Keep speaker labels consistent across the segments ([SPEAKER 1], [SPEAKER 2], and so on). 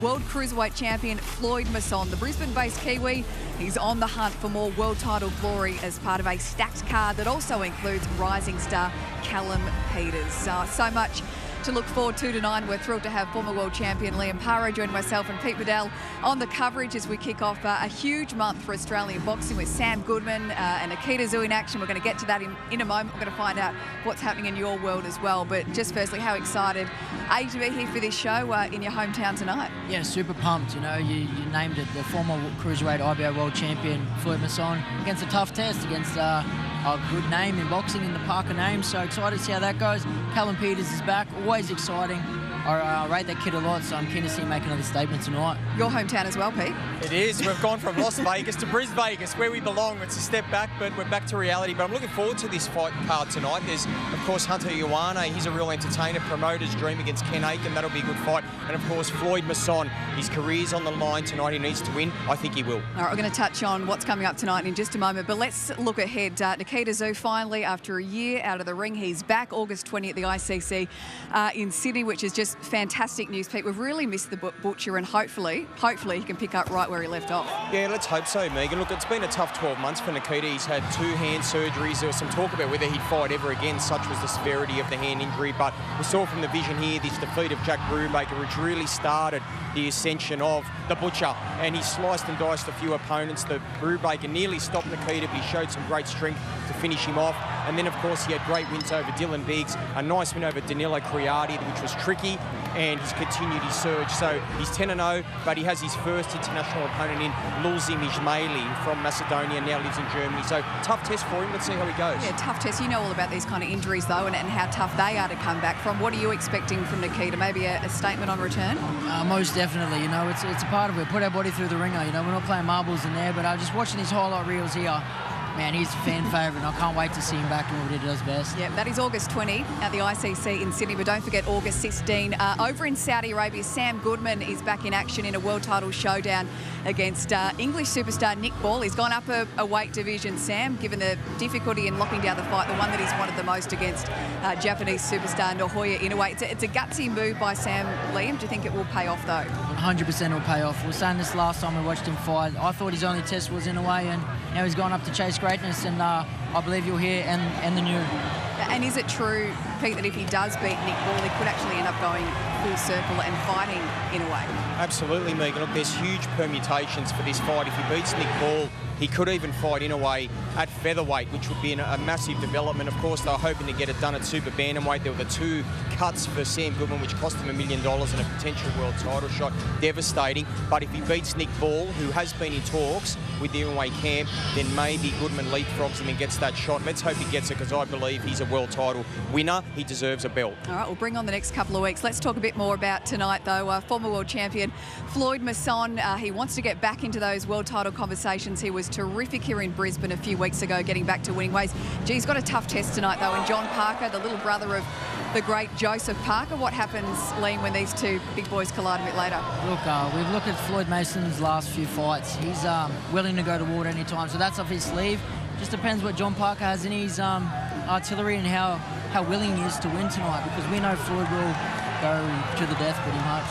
[SPEAKER 1] World Cruiserweight champion Floyd Masson, the Brisbane-based Kiwi, he's on the hunt for more world title glory as part of a stacked card that also includes rising star Callum Peters. So much to look forward to tonight. We're thrilled to have former world champion Parro join myself and Pete Waddell on the coverage as we kick off a huge month for Australian boxing with Sam Goodman and Nikita Tszyu in action. We're going to get to that in a moment. We're going to find out what's happening in your world as well. But just firstly, how excited are you to be here for this show in your hometown tonight?
[SPEAKER 2] Yeah, super pumped. You know, you named it, the former Cruiserweight IBO world champion Floyd Masson against a tough test, against a good name in boxing in the Parro name. So excited to see how that goes. Callum Peters is back, always exciting. I rate that kid a lot, so I'm keen to see him make another statement tonight.
[SPEAKER 1] Your hometown as well, Pete?
[SPEAKER 3] It is. We've gone from Las Vegas to Brisbane, where we belong. It's a step back, but we're back to reality. But I'm looking forward to this fight card tonight. There's, of course, Hunter Awani. He's a real entertainer. Promoter's dream against Ken Aken. That'll be a good fight. And, of course, Floyd Masson. His career's on the line tonight. He needs to win. I think he will.
[SPEAKER 1] All right, we're going to touch on what's coming up tonight in just a moment. But let's look ahead. Nikita Tszyu, finally, after a year out of the ring, he's back August 20 at the ICC in Sydney, which is just fantastic news, Pete. We've really missed the butcher, and hopefully he can pick up right where he left off.
[SPEAKER 3] Yeah, let's hope so, Megan. Look, it's been a tough 12 months for Nikita. He's had 2 hand surgeries. There was some talk about whether he'd fight ever again, such was the severity of the hand injury. But we saw from the vision here this defeat of Jack Brubaker, which really started the ascension of the butcher. And he sliced and diced a few opponents. The Brubaker nearly stopped Nikita, but he showed some great strength to finish him off. And then, of course, he had great wins over Dylan Biggs, a nice win over Danilo Criardi, which was tricky, and he's continued his surge. So he's 10-0, but he has his first international opponent in Lulzim Ismaili from Macedonia, now lives in Germany. So tough test for him. Let's see how he goes.
[SPEAKER 1] Yeah, tough test. You know all about these kind of injuries, though, and how tough they are to come back from. What are you expecting from Nikita? Maybe a statement on return?
[SPEAKER 2] Most definitely. You know, it's a part of it. Put our body through the ringer. You know, we're not playing marbles in there, but just watching these highlight reels here, man, he's a fan favourite, and I can't wait to see him back doing what he does best.
[SPEAKER 1] Yeah, that is August 20 at the ICC in Sydney, but don't forget August 16. Over in Saudi Arabia, Sam Goodman is back in action in a world title showdown against English superstar Nick Ball. He's gone up a weight division, Sam, given the difficulty in locking down the fight, the one that he's wanted the most against Japanese superstar Naoya Inoue. It's a gutsy move by Sam. Liam, do you think it will pay off, though?
[SPEAKER 2] 100% will pay off. We were saying this last time we watched him fight. I thought his only test was Inoue, and now he's gone up to chase greatness, and I believe you'll hear and the new.
[SPEAKER 1] And is it true, Pete, that if he does beat Nick Ball, he could actually end up going full circle and fighting Inoue?
[SPEAKER 3] Absolutely, Megan. Look, there's huge permutations for this fight. If he beats Nick Ball, he could even fight Inoue at featherweight, which would be a massive development. Of course, they were hoping to get it done at super bantamweight. There were the 2 cuts for Sam Goodman, which cost him $1 million and a potential world title shot. Devastating. But if he beats Nick Ball, who has been in talks with the Inoue camp, then maybe Goodman leapfrogs him and gets that shot. Let's hope he gets it, because I believe he's a world title winner. He deserves a belt.
[SPEAKER 1] All right, we'll bring on the next couple of weeks. Let's talk a bit more about tonight, though. Former world champion Floyd Masson, he wants to get back into those world title conversations. He was terrific here in Brisbane a few weeks ago, getting back to winning ways. Gee, he's got a tough test tonight, though, and John Parker, the little brother of the great Joseph Parker. What happens, Liam, when these two big boys collide a bit later?
[SPEAKER 2] Look, we've looked at Floyd Mason's last few fights. He's willing to go to war at any time, so that's off his sleeve. Just depends what John Parker has in his artillery and how willing he is to win tonight, because we know Floyd will go to the death pretty much.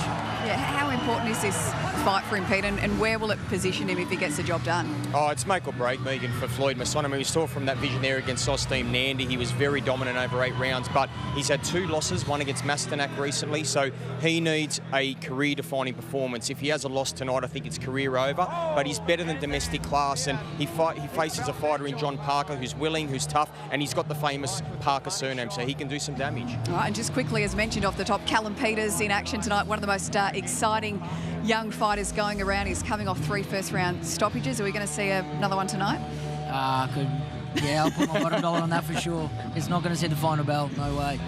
[SPEAKER 1] Yeah, how important is this fight for him, Pete, and where will it position him if he gets the job done?
[SPEAKER 3] Oh, it's make or break, Megan, for Floyd Masson. I mean, we saw from that vision there against Hosking Nandi, he was very dominant over 8 rounds, but he's had 2 losses, one against Masson recently, so he needs a career-defining performance. If he has a loss tonight, I think it's career over, but he's better than domestic class, and he faces a fighter in John Parker who's willing, who's tough, and he's got the famous Parker surname, so he can do some damage.
[SPEAKER 1] All right, and just quickly, as mentioned off the top, Callum Peters in action tonight, one of the most exciting young fighters going around. He's coming off 3 first-round stoppages. Are we going to see another one tonight?
[SPEAKER 2] Yeah, I'll put my bottom dollar on that for sure. He's not going to see the final bell, no way.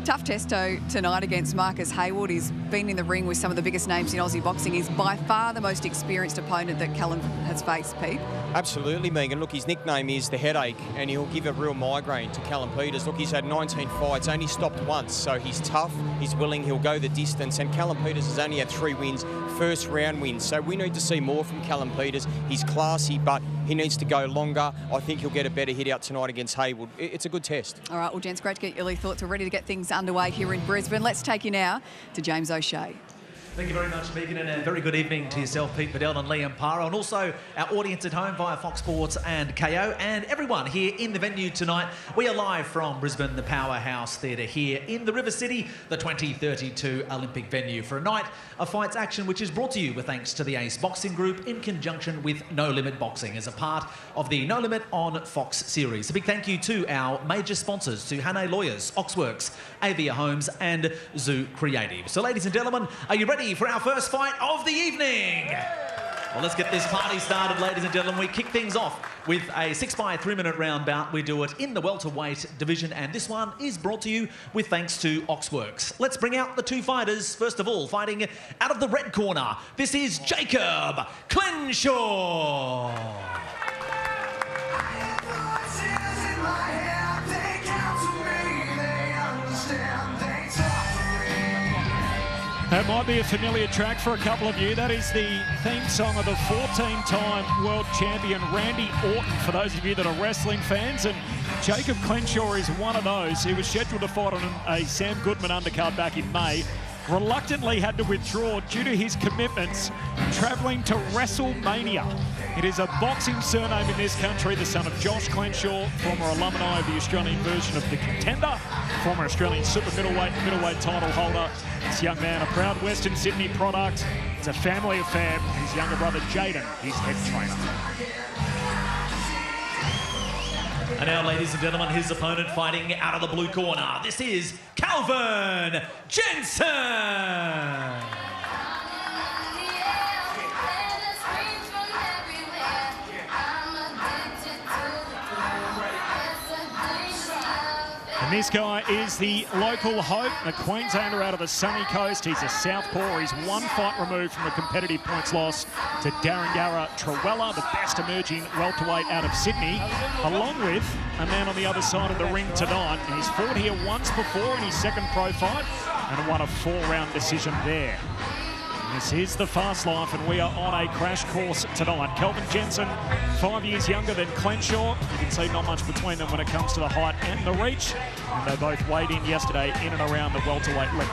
[SPEAKER 1] Tough testo tonight against Haywood. He's been in the ring with some of the biggest names in Aussie boxing. He's by far the most experienced opponent that Callum has faced, Pete.
[SPEAKER 3] Absolutely, Megan. Look, his nickname is the Headache, and he'll give a real migraine to Callum Peters. Look, he's had 19 fights, only stopped once, so he's tough, he's willing, he'll go the distance, and Callum Peters has only had 3 wins, first-round wins. So we need to see more from Callum Peters. He's classy, but he needs to go longer. I think he'll get a better hit out tonight against Haywood. It's a good test.
[SPEAKER 1] All right, well, gents, great to get your early thoughts. We're ready to get things underway here in Brisbane. Let's take you now to James O'Shea.
[SPEAKER 4] Thank you very much, Megan, and a very good evening to yourself, Pete Bedell and Liam Parro, and also our audience at home via Fox Sports and KO, and everyone here in the venue tonight. We are live from Brisbane, the Powerhouse Theatre here in the River City, the 2032 Olympic venue, for a night of fights action which is brought to you with thanks to the Ace Boxing Group in conjunction with No Limit Boxing as a part of the No Limit on Fox series. A big thank you to our major sponsors, to Hannay Lawyers, Oxworks, Avia Homes and Zoo Creative. So ladies and gentlemen, are you ready for our first fight of the evening? Well, let's get this party started, ladies and gentlemen. We kick things off with a 6-by 3-minute round bout. We do it in the welterweight division, and this one is brought to you with thanks to Oxworks. Let's bring out the two fighters. First of all, fighting out of the red corner, this is Jacob Clenshaw.
[SPEAKER 5] That might be a familiar track for a couple of you. That is the theme song of the 14-time world champion Randy Orton, for those of you that are wrestling fans. And Jacob Clenshaw is one of those. He was scheduled to fight on a Sam Goodman undercard back in May. Reluctantly had to withdraw due to his commitments travelling to WrestleMania. It is a boxing surname in this country, the son of Josh Clenshaw, former alumni of the Australian version of The Contender, former Australian super middleweight title holder. This young man, a proud Western Sydney product. It's a family affair. His younger brother, Jaden, his head trainer.
[SPEAKER 4] And now, ladies and gentlemen, his opponent fighting out of the blue corner. This is Calvin Jensen.
[SPEAKER 5] And this guy is the local hope, a Queenslander out of the sunny coast. He's a southpaw. He's one fight removed from a competitive points loss to Darringara Trewella, the best emerging welterweight out of Sydney, along with a man on the other side of the ring tonight. And he's fought here once before in his second pro fight and won a 4-round decision there. This is the fast life, and we are on a crash course tonight. Calvin Jensen, 5 years younger than Clenshaw. You can see not much between them when it comes to the height and the reach. And they both weighed in yesterday in and around the welterweight limit.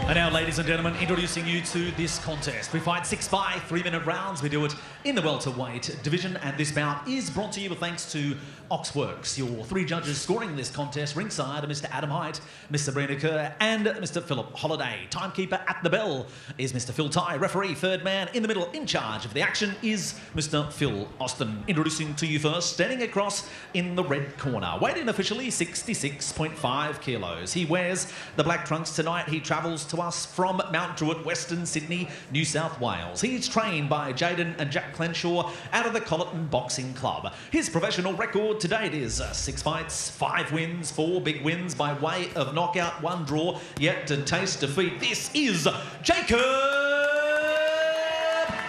[SPEAKER 4] And now, ladies and gentlemen, introducing you to this contest. We fight 6-by 3-minute rounds. We do it in the welterweight division, and this bout is brought to you with thanks to Oxworks. Your 3 judges scoring this contest ringside are Mr. Adam Height, Miss Sabrina Kerr, and Mr. Philip Holliday. Timekeeper at the bell is Mr. Phil Tye. Referee, third man in the middle, in charge of the action is Mr. Phil Austin. Introducing to you first, standing across in the red corner. Weighed in officially 66.5 kilos. He wears the black trunks tonight. He travels to us from Mount Druitt, Western Sydney, New South Wales. He's trained by Jaden and Jack Clenshaw out of the Colleton Boxing Club. His professional record to date is 6 fights, 5 wins, 4 big wins by way of knockout, 1 draw, yet to taste defeat. This is Jacob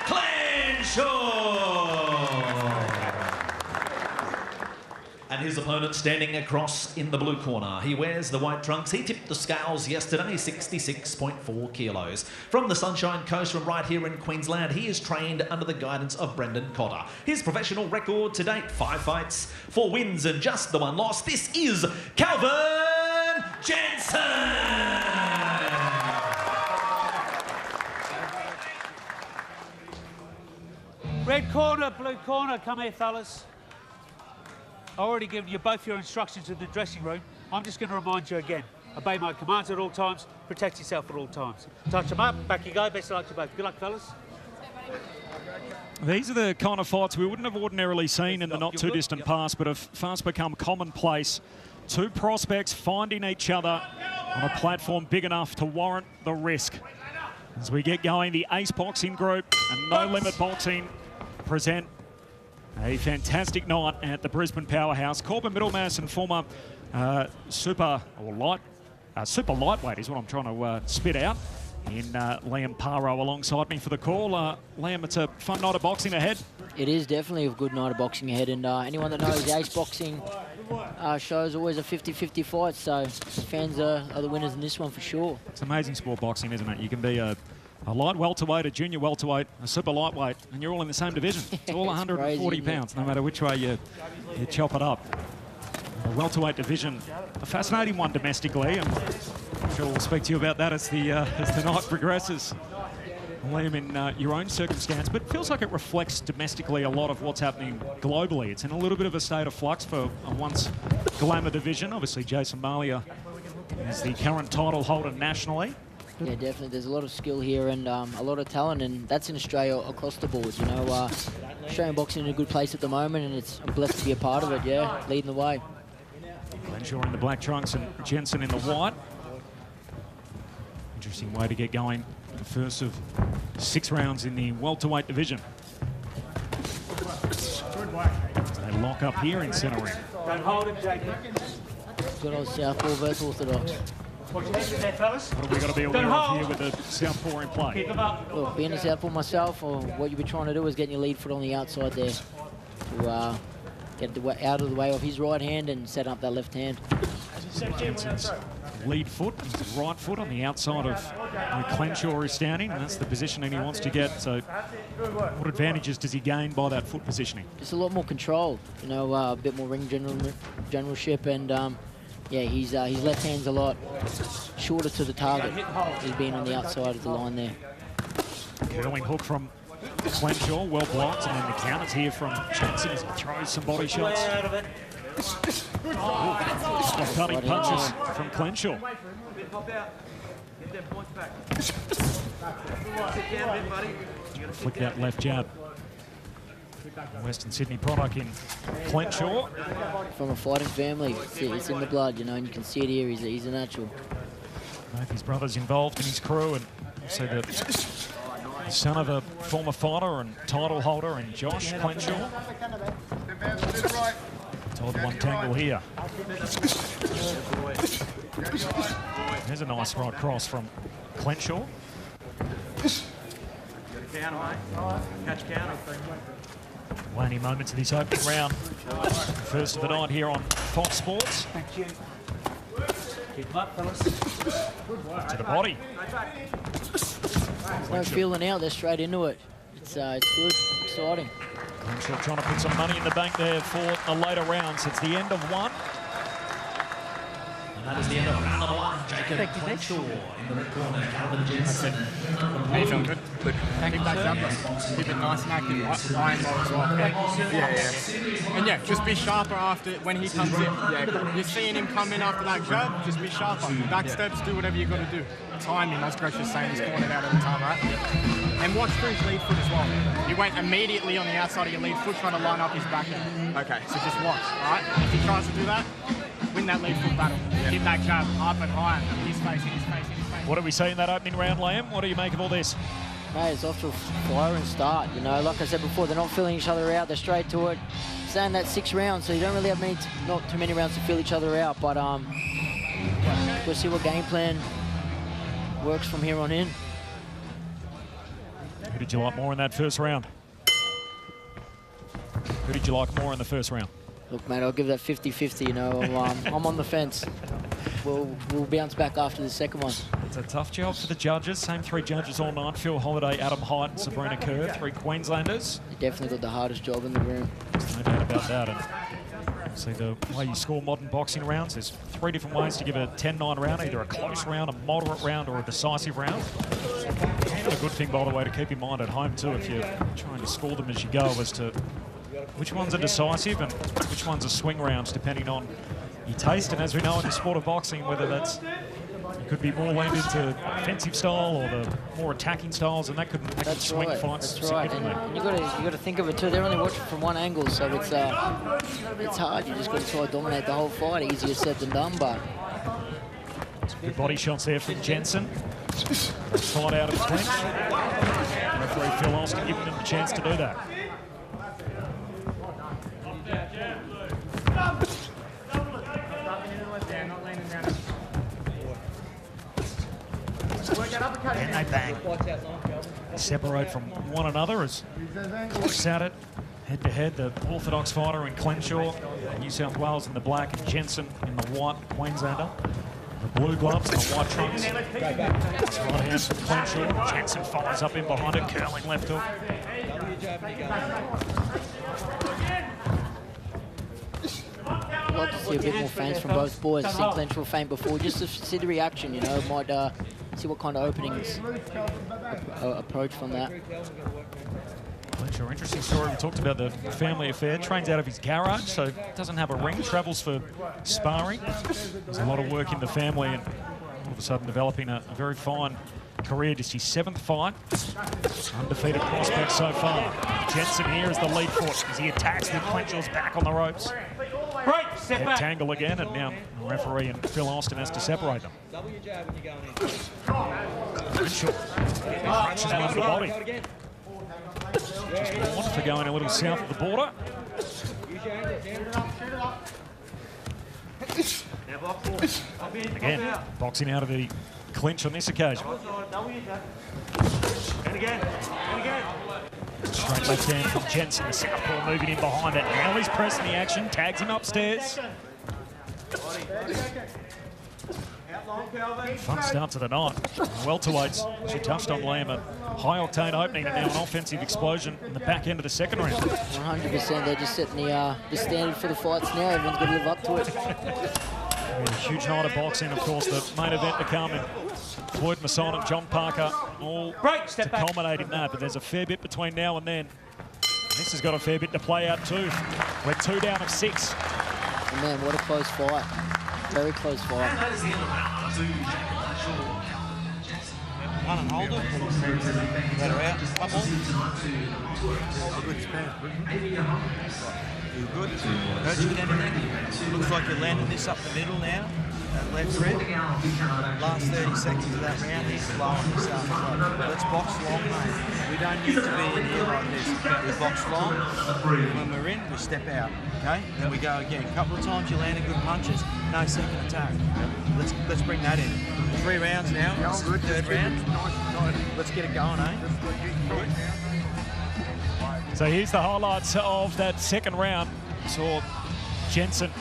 [SPEAKER 4] Clenshaw. And his opponent standing across in the blue corner. He wears the white trunks. He tipped the scales yesterday, 66.4 kilos. From the Sunshine Coast, from right here in Queensland, he is trained under the guidance of Brendan Cotter. His professional record to date, 5 fights, 4 wins and just the 1 loss. This is Calvin Jensen.
[SPEAKER 6] Red corner, blue corner, come here, fellas. I already given you both your instructions in the dressing room. I'm just going to remind you again. Obey my commands at all times, protect yourself at all times. Touch them up, back you go, best of luck to both. Good luck, fellas.
[SPEAKER 5] These are the kind of fights we wouldn't have ordinarily seen in the not-too-distant past, but have fast become commonplace. 2 prospects finding each other on a platform big enough to warrant the risk. As we get going, the Ace Boxing Group and No Limit Boxing present a fantastic night at the Brisbane Powerhouse. Corbin Middlemass and former super lightweight is what I'm trying to spit out. In Liam Parro alongside me for the call. Liam, it's a fun night of boxing ahead.
[SPEAKER 2] It is definitely a good night of boxing ahead, and anyone that knows the Ace Boxing show is always a 50-50 fight, so fans are the winners in this one for sure.
[SPEAKER 5] It's amazing sport, boxing, isn't it? You can be a light welterweight, a junior welterweight, a super lightweight, and you're all in the same division. It's all 140 pounds, no matter which way you chop it up. The welterweight division, a fascinating one domestically, and sure we'll speak to you about that as the night progresses. Liam, in your own circumstance, but it feels like it reflects domestically a lot of what's happening globally. It's in a little bit of a state of flux for a once glamour division. Obviously, Jason Malia is the current title holder nationally.
[SPEAKER 2] Yeah, definitely. There's a lot of skill here and a lot of talent, and that's in Australia across the board. You know, Australian boxing in a good place at the moment, and I'm blessed to be a part of it. Yeah, leading the way.
[SPEAKER 5] Clenshaw in the black trunks and Jensen in the white. Interesting way to get going. The first of 6 rounds in the welterweight division. They lock up here in centre ring.
[SPEAKER 6] Don't hold it, Jacob.
[SPEAKER 2] Good old southpaw versus orthodox.
[SPEAKER 6] Watch your head there, fellas.
[SPEAKER 5] What have we got to be aware of here with the southpaw in play?
[SPEAKER 6] Keep them up.
[SPEAKER 2] Look, being a southpaw myself, or what you've been trying to do is getting your lead foot on the outside there to get out of the way of his right hand and set up that left hand.
[SPEAKER 5] Jensen's lead foot, his right foot on the outside of where Clenshaw is standing, and that's the positioning he wants to get. So what advantages does he gain by that foot positioning?
[SPEAKER 2] Just a lot more control, you know, a bit more ring generalship, and yeah, his left hand's a lot shorter to the target. He's been on the outside of the line there.
[SPEAKER 5] Curling hook from Clenshaw, well blocked, and then the counters here from Jensen as he throws some body shots. Cutting punches from Clenshaw. Flick that left jab. Western Sydney product in Clenshaw.
[SPEAKER 2] From a fighting family, it's in the blood, you know, and you can see it here. He's a natural.
[SPEAKER 5] Both his brothers involved in his crew, and also the son of a former fighter and title holder, and Josh Clenshaw. Told one tangle here. There's a nice right cross from Clenshaw. Waning moments of this opening round. First of the night here on Fox Sports.
[SPEAKER 6] Thank you. Keep them up, fellas.
[SPEAKER 5] To the body.
[SPEAKER 2] There's no feeling out, they're straight into it. It's good, exciting.
[SPEAKER 5] Clenshaw trying to put some money in the bank there for a later rounds. It's the end of one.
[SPEAKER 4] And that is the end of round number 1. Jacob Clenshaw in the corner, Callum Peters.
[SPEAKER 7] How you feeling? Good. Good. Keep that jump. Keep it nice and active. Iron ball as well. Yeah. And yeah, just be sharper after when he comes in. Yeah. You're seeing him come in after that jab. Just be sharper. Back steps. Do whatever you got to do. Time him, as Gresh is saying, he's calling it out every time, right? And watch for his lead foot as well. He went immediately on the outside of your lead foot trying to line up his backhand. Okay. So just watch, all right? If he tries to do that, win that lead foot battle. Yeah. Keep that jab up and high. His face, in his face, in his face.
[SPEAKER 5] What do we see in that opening round, Liam? What do you make of all this?
[SPEAKER 2] Mate, it's off to a firing start, you know. Like I said before, they're not feeling each other out. They're straight to it. Saying that 6 rounds, so you don't really have not too many rounds to feel each other out. But we'll see what game plan works from here on in.
[SPEAKER 5] Who did you like more in that first round? Who did you like more in the first round?
[SPEAKER 2] Look, mate, I'll give that 50-50, you know. I'm on the fence. We'll bounce back after the second one.
[SPEAKER 5] It's a tough job for the judges. Same 3 judges all night. Phil Holiday, Adam Hyde, and Sabrina Kerr, 3 Queenslanders.
[SPEAKER 2] They definitely got the hardest job in the room.
[SPEAKER 5] There's no doubt about that. And see the way you score modern boxing rounds. There's 3 different ways to give a 10-9 round, either a close round, a moderate round, or a decisive round. A good thing, by the way, to keep in mind at home too, if you're trying to score them as you go, as to which ones are decisive and which ones are swing rounds, depending on your taste. And as we know in the sport of boxing, whether that's you could be more leaned into offensive style or the more attacking styles, and that could swing fights significantly.
[SPEAKER 2] And you got to think of it too. They're only watching from one angle, so it's hard. You just got to try to dominate the whole fight. Easier said than done, but
[SPEAKER 5] some good body shots there from Jensen. Fight out of the clinch. Referee Phil Hosking giving them the chance to do that. And they bang. Separate from one another as close at it. Head-to-head, the orthodox fighter in Clenshaw, New South Wales in the black, and Jensen in the white, Queenslander. The blue gloves and the white trunks. It's right hand from Clenshaw. Jensen follows up in behind it, curling left hook.
[SPEAKER 2] like to see a bit more feints from both boys. I've seen Clenshaw feint before, just to see the reaction, you know, might see what kind of openings approach from that.
[SPEAKER 5] Clenshaw, interesting story. We talked about the family affair. Trains out of his garage, so doesn't have a ring, travels for sparring. There's a lot of work in the family, and all of a sudden developing a very fine career. Just his 7th fight. Undefeated prospect so far. Jensen here is the lead foot as he attacks with Clenshaw's back on the ropes. Head tangle again, and now the referee and Phil Austin has to separate them. Clenshaw crunches him over the body. Just warned for going a little south of the border. Again, boxing out of the clinch on this occasion. Straight left hand from Jensen, the southpaw moving in behind it. Now he's pressing the action, tags him upstairs. Fun start to the night. Welterweights, as you touched on, Liam, a high-octane opening and now an offensive explosion in the back end of the second round.
[SPEAKER 2] 100%, they're just setting the standard for the fights now. Everyone's got to live up to it.
[SPEAKER 5] A huge night of boxing, of course, the main event to come in. Floyd, Masson and John Parker all to culminate in that, but there's a fair bit between now and then. This has got a fair bit to play out too. We're 2 down of 6.
[SPEAKER 2] And man, what a close fight. Very close fight.
[SPEAKER 8] One and hold it. Let her out. One more. Good spin. You good? Hurt you with anything? Looks like you're landing this up the middle now. That left rib. Last 30 seconds of that round, he's blowing this up. Let's box long, mate. We don't need to be in here like this. We box long. When we're in, we step out. Okay? Then we go again. A couple of times you landed good punches. No second attack. Let's bring that in. 3 rounds now. This is the 3rd round. Let's get it going, eh?
[SPEAKER 5] So here's the highlights of that second round. Saw Jensen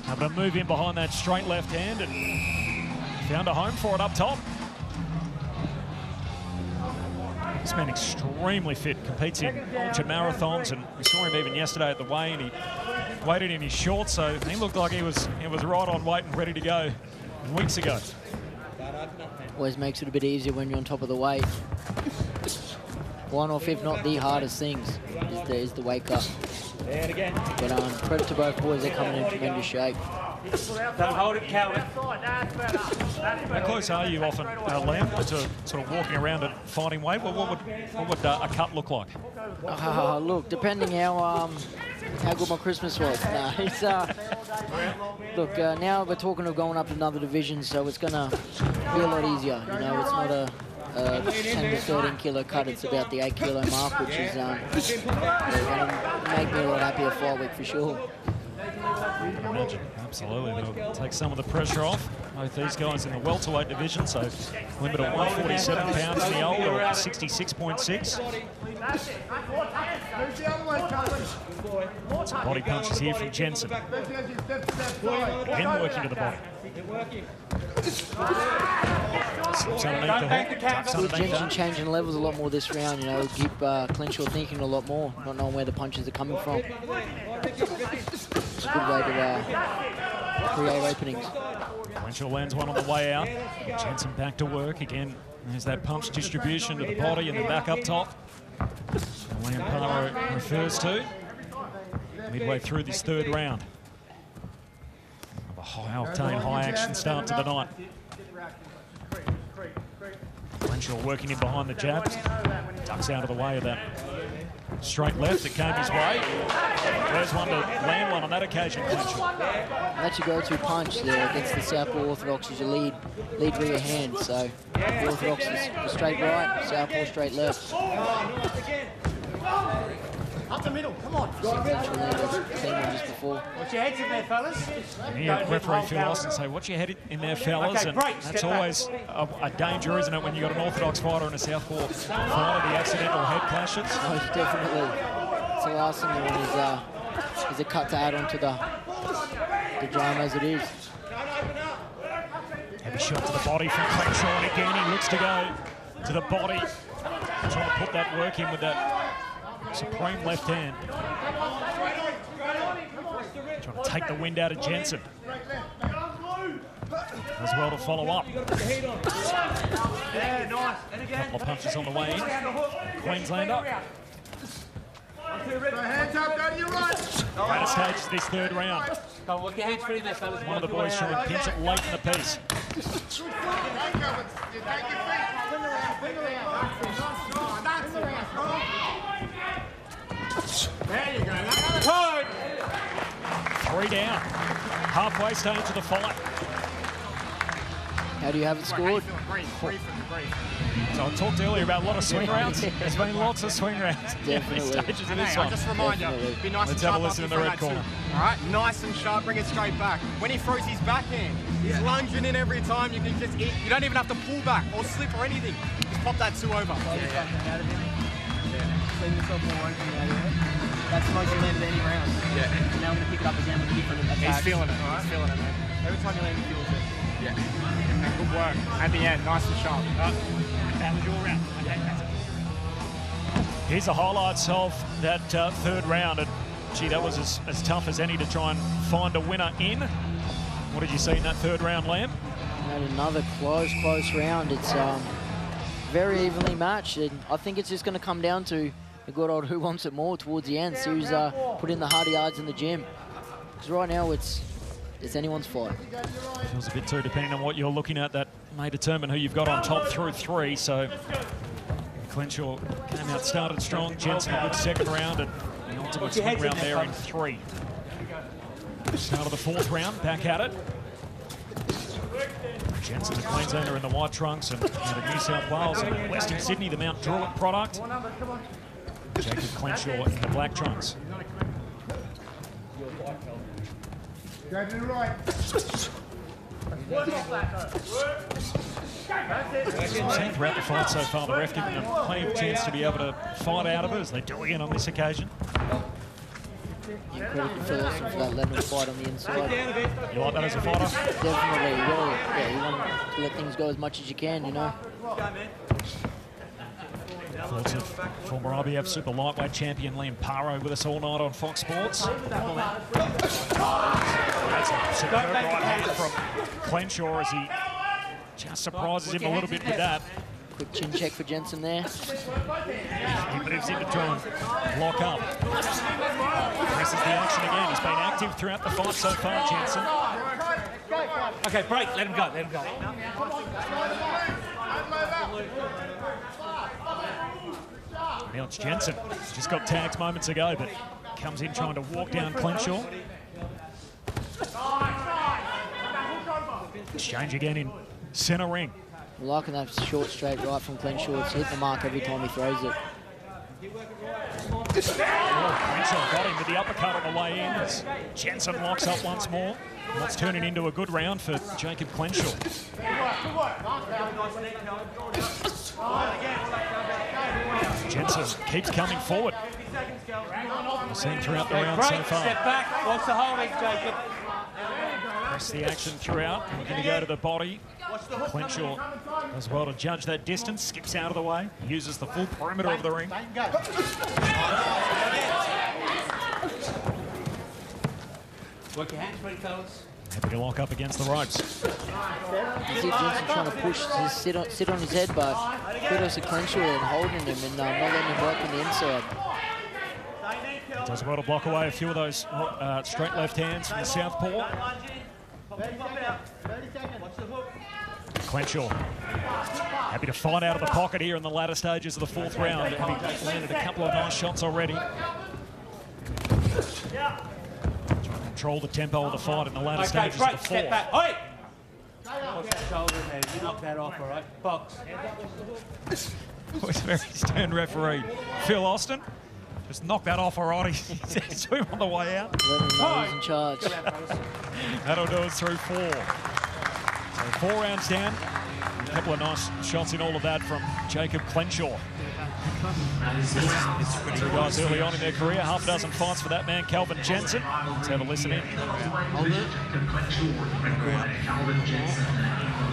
[SPEAKER 5] having to move in behind that straight left hand and found a home for it up top. This man extremely fit, competes in ultra marathons, and we saw him even yesterday at the weigh, and he waited in his shorts, so he looked like he was right on weight and ready to go weeks ago.
[SPEAKER 2] Always makes it a bit easier when you're on top of the weight. One of, if not the hardest things, is the weight cut. But credit to both boys, they're coming in tremendous shape.
[SPEAKER 6] Don't hold it, Calvin.
[SPEAKER 5] How close are you often, Liam, to sort of walking around and fighting weight? What would a cut look like?
[SPEAKER 2] Look, depending how good my Christmas was. It's look, now we're talking of going up to another division, so it's gonna be a lot easier. You know, it's not a 10 to 13 kilo cut, it's about the 8 kilo mark, which is going to make me a lot happier fight week for sure.
[SPEAKER 5] I can imagine, absolutely. They'll take some of the pressure off. Both these guys in the welterweight division, so limit at 147 pounds in the old, or 66.6. Some body punches here from Jensen. Again working to the body. Slips underneath the hook, tucks underneath
[SPEAKER 2] Jensen
[SPEAKER 5] that.
[SPEAKER 2] changing levels a lot more this round, you know, keep Clenshaw thinking a lot more, not knowing where the punches are coming from. It's a good way to create openings.
[SPEAKER 5] Clenshaw lands one on the way out. Jensen back to work again. There's that punch distribution to the body and then back up top. Liam Parro refers to midway through this 3rd round. A high-octane, high-action start to the night. Clenshaw working in behind the jabs. Ducks out of the way of that straight left that came his way. There's one to land one on that occasion, Clenshaw.
[SPEAKER 2] That's your go-to punch there against the southpaw orthodox as your lead rear hand. So the orthodox is the straight right, southpaw straight left.
[SPEAKER 8] Up the middle, come on.
[SPEAKER 2] Just before.
[SPEAKER 6] Watch your heads in there, fellas.
[SPEAKER 5] Yeah, referee Phil Austin say, watch your head in there, fellas.
[SPEAKER 6] Okay,
[SPEAKER 5] and
[SPEAKER 6] break,
[SPEAKER 5] that's always a danger, isn't it, when you've got an orthodox fighter and a southpaw fighter, the accidental head clashes.
[SPEAKER 2] Most definitely. It's the last thing you want is a cut to add on to the drama as it is.
[SPEAKER 5] Heavy shot to the body from Clenshaw, and again he looks to go to the body. Trying to put that work in with that supreme left hand. Trying to take the wind out of Jensen. As well to follow up.
[SPEAKER 6] Yeah, nice. And again.
[SPEAKER 5] Couple of punches on the way in. Queenslander.
[SPEAKER 8] Hands up, go to your right.
[SPEAKER 5] Latter stage of this third round.
[SPEAKER 6] Come on, work your hands free there, fellas.
[SPEAKER 5] One of the boys trying to pinch it late in the piece.
[SPEAKER 8] There you go.
[SPEAKER 6] Time.
[SPEAKER 5] 3 down. Halfway stage of the fight.
[SPEAKER 2] How do you have it scored?
[SPEAKER 5] So I talked earlier about a lot of swing rounds. There's been lots of swing rounds in these stages of this
[SPEAKER 7] I'll
[SPEAKER 5] one.
[SPEAKER 7] just remind you, be nice
[SPEAKER 5] Let's
[SPEAKER 7] and
[SPEAKER 5] have a
[SPEAKER 7] sharp
[SPEAKER 5] listen in the
[SPEAKER 7] after you
[SPEAKER 5] red
[SPEAKER 7] throw
[SPEAKER 5] corner.
[SPEAKER 7] that too. All right, nice and sharp, bring it straight back. When he throws his backhand, he's lunging in every time. You can just, you don't even have to pull back or slip or anything. Just pop that 2 over. That's the most you land of any round. Yeah. And now I'm going to pick it up again with different attacks. He's feeling it. He's feeling it, man. Every time you land, he feels it. Yeah. Good work. At the end, nice and sharp.
[SPEAKER 5] That was your round. Here's the highlights of that third round. And gee, that was as tough as any to try and find a winner in. What did you see in that third round, Lamb?
[SPEAKER 2] And another close round. It's very evenly matched, and I think it's just going to come down to the good old who wants it more towards the end. See who's put in the harder yards in the gym. Because right now it's anyone's fight.
[SPEAKER 5] Feels a bit too, depending on what you're looking at, that may determine who you've got on top through 3. So Clenshaw came out, started strong. Jensen a good second round, and the ultimate swing round there in 3. Start of the 4th round, back at it. Jensen, the Queenslander in the white trunks, and out of New South Wales and Western Sydney, the Mount Druitt product. Jacob Clenshaw in the black trunks.
[SPEAKER 8] Go to the right.
[SPEAKER 5] Seen throughout the fight so far, the ref giving them plenty of chance to be able to fight out of it, as they do again on this occasion.
[SPEAKER 2] Credit to Phil Austin for that, letting him fight on the inside.
[SPEAKER 5] You like that as a fighter?
[SPEAKER 2] Definitely. Well, yeah, you want to let things go as much as you can, you know.
[SPEAKER 5] Thoughts of former IBF super lightweight champion Liam Parro with us all night on Fox Sports. That's a superb right hand from Clenshaw as he just surprises him a little bit with that.
[SPEAKER 2] Quick chin check for Jensen there.
[SPEAKER 5] He moves in to try and lock up. Presses the action again. He's been active throughout the fight so far, Jensen.
[SPEAKER 6] Okay, break. Let him go. Let him go.
[SPEAKER 5] Now it's Jensen. Just got tagged moments ago, but comes in trying to walk down Clenshaw. Exchange again in centre ring.
[SPEAKER 2] Liking that short straight right from Clenshaw. It's hit the mark every time he throws it.
[SPEAKER 5] Clenshaw got him with the uppercut on the way in as Jensen locks up once more. That's turning into a good round for Jacob Clenshaw. Jensen keeps coming forward. We've seen throughout the round so far.
[SPEAKER 6] Step back. What's the holding, Jacob?
[SPEAKER 5] Press the action throughout. We're going to go to the body. Clenshaw as well to judge that distance. Skips out of the way. Uses the full perimeter of the ring.
[SPEAKER 6] Work your hands free, fellas.
[SPEAKER 5] Happy to lock up against the ropes.
[SPEAKER 2] You see Jensen trying to push, sit on his head, but kudos to Clenshaw and holding him and not letting him work on the inside.
[SPEAKER 5] Does well to block away a few of those straight left hands from the southpaw. Clenshaw happy to fight out of the pocket here in the latter stages of the 4th round. Having landed a couple of nice shots already. Trying to control the tempo of the fight in the latter stages of the 4th.
[SPEAKER 6] Step back. Oi! Watch the shoulder there. You knock that off, all right? Box.
[SPEAKER 5] It's a very stern referee, Phil Austin. Just knock that off already. He says to him on the way out.
[SPEAKER 2] Let him know he's in charge.
[SPEAKER 5] That'll do us through 4. So 4 rounds down. A couple of nice shots in all of that from Jacob Clenshaw. Two guys early on in their career, half a dozen fights for that man, Calvin Jensen. Let's have a listen in.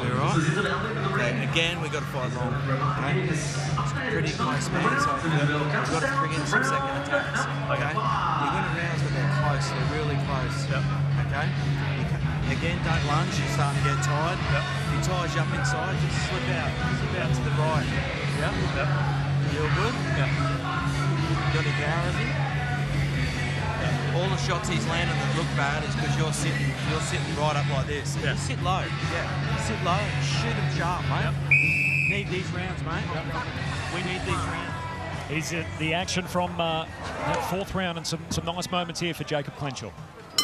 [SPEAKER 8] We're right. Okay, again, we've got to fight long. Okay? It's pretty close, man. So we've got to bring in some second attacks. Okay? You're going to rounds with that high close. They're really close. Okay? Again, don't lunge. You're starting to get tired. If he ties you up inside, just slip out. Slip out to the right. Feel good? Got any power, is he? All the shots he's landing that look bad is because you're sitting right up like this. You sit low. Sit low and shoot him sharp, mate. Need these rounds, mate. We need these rounds.
[SPEAKER 5] Is it the action from that 4th round and some nice moments here for Jacob Clenshaw?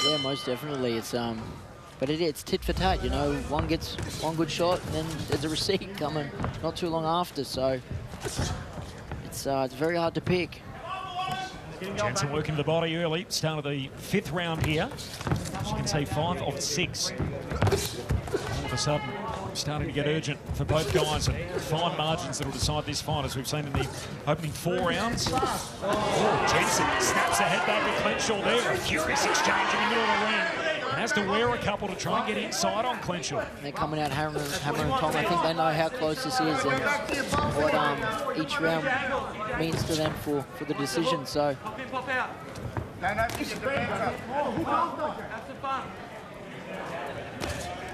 [SPEAKER 2] Yeah, most definitely. It's but it's tit for tat, you know. One gets one good shot, and then there's a receipt coming not too long after. So it's very hard to pick.
[SPEAKER 5] Jensen working the body early. Start of the 5th round here. As you can see, 5 of 6. All of a sudden, starting to get urgent for both guys, and fine margins that will decide this fight, as we've seen in the opening 4 rounds. Oh, Jensen snaps ahead back with Clenshaw there. A furious exchange in the middle of the ring. And has to wear a couple to try and get inside on Clenshaw.
[SPEAKER 2] They're coming out hammer and tong. I think they know how close this is and what each round means to them for the decision. So.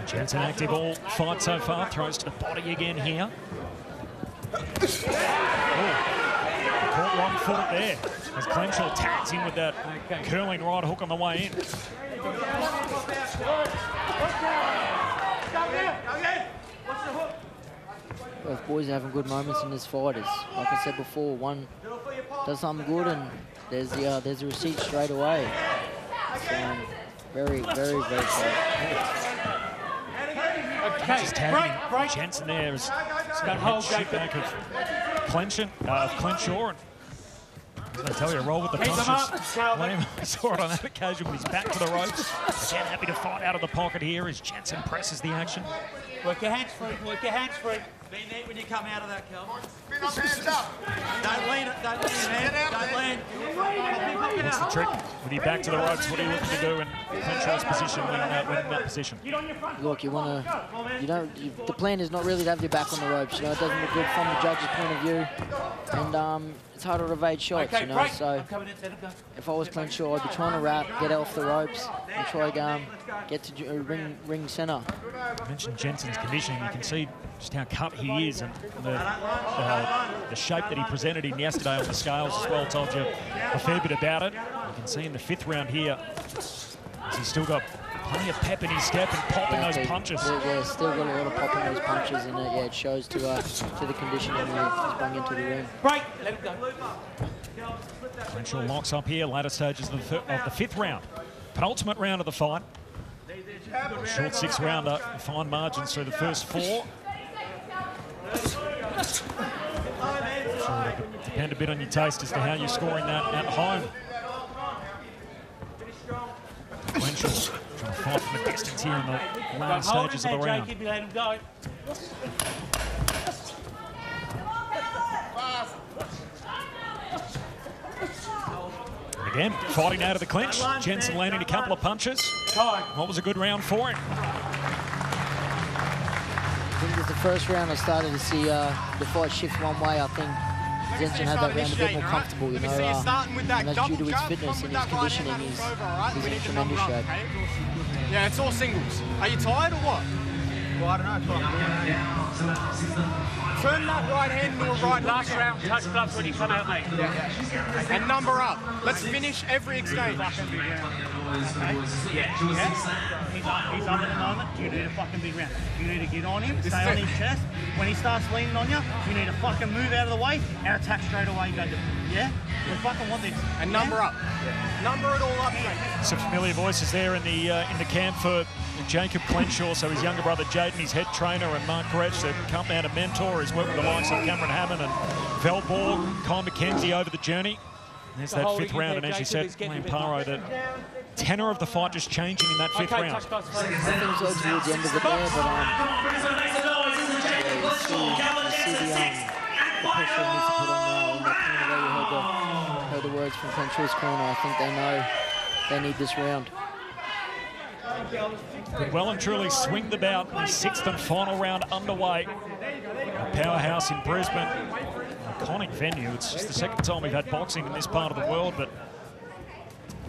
[SPEAKER 5] Jensen active all fight so far. Throws to the body again here. Caught wrong foot there as Clenshaw tags in with that curling right hook on the way in.
[SPEAKER 2] Both boys are having good moments in this fight. Like I said before, one does something good and there's a receipt straight away. It's very close.
[SPEAKER 5] Just tagging Jensen there as that shoot back of Clenshaw. And I tell you, roll with the punches. Liam saw it on that occasion when he's back to the ropes. Again, happy to fight out of the pocket here as Jensen presses the action.
[SPEAKER 6] Work your hands free, work your hands free.
[SPEAKER 8] Be neat when you come out of that, Cal. Don't lean it, don't lean, man. Don't lean.
[SPEAKER 5] That's the trick. When you're back to the ropes, what are you looking to do in Clenshaw's position when in that position?
[SPEAKER 2] Look, the plan is not really to have your back on the ropes. You know, it doesn't look good from the judge's point of view. And it's harder to evade shots, you know. So if I was Clenshaw, I'd be trying to wrap, get off the ropes, and try get to ring centre.
[SPEAKER 5] I mentioned Jensen's conditioning. You can see just how cut he is and the shape that he presented in yesterday on the scales as well. Told you a fair bit about it. You can see in the 5th round here, he's still got plenty of pep in his step and popping those punches.
[SPEAKER 2] Yeah, still got a lot of pop in those punches, and it shows to the conditioning he's bringing into the ring.
[SPEAKER 6] Break, let him go.
[SPEAKER 5] Clenshaw locks up here, later stages of the 5th round. Penultimate round of the fight. Short 6-rounder, fine margins through the first 4. Depend a bit on your taste as to how you're scoring that at home. Clenshaw trying to fight from a distance here in the latter stages of the round.
[SPEAKER 6] Jacob, you let him go.
[SPEAKER 5] Again, fighting out of the clinch. Jensen landing a couple of punches. What was a good round for him?
[SPEAKER 2] I think with the first round I started to see the fight shift one way. I think Jensen had that round a bit more comfortable, you know, and that's due to his fitness and his conditioning. He's in tremendous shape.
[SPEAKER 7] Yeah, it's all singles. Are you tired or what?
[SPEAKER 8] Well, I don't know.
[SPEAKER 7] Turn that right hand into a right.
[SPEAKER 6] Last round, touch gloves when you come out, mate.
[SPEAKER 7] And number up. Let's finish every exchange.
[SPEAKER 9] He's up at the moment. You need a fucking big round. You need to get on him, stay on his chest. When he starts leaning on you, you need to fucking move out of the way and attack straight away. Yeah? We fucking want this.
[SPEAKER 7] And number up. Number it all up, mate.
[SPEAKER 5] Some familiar voices there in the camp for Jacob Clenshaw. So his younger brother Jaden, his head trainer, and Mark Gretsch, the come out a mentor. He's worked with the likes of Cameron Hammond and Velborg, Kai McKenzie over the journey. And there's that 5th round, and as you said, Liam Parro, the tenor of the fight just changing in that 5th round.
[SPEAKER 2] I think it's all towards the end of it there, but you see the pressure he needs to put on now. In the corner there, you heard the words from Clenshaw's corner. I think they know they need this round.
[SPEAKER 5] Could well and truly swing the bout. The 6th and final round underway. A powerhouse in Brisbane. Iconic venue. It's just the 2nd time we've had boxing in this part of the world, but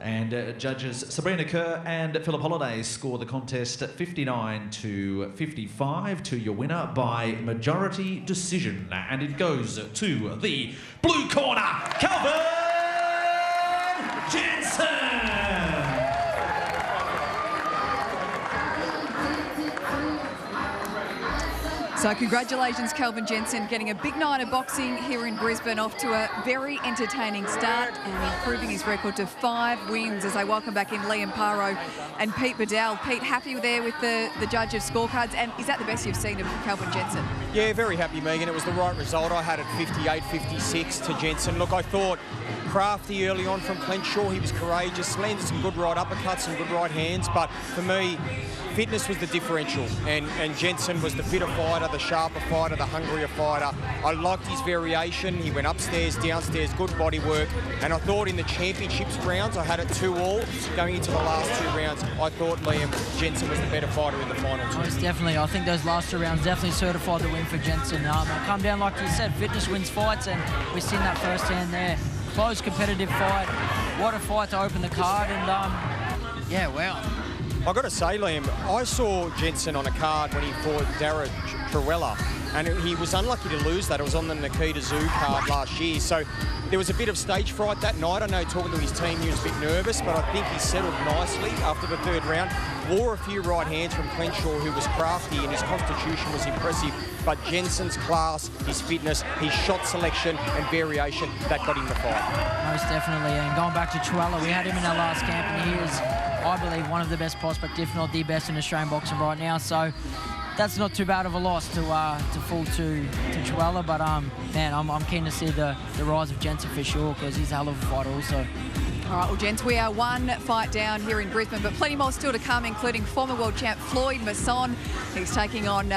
[SPEAKER 4] And judges Sabrina Kerr and Philip Holliday score the contest at 59-55 to your winner by majority decision. And it goes to the blue corner, Calvin Jensen.
[SPEAKER 1] So congratulations, Calvin Jensen, getting a big night of boxing here in Brisbane, off to a very entertaining start and improving his record to 5 wins as they welcome back in Liam Parro and Pete Bedell. Pete, happy there with the judges' scorecards, and is that the best you've seen of Calvin Jensen?
[SPEAKER 3] Yeah, very happy, Megan. It was the right result. I had it 58-56 to Jensen. Look, I thought crafty early on from Clenshaw. He was courageous, landed some good right uppercuts, some good right hands, but for me, fitness was the differential, and Jensen was the fitter fighter, the sharper fighter, the hungrier fighter. I liked his variation. He went upstairs, downstairs, good body work, and I thought in the championships rounds, I had it 2-all. Going into the last 2 rounds, I thought Liam Jensen was the better fighter in the final 2.
[SPEAKER 2] Most definitely. I think those last 2 rounds definitely certified the win for Jensen. It come down, like you said, fitness wins fights, and we've seen that firsthand there. Close, competitive fight. What a fight to open the card, and yeah, wow.
[SPEAKER 3] I've got to say, Liam, I saw Jensen on a card when he fought Dara Truella, and he was unlucky to lose that. It was on the Nikita Tszyu card last year, so there was a bit of stage fright that night. I know talking to his team, he was a bit nervous, but I think he settled nicely after the 3rd round. Wore a few right hands from Clenshaw, who was crafty, and his constitution was impressive. But Jensen's class, his fitness, his shot selection and variation, that got him the fight.
[SPEAKER 2] Most definitely. And going back to Truella, we had him in our last camp, and he is, I believe, one of the best prospects, if not the best in Australian boxing right now. So that's not too bad of a loss to fall to Truella. But man, I'm keen to see the rise of Jensen for sure, because he's a hell of a fighter also.
[SPEAKER 1] All right, well, gents, we are 1 fight down here in Brisbane, but plenty more still to come, including former world champ Floyd Masson. He's taking on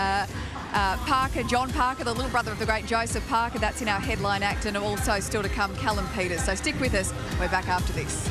[SPEAKER 1] Parker, John Parker, the little brother of the great Joseph Parker. That's in our headline act, and also still to come, Callum Peters. So stick with us. We're back after this.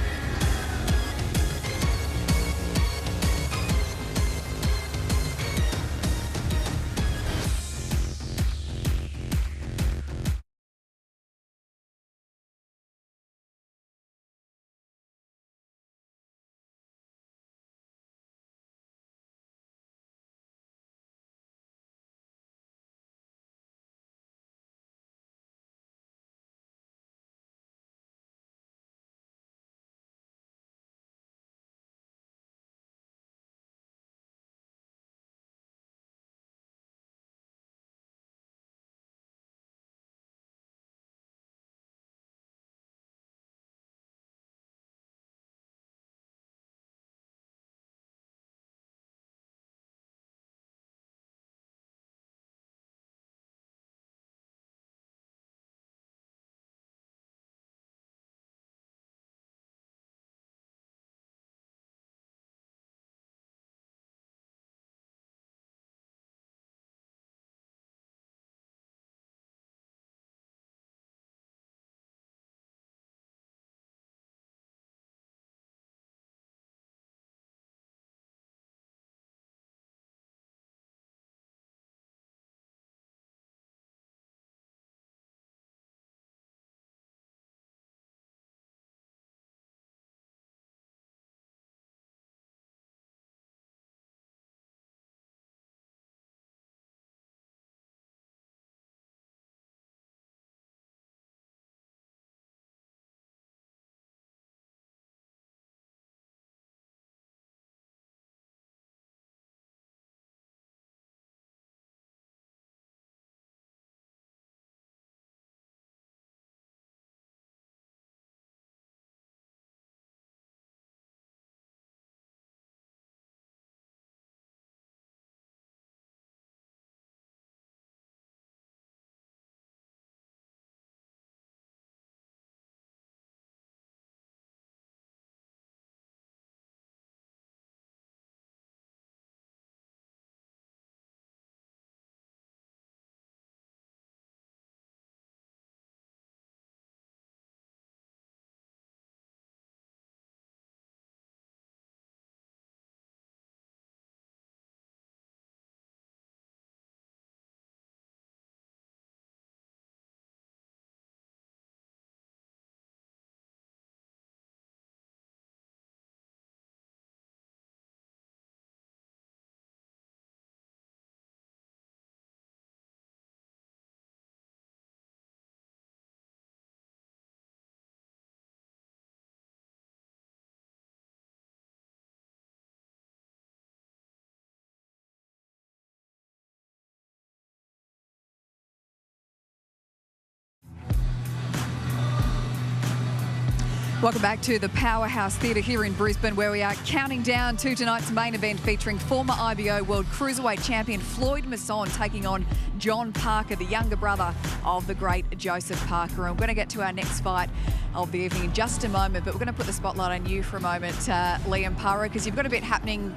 [SPEAKER 1] Welcome back to the Powerhouse Theatre here in Brisbane, where we are counting down to tonight's main event featuring former IBO World Cruiserweight Champion Floyd Masson taking on John Parker, the younger brother of the great Joseph Parker. And we're going to get to our next fight of the evening in just a moment, but we're going to put the spotlight on you for a moment, Liam Parro, because you've got a bit happening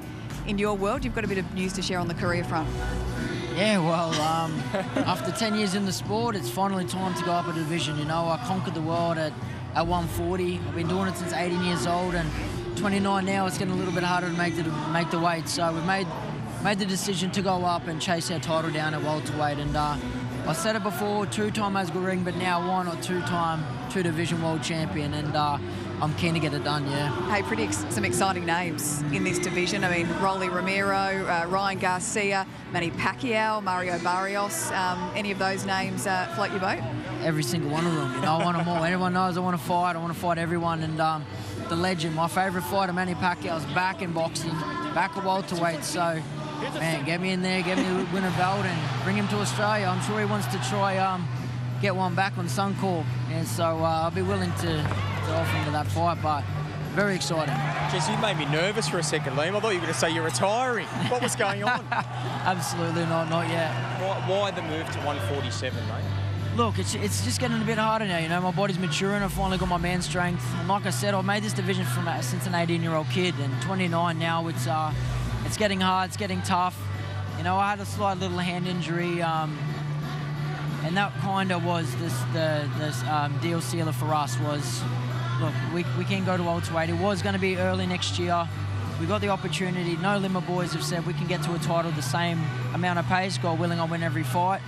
[SPEAKER 1] in your world. You've got a bit of news to share on the career front.
[SPEAKER 2] Yeah, well, after 10 years in the sport, it's finally time to go up a division. You know, I conquered the world at 140. I've been doing it since 18 years old, and 29 now. It's getting a little bit harder to make the weight. So we've made the decision to go up and chase our title down at welterweight. And I said it before, 2-time Asgore ring, but now 1 or 2-time 2-division world champion. And I'm keen to get it done, yeah.
[SPEAKER 1] Hey, some exciting names in this division. I mean, Rolly Romero, Ryan Garcia, Manny Pacquiao, Mario Barrios. Any of those names float your boat?
[SPEAKER 2] Every single one of them. You know, I want them all. Everyone knows I want to fight. I want to fight everyone. And the legend, my favourite fighter, Manny Pacquiao's back in boxing, back at welterweight. So, man, get me in there, get me to win a belt and bring him to Australia. I'm sure he wants to try get one back on Suncorp. And so I'll be willing to offer him to that fight, but very exciting.
[SPEAKER 3] Jeez, you made me nervous for a second, Liam. I thought you were going to say you're retiring. What was going on?
[SPEAKER 2] Absolutely not yet.
[SPEAKER 3] Why the move to 147, mate?
[SPEAKER 2] Look, it's just getting a bit harder now. You know, my body's maturing. I've finally got my man strength. And like I said, I've made this division since an 18-year-old kid, and 29 now. It's getting hard. It's getting tough. You know, I had a slight little hand injury, and that kind of was the deal sealer for us. Was look, we can go to welterweight. It was going to be early next year. We got the opportunity. No Limmer boys have said we can get to a title the same amount of pace. God willing, I'll win every fight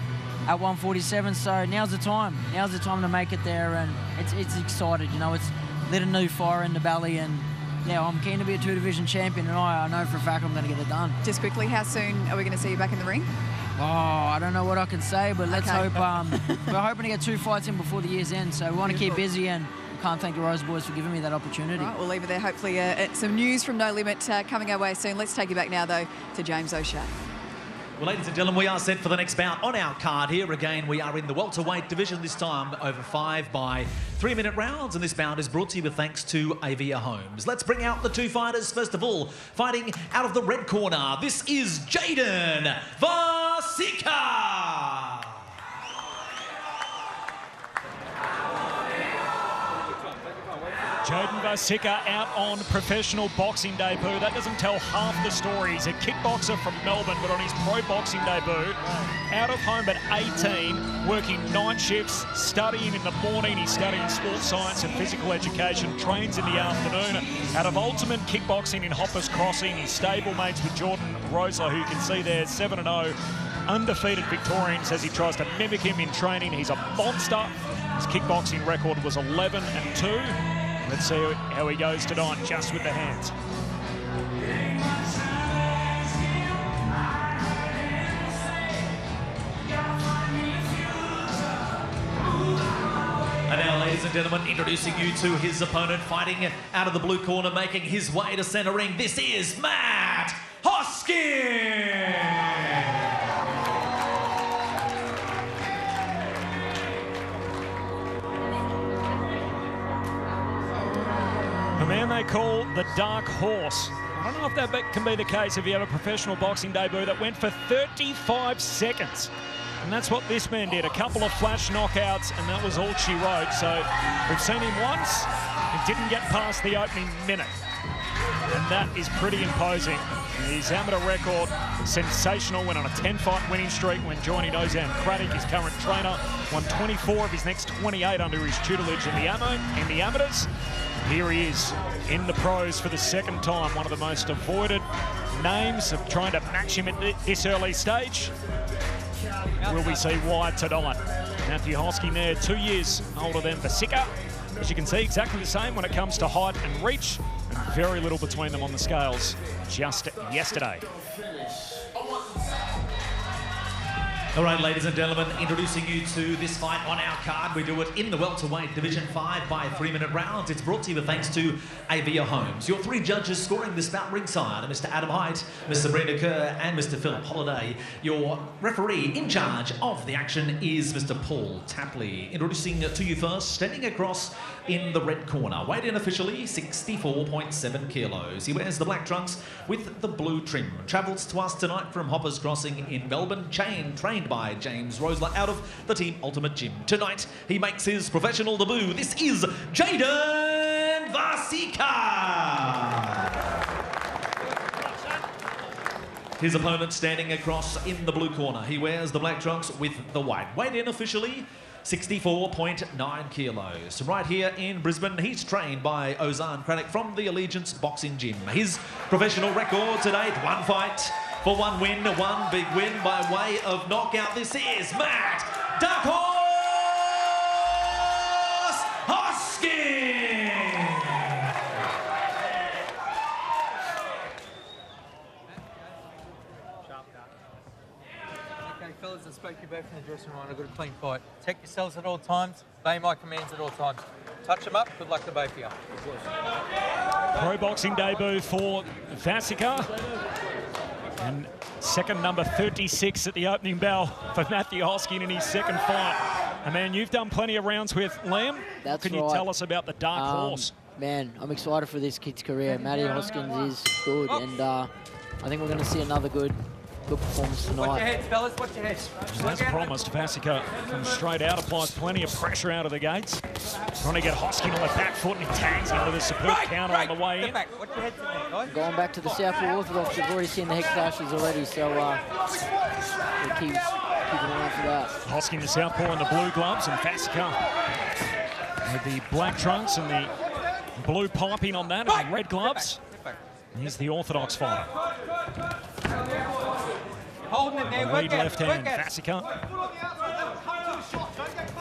[SPEAKER 2] at 147, so now's the time. Now's the time to make it there, and it's excited. You know, it's lit a new fire in the belly, and yeah, I'm keen to be a 2-division champion, and I know for a fact I'm going to get it done.
[SPEAKER 1] Just quickly, how soon are we going to see you back in the ring?
[SPEAKER 2] Oh, I don't know what I can say, but let's hope. We're hoping to get 2 fights in before the year's end, so we want to keep busy, and can't thank the Rose boys for giving me that opportunity.
[SPEAKER 1] Right, we'll leave it there. Hopefully some news from No Limit coming our way soon. Let's take you back now, though, to James O'Shea.
[SPEAKER 4] Well, ladies and gentlemen, we are set for the next bout on our card here. Again, we are in the welterweight division, this time over 5 by 3-minute rounds, and this bout is brought to you with thanks to Avia Homes. Let's bring out the 2 fighters. First of all, fighting out of the red corner, this is Jaden Vasica.
[SPEAKER 5] Jaden Vasica out on professional boxing debut. That doesn't tell half the story. He's a kickboxer from Melbourne, but on his pro boxing debut, out of home at 18, working night shifts, studying in the morning. He's studying sports science and physical education, trains in the afternoon. Out of Ultimate Kickboxing in Hoppers Crossing, he's stablemates with Jordan Rosa, who you can see there, 7-0. Undefeated Victorian, says he tries to mimic him in training. He's a monster. His kickboxing record was 11-2. Let's see how he goes tonight, just with the hands.
[SPEAKER 4] And now, ladies and gentlemen, introducing you to his opponent, fighting out of the blue corner, making his way to centre ring. This is Matt Hosking.
[SPEAKER 5] A man they call the Dark Horse. I don't know if that can be the case if you have a professional boxing debut that went for 35 seconds. And that's what this man did. A couple of flash knockouts, and that was all she wrote. So we've seen him once. He didn't get past the opening minute. And that is pretty imposing. His amateur record, sensational, went on a 10-fight winning streak when joining Ozan Craddock, his current trainer, won 24 of his next 28 under his tutelage in the amateurs. Here he is in the pros for the second time, one of the most avoided names of trying to match him at this early stage. Will we see why tonight? Matthew Hosking there, 2 years older than Vasica. As you can see, exactly the same when it comes to height and reach, and very little between them on the scales just yesterday.
[SPEAKER 4] All right, ladies and gentlemen, introducing you to this fight on our card. We do it in the welterweight Division 5 by 3-minute rounds. It's brought to you with thanks to Avia Homes. Your 3 judges scoring this bout ringside are Mr. Adam Height, Mr. Brenda Kerr and Mr. Philip Holiday. Your referee in charge of the action is Mr. Paul Tapley. Introducing to you first, standing across in the red corner, weighed in officially 64.7 kilos. He wears the black trunks with the blue trim. Travels to us tonight from Hoppers Crossing in Melbourne, trained by James Rosler out of the Team Ultimate Gym. Tonight, he makes his professional debut. This is Jaden Vasica. His opponent standing across in the blue corner. He wears the black trunks with the white. Weighed in officially 64.9 kilos. Right here in Brisbane, he's trained by Ozan Craddock from the Allegiance Boxing Gym. His professional record to date, 1 fight for 1 win, 1 big win by way of knockout. This is Matt Dark Horse Hosking.
[SPEAKER 10] Okay, fellas, I spoke you both in the dressing room. I've got a clean fight. Protect yourselves at all times. Obey my commands at all times. Touch them up. Good luck to both of you.
[SPEAKER 5] Pro boxing debut for Vasica. And second number 36 at the opening bell for Matthew Hosking in his second fight. And man, you've done plenty of rounds with Liam.
[SPEAKER 2] That's
[SPEAKER 5] Can you tell us about the Dark Horse?
[SPEAKER 2] Man, I'm excited for this kid's career. Matty Hoskins is good, and I think we're going to see another good performance tonight.
[SPEAKER 10] Watch your heads, fellas. Watch your heads.
[SPEAKER 5] As promised, Vasica comes straight out, applies plenty of pressure out of the gates. Trying to get Hosking on the back foot, and he tags him with a superb counter on the way in.
[SPEAKER 10] Back. Watch your heads in there, guys.
[SPEAKER 2] Going back to the Southpaw Orthodox, you've already seen the head clashes already, so we'll keep an eye for that.
[SPEAKER 5] Hosking the Southpaw in the blue gloves, and Vasica with the black trunks and the blue piping on that, and the red gloves. He's the Orthodox fighter.
[SPEAKER 10] Holding it there.
[SPEAKER 5] Lead left hand, Vasica.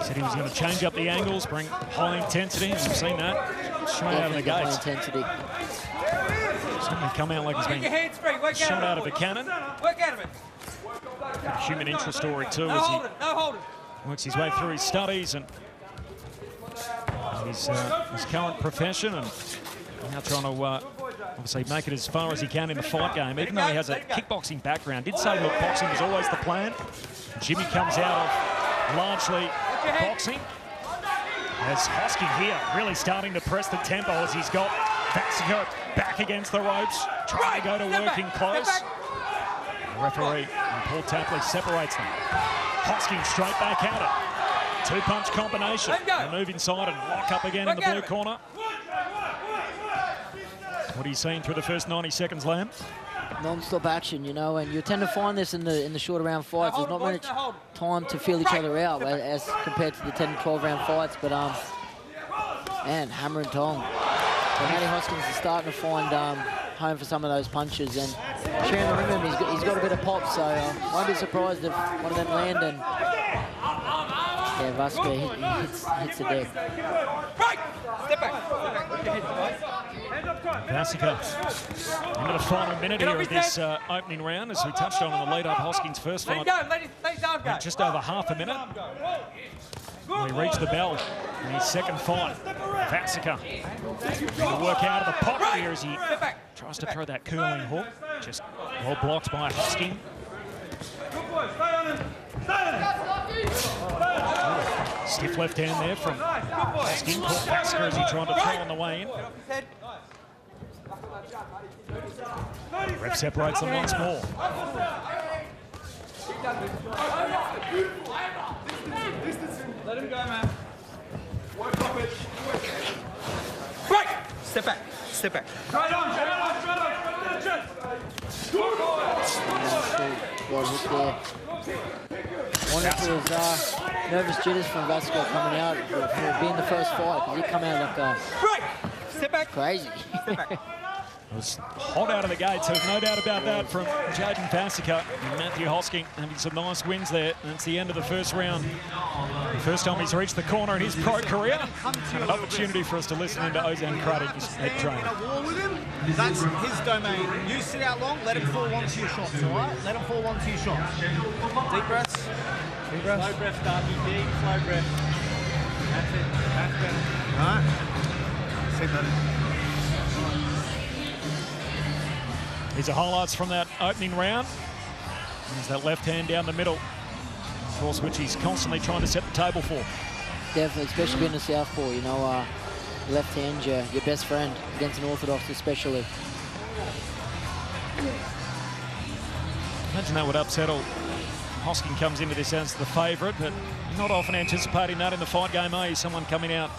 [SPEAKER 5] Said he was going to change up the angles, bring high intensity, and we've seen that straight out of the gates.
[SPEAKER 2] High intensity.
[SPEAKER 5] He's going to come out like he's been shot out of a cannon.
[SPEAKER 10] Work out of it.
[SPEAKER 5] A human interest story too, as he works his way through his studies and his current profession, and now trying to obviously make it as far as he can in the fight game, even though he has a kickboxing background. Did say, look, boxing was always the plan. Jimmy comes out of largely boxing. As Hosking here really starting to press the tempo as he's got Vasica back against the ropes, trying to go to working close. The referee, Paul Tapley, separates them. Hosking straight back at it. 2-punch combination. They move inside and lock up again in the blue corner. What are you seeing through the first 90 seconds, Lamb?
[SPEAKER 2] Non-stop action, you know, and you tend to find this in the shorter round fights. There's not much time to feel each other out as compared to the 10 and 12 round fights, but man, hammer and tong. So Matty Hoskins is starting to find home for some of those punches, and sharing the rim with him, he's got a bit of pop, so won't be surprised if one of them land, and yeah, Vasica hits the deck.
[SPEAKER 10] Step back.
[SPEAKER 5] Vasica into the final minute here of this opening round, as we touched on in the lead-up. Hosking's first fight just over half a minute. We reached the bell in his second fight. Vasica trying to work out of the pocket here as he tries to throw that curling hook. Just well blocked by Hosking. Stiff left hand there from Hosking. Caught Vasica as he tried to throw on the way in. Ref separates them once more.
[SPEAKER 10] Let him go, man. Break! Step back. Step back.
[SPEAKER 2] Well hit there. One of those nervous jitters from Vasica coming out for being the first fight, because he come out like
[SPEAKER 10] Step back.
[SPEAKER 2] crazy.
[SPEAKER 10] Step back.
[SPEAKER 5] It was hot out of the gate, so there's no doubt about that from Jaden Vasica and Matthew Hosking having some nice wins there. And it's the end of the first round. The first time he's reached the corner in his pro career. And an opportunity for us to listen into Ozan Craddock, his head trainer.
[SPEAKER 11] War with him, that's his domain. You sit out long, let him fall onto your shots, all right? Let him fall onto your shots. Deep breaths. Deep breaths. Slow breath, Darky. Deep, slow breath. That's it. That's better. All right. See that.
[SPEAKER 5] These are highlights from that opening round. There's that left hand down the middle, of course, which he's constantly trying to set the table for.
[SPEAKER 2] Definitely, especially being a southpaw, you know, left hand, your best friend against an orthodox especially.
[SPEAKER 5] Imagine that would upset all. Hosking comes into this as the favourite, but not often anticipating that in the fight game, eh? Someone coming out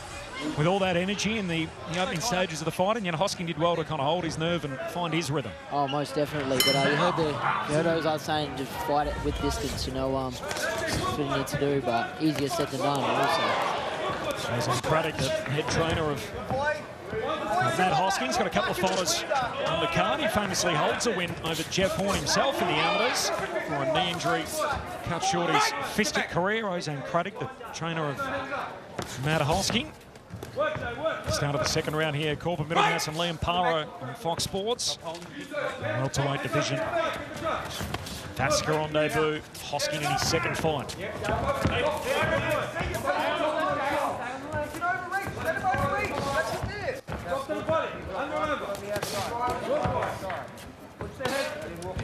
[SPEAKER 5] with all that energy in the opening stages of the fight, and yet Hosking did well to kind of hold his nerve and find his rhythm.
[SPEAKER 2] Oh, most definitely. But you heard those I was saying, just fight it with distance, you know, that's what you need to do, but easier said than done also.
[SPEAKER 5] Ozan Craddock, the head trainer of Matt Hosking. He's got a couple of fighters on the card. He famously holds a win over Jeff Horn himself in the amateurs for a knee injury cut short his fistic career. Ozan Craddock, the trainer of Matt Hosking. Start of the second round here. Corbin Middlehouse and Liam Parro on Fox Sports. Welterweight division. Vasica on debut. Hosking in his second fight.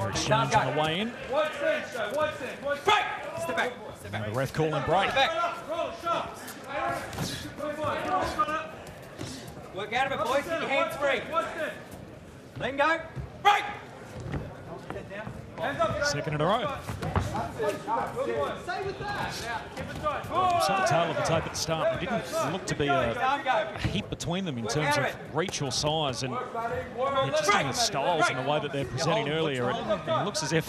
[SPEAKER 5] Exchange on the way in.
[SPEAKER 10] Step back.
[SPEAKER 5] And the ref calling break.
[SPEAKER 10] Work out of it, boys. Keep your hands free. Let him go. Break!
[SPEAKER 5] Second in a row. Saw the tail of the tape at the start. It didn't look to be a heap between them in terms of reach or size, and just in the styles and the way that they're presenting earlier, it looks as if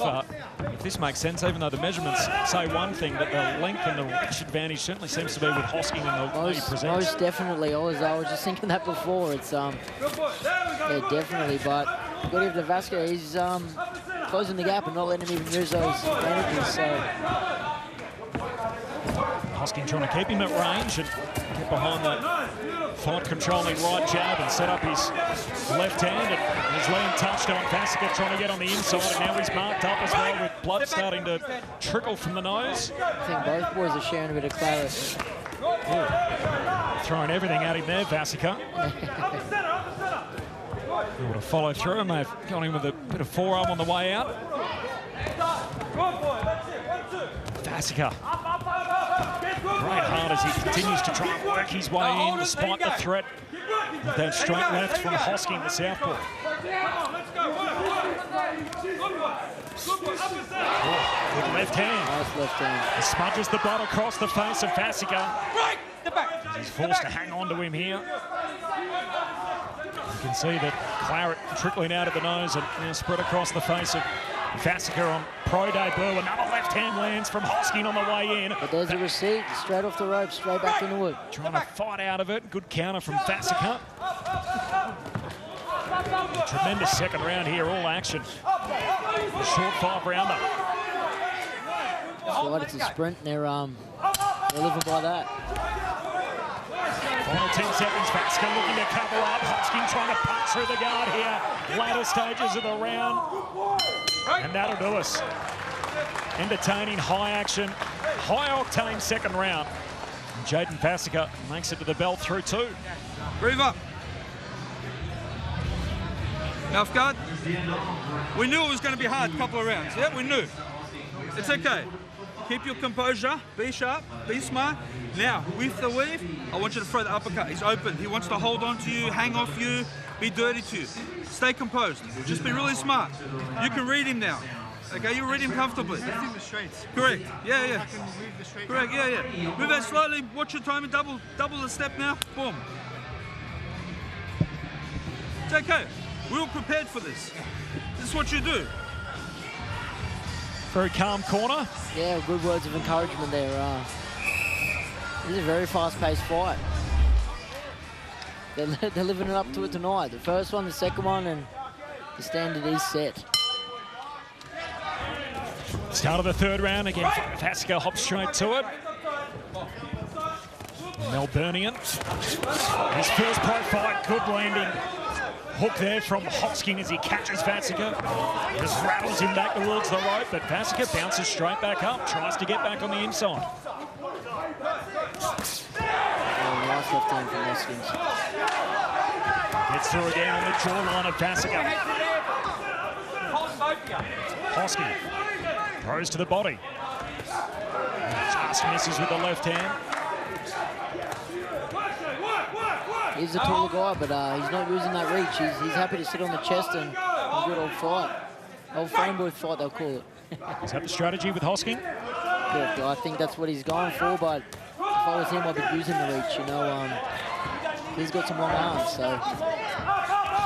[SPEAKER 5] this makes sense, even though the measurements say one thing, that the length and the reach advantage certainly seems to be with Hosking and the way he presents.
[SPEAKER 2] Most definitely. I was just thinking that before. It's yeah, definitely, but good evening to Vasica. He's closing the gap and not letting him even use those advantages. So
[SPEAKER 5] Hosking trying to keep him at range and get behind the fight controlling right jab and set up his left hand. And as Liam touched on, Vasica trying to get on the inside, and now he's marked up as well with blood starting to trickle from the nose.
[SPEAKER 2] I think both boys are sharing a bit of clarity.
[SPEAKER 5] Throwing everything at him there, Vasica. Able to follow through, and they've got him with a bit of forearm on the way out. Vasica. Great heart as he continues to try and work his way in despite the threat of that straight left from Hosking, the southpaw. Good left hand.
[SPEAKER 2] Nice left hand.
[SPEAKER 5] He smudges the blood across the face of Vasica. He's forced to hang on to him here. You can see that claret trickling out of the nose and now spread across the face of Vasica on pro debut. Another left hand lands from Hosking on the way in.
[SPEAKER 2] But there's a receipt, straight off the rope, straight back in the wood.
[SPEAKER 5] Trying to fight out of it. Good counter from Vasica. Tremendous second round here, all action. A short 5-rounder.
[SPEAKER 2] Right, it's a sprint, and they're living by that.
[SPEAKER 5] Final 10 seconds, Vasica looking to cover up. Hosking trying to punch through the guard here. Latter stages of the round. And that'll do us. Entertaining, high action, high octane second round. And Jaden Vasica makes it to the belt through 2.
[SPEAKER 8] Breathe up. Mouth guard. We knew it was going to be hard, a couple of rounds. Yeah, we knew. It's okay. Keep your composure, be sharp, be smart. Now, with the weave, I want you to throw the uppercut. He's open. He wants to hold on to you, hang off you, be dirty to you. Stay composed. Just be really smart. You can read him now. Okay, you read him comfortably. Correct. Yeah. Correct, yeah. Move that slowly, watch your time and double the step now. Boom. It's okay. We're all prepared for this. This is what you do.
[SPEAKER 5] Very calm corner.
[SPEAKER 2] Yeah, good words of encouragement there. This is a very fast-paced fight. They're living it up to it tonight. The first one, the second one, and The standard is set.
[SPEAKER 5] Start of the third round again. Vasica hops straight to it. Melburnian. His first pro fight, good landing. Hook there from Hosking as he catches Vasica. Just rattles him back towards the rope, but Vasica bounces straight back up, tries to get back on the inside.
[SPEAKER 2] Nice left hand from Hosking.
[SPEAKER 5] Gets through again on the jawline of Vasica. Hosking throws to the body. Just misses with the left hand.
[SPEAKER 2] He's a taller guy, but he's not using that reach. He's happy to sit on the chest and a good old fight. Old frame booth fight, they'll call it.
[SPEAKER 5] Is that the strategy with Hosking?
[SPEAKER 2] Good. I think that's what he's going for, but if I was him, I'd be using the reach, you know. He's got some long arms, so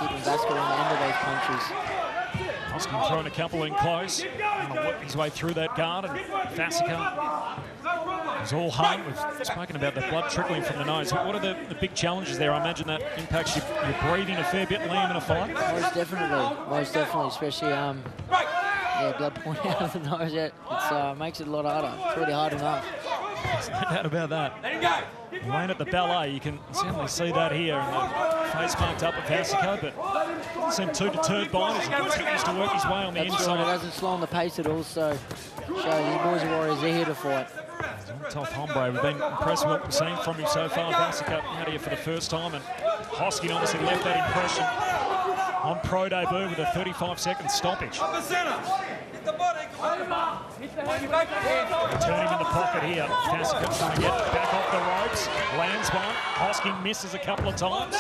[SPEAKER 2] keeping Vasica on the end of those punches.
[SPEAKER 5] Hosking throwing a couple in close. Going to work his way through that guard, and Vasica is all hung. We've spoken about the blood trickling from the nose. What are the big challenges there? I imagine that impacts your breathing a fair bit, Liam, in a fight.
[SPEAKER 2] Most definitely, especially blood pouring out of the nose. It makes it a lot harder. It's already hard enough.
[SPEAKER 5] There's no doubt about that. Laying at the ballet, you can certainly see that here, and the face marked up at Vasica, but doesn't seem too deterred by it as he continues to work his way on the inside.
[SPEAKER 2] Right, it doesn't slow on the pace at all, so shows these boys are warriors, they're here to fight.
[SPEAKER 5] He's a tough hombre. We've been impressed with what we've seen from him so far. Vasica out here for the first time, and Hosking obviously left that impression on pro debut with a 35-second stoppage. Turn him in the pocket here. Vasica trying to get back off the ropes. Lands one. Hosking misses a couple of times.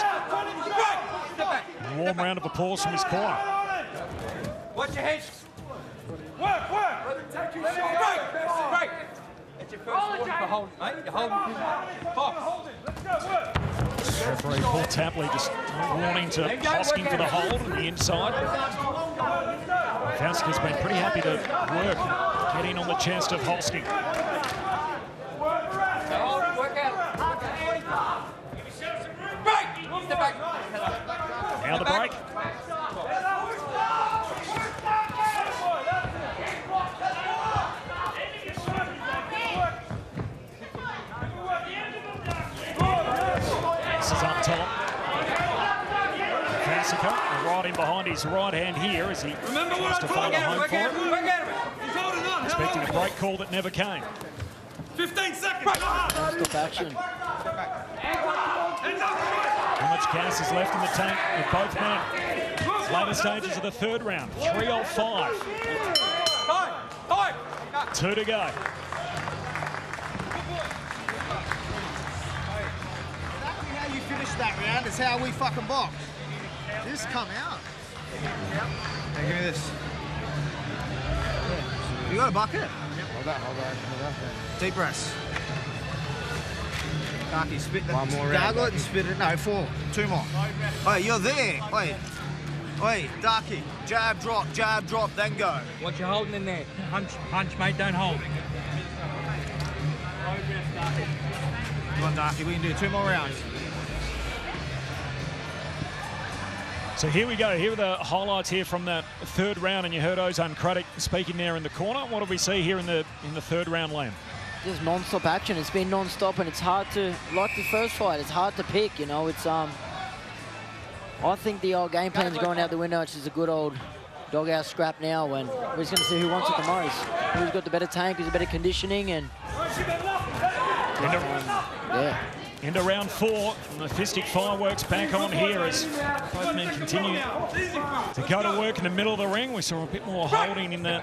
[SPEAKER 5] A warm round of applause from his corner.
[SPEAKER 10] Watch your head. Work. Break. It's your first warning for holding, mate. You're holding too much.
[SPEAKER 5] Referee Paul Tapley just warning to Hosking for the hold on the inside. Vasica's been pretty happy to work, get in on the chest of Hosking. Now the break. This is up top. Vasica right in behind his right hand here as he tries to find a home for it. Expecting a break call that never came.
[SPEAKER 12] 15 seconds.
[SPEAKER 2] Stop action.
[SPEAKER 5] How much gas is left in the tank with both men? Later stages of the third round. 3:05.
[SPEAKER 10] Time.
[SPEAKER 5] 2 to go.
[SPEAKER 11] How you finish that round is how we fucking box. Just come out. Hey, give me this. You got a bucket? Hold on. Deep breaths. Darky, spit that.
[SPEAKER 8] One more round.
[SPEAKER 11] Gargle it and spit it. No, 4. 2 more. Wait, you're there. Wait, Darky. Jab, drop, then go.
[SPEAKER 10] What you holding in there? Punch, mate. Don't hold.
[SPEAKER 11] Come on, Darky. We can do 2 more rounds.
[SPEAKER 5] So here we go. Here are the highlights here from that third round, and you heard Ozone Craddock speaking there in the corner. What do we see here in the third round, Liam?
[SPEAKER 2] Just non-stop action. It's been non-stop, and it's hard to, like the first fight, it's hard to pick, you know. It's I think the old game plan's going out the window. It's just a good old doghouse scrap now, and we're just going to see who wants it the most. Who's got the better tank, who's the better conditioning, and yeah.
[SPEAKER 5] Into round 4, and the fistic fireworks back on here as both men continue to go to work in the middle of the ring. We saw a bit more holding in the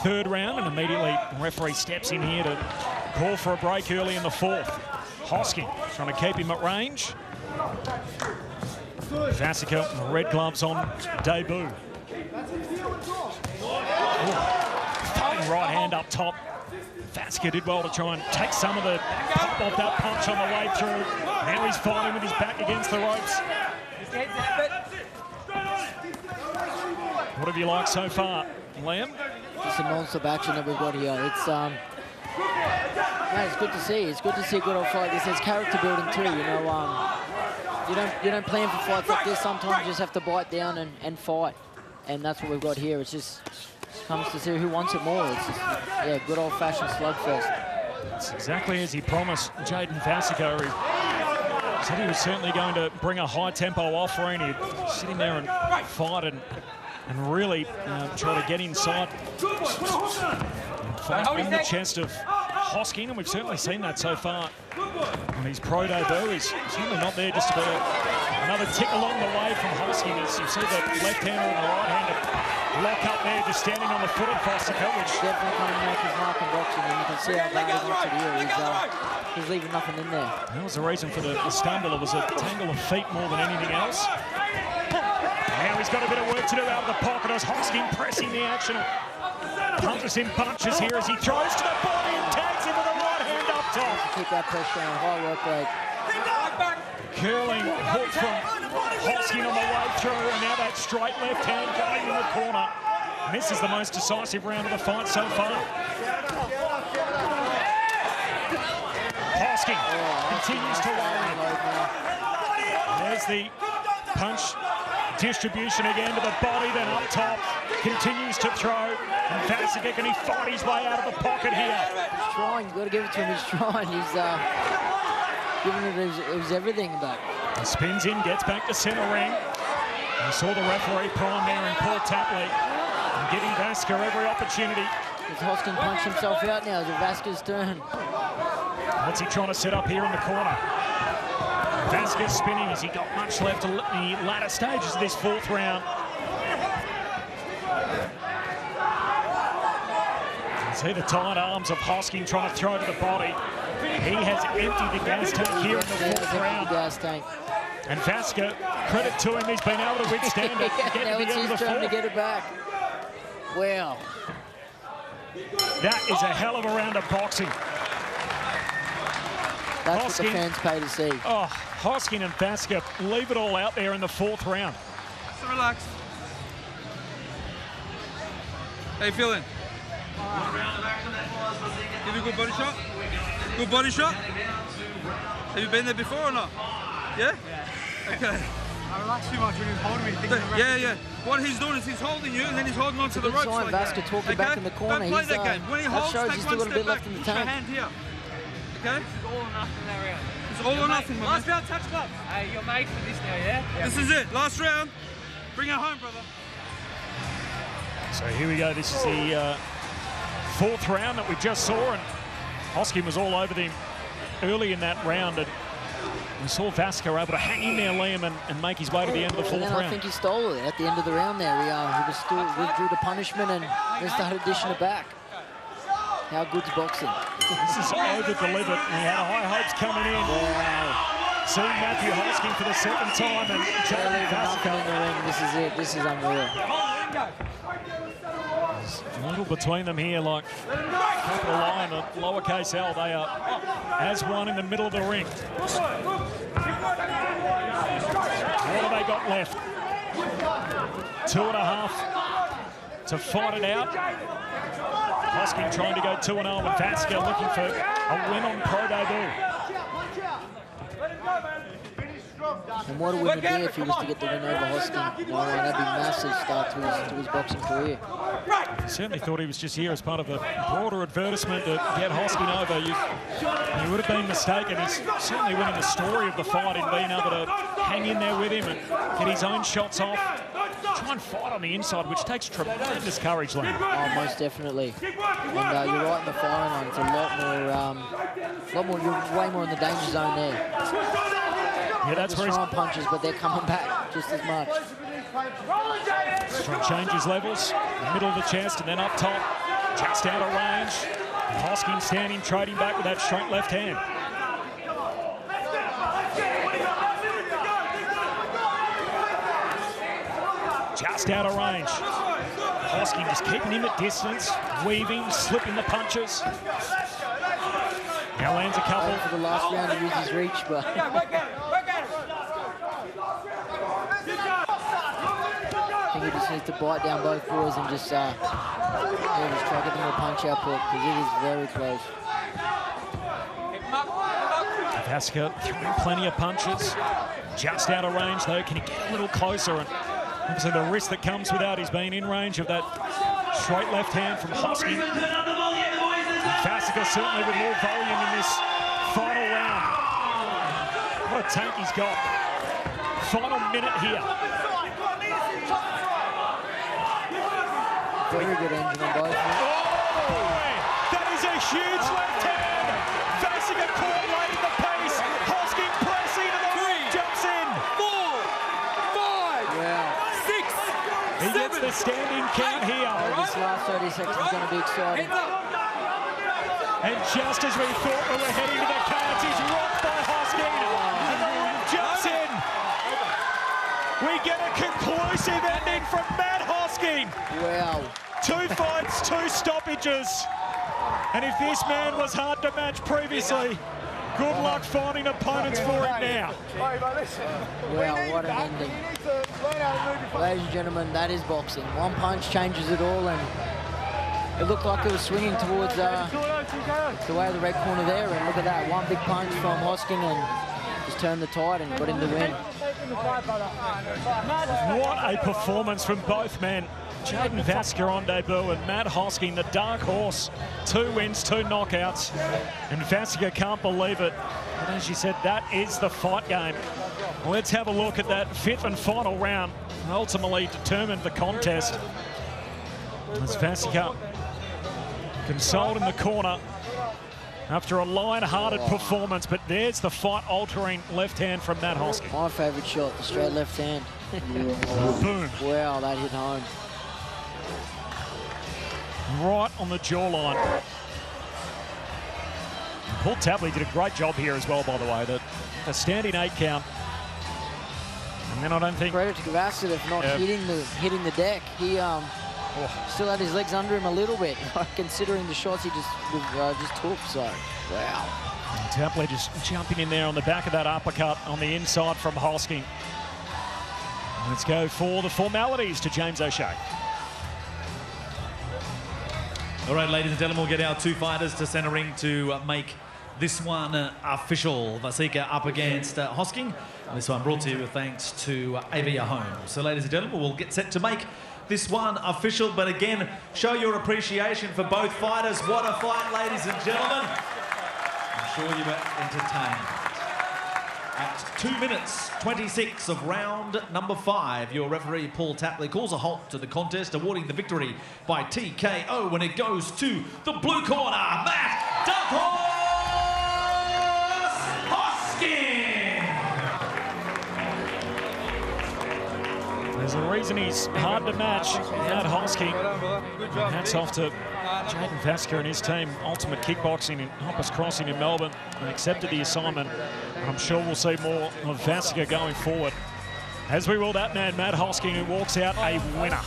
[SPEAKER 5] third round, and immediately the referee steps in here to call for a break early in the 4th. Hosking trying to keep him at range. Vasica, red gloves on debut. Fighting right hand up top. Vasica did well to try and take some of the pop of that punch on the way through. Now he's fighting with his back against the ropes. What have you liked so far, Liam?
[SPEAKER 2] Just a non-stop action that we've got here. It's it's good to see. It's good to see a good old fight. This is character building too, you know. you don't plan for fights like this. Sometimes you just have to bite down and fight, and that's what we've got here. It's just comes to see who wants it more. It's just, yeah, good old-fashioned slugfest.
[SPEAKER 5] It's exactly as he promised. Jaden Vasica, he said he was certainly going to bring a high-tempo offering. He'd sit in there and fight and really try to get inside. Fight on the chest of Hosking, and we've certainly seen that so far on his pro debut. He's certainly not there just to be another tick along the way from Hosking. As you see the left-hander and the right-hander lock up there, just standing on the foot of Vasica, which
[SPEAKER 2] definitely kind of make his mark in boxing, and you can see how bad he wants it here. He's leaving nothing in there.
[SPEAKER 5] That was the reason for the stumble. It was a tangle of feet more than anything else. Now he's got a bit of work to do out of the pocket as Hosking pressing the action. Punches in bunches here as he throws to the body and tags him with a right hand up top.
[SPEAKER 2] Keep that pressure on, high work rate.
[SPEAKER 5] Curling hook from Hosking on the way through, and now that straight left hand going in the corner. And this is the most decisive round of the fight so far. Hosking continues to roll in. There's the punch distribution again to the body, then up top. Continues to throw. And Vasica, can he fight his way out of the pocket here?
[SPEAKER 2] He's trying, you've got to give it to him, he's trying. He's giving it his everything back.
[SPEAKER 5] He spins in, gets back to centre ring. We saw the referee prime there in Paul Tapley, and giving Vasica every opportunity.
[SPEAKER 2] Does Hosking punch himself out now? Is it Vasica's turn?
[SPEAKER 5] What's he trying to set up here in the corner? Vasica's spinning. Has he got much left in the latter stages of this fourth round? See the tight arms of Hosking trying to throw to the body. He has emptied the gas tank here in the fourth round. And Vasica, credit to him, he's been able to withstand it.
[SPEAKER 2] Now it's his turn to get it back. Wow.
[SPEAKER 5] That is a hell of a round of boxing.
[SPEAKER 2] That's what the fans pay to see.
[SPEAKER 5] Oh, Hosking and Vasica leave it all out there in the fourth round.
[SPEAKER 12] So relax. How you feeling? Give you a good body shot? Good body shot? Have you been there before or not? Yeah? Okay.
[SPEAKER 11] I relax too much when he's holding me.
[SPEAKER 12] Yeah. What he's doing is he's holding you and then he's holding on to the ropes like that.
[SPEAKER 2] Vasica talking back in the corner.
[SPEAKER 12] Don't play that game. When he holds,
[SPEAKER 2] shows
[SPEAKER 12] take
[SPEAKER 2] he's
[SPEAKER 12] one
[SPEAKER 2] still got a
[SPEAKER 12] step
[SPEAKER 2] bit
[SPEAKER 12] back.
[SPEAKER 2] left in the
[SPEAKER 12] Put your
[SPEAKER 2] tank.
[SPEAKER 12] hand here. Okay?
[SPEAKER 9] This is all or nothing that round.
[SPEAKER 12] It's all or nothing, my man.
[SPEAKER 9] Last round, touch gloves. Hey, you're made for this now, yeah?
[SPEAKER 12] This is it. Last round. Bring it home, brother.
[SPEAKER 5] So here we go. This is the fourth round that we just saw, and Hosking was all over them early in that round, and we saw Vasica able to hang in there, Liam, and make his way to the end of the fourth round.
[SPEAKER 2] I think he stole it at the end of the round there. He withdrew the punishment and then started dishing it back. How good's boxing?
[SPEAKER 5] This is over-delivered. We had high hopes coming in.
[SPEAKER 2] Wow.
[SPEAKER 5] Seeing Matthew Hosking for the second time, and Charlie Vasica
[SPEAKER 2] in the ring. This is it. This is unreal.
[SPEAKER 5] A little between them here, like capital I and a lowercase l. They are as one in the middle of the ring. What have they got left? 2.5 to fight it out. Hosking trying to go 2-0, and Vasica looking for a win on pro debut.
[SPEAKER 2] And what a win it'd be if he was to get the win over Hosking. That'd be a massive start to his boxing career.
[SPEAKER 5] He certainly thought he was just here as part of a broader advertisement to get Hosking over. You would have been mistaken. He's certainly winning the story of the fight in being able to hang in there with him and get his own shots off. Try and fight on the inside, which takes tremendous courage, Liam.
[SPEAKER 2] Oh, most definitely. And you're right in the firing line. It's a lot more. You're way more in the danger zone there.
[SPEAKER 5] Yeah, that's where he's
[SPEAKER 2] throwing punches, but they're coming back just as much.
[SPEAKER 5] He's trying to change his levels, middle of the chest, and then up top, just out of range. Hosking standing, trading back with that straight left hand. Just out of range. Hosking just keeping him at distance, weaving, slipping the punches. Now lands a couple.
[SPEAKER 2] For the last round to use his reach, but... I think he just needs to bite down both boys and just try to get them a punch output, because it is very close.
[SPEAKER 5] Vasica throwing plenty of punches. Just out of range, though. Can he get a little closer? And obviously the risk that comes with that is being in range of that straight left hand from Hosking. Vasica certainly with more volume in this final round. What a tank he's got. Final minute here.
[SPEAKER 2] Very good engine on both.
[SPEAKER 5] Oh, that is a huge left hand. Vasica caught late in the pace. Hosking pressing and the ring jumps in.
[SPEAKER 12] 4, 5, 6,
[SPEAKER 5] He gets the standing count here.
[SPEAKER 2] This last 30 seconds is going to be exciting.
[SPEAKER 5] And just as we thought we were heading to the cards, he's rocked by Hosking. And the ring jumps in. We get a conclusive ending from Matt Hosking.
[SPEAKER 2] Wow.
[SPEAKER 5] 2 fights, 2 stoppages. And if this man was hard to match previously, good luck finding opponents for him now.
[SPEAKER 2] Wow, what an ending. Ladies and gentlemen, that is boxing. One punch changes it all, and it looked like it was swinging towards the way of the red corner there, and look at that, one big punch from Hosking and just turned the tide and got him the win.
[SPEAKER 5] What a performance from both men. Jaden Vasica on debut and Matt Hosking, the dark horse. 2 wins, 2 knockouts. And Vasica can't believe it. But as you said, that is the fight game. Let's have a look at that 5th and final round. Ultimately determined the contest. As Vasica consoled in the corner after a lion-hearted performance, but there's the fight-altering left hand from Matt Hosking.
[SPEAKER 2] My favourite shot, the straight left hand.
[SPEAKER 5] Boom.
[SPEAKER 2] Wow, that hit home.
[SPEAKER 5] Right on the jawline. Paul Tapley did a great job here as well, by the way. The standing 8 count. And then I don't think...
[SPEAKER 2] Credit to Vasica for not hitting the deck. He still had his legs under him a little bit, considering the shots he just took. So, wow.
[SPEAKER 5] And Tapley just jumping in there on the back of that uppercut on the inside from Hosking. Let's go for the formalities to James O'Shea.
[SPEAKER 4] All right, ladies and gentlemen, we'll get our 2 fighters to centre ring to make this one official. Vasica up against Hosking. This one brought to you thanks to Avia Home. So, ladies and gentlemen, we'll get set to make this one official. But again, show your appreciation for both fighters. What a fight, ladies and gentlemen. I'm sure you were entertained. At 2 minutes 26 of round number 5, your referee Paul Tapley calls a halt to the contest, awarding the victory by TKO when it goes to the blue corner, Matt Dark Horse Hosking.
[SPEAKER 5] There's a reason he's hard to match, Matt Hosking. Hats off to Jaden Vasica and his team, Ultimate Kickboxing in Hoppers Crossing in Melbourne, and accepted the assignment. I'm sure we'll see more of Vasica going forward. As we will that man, Matt Hosking, who walks out a winner.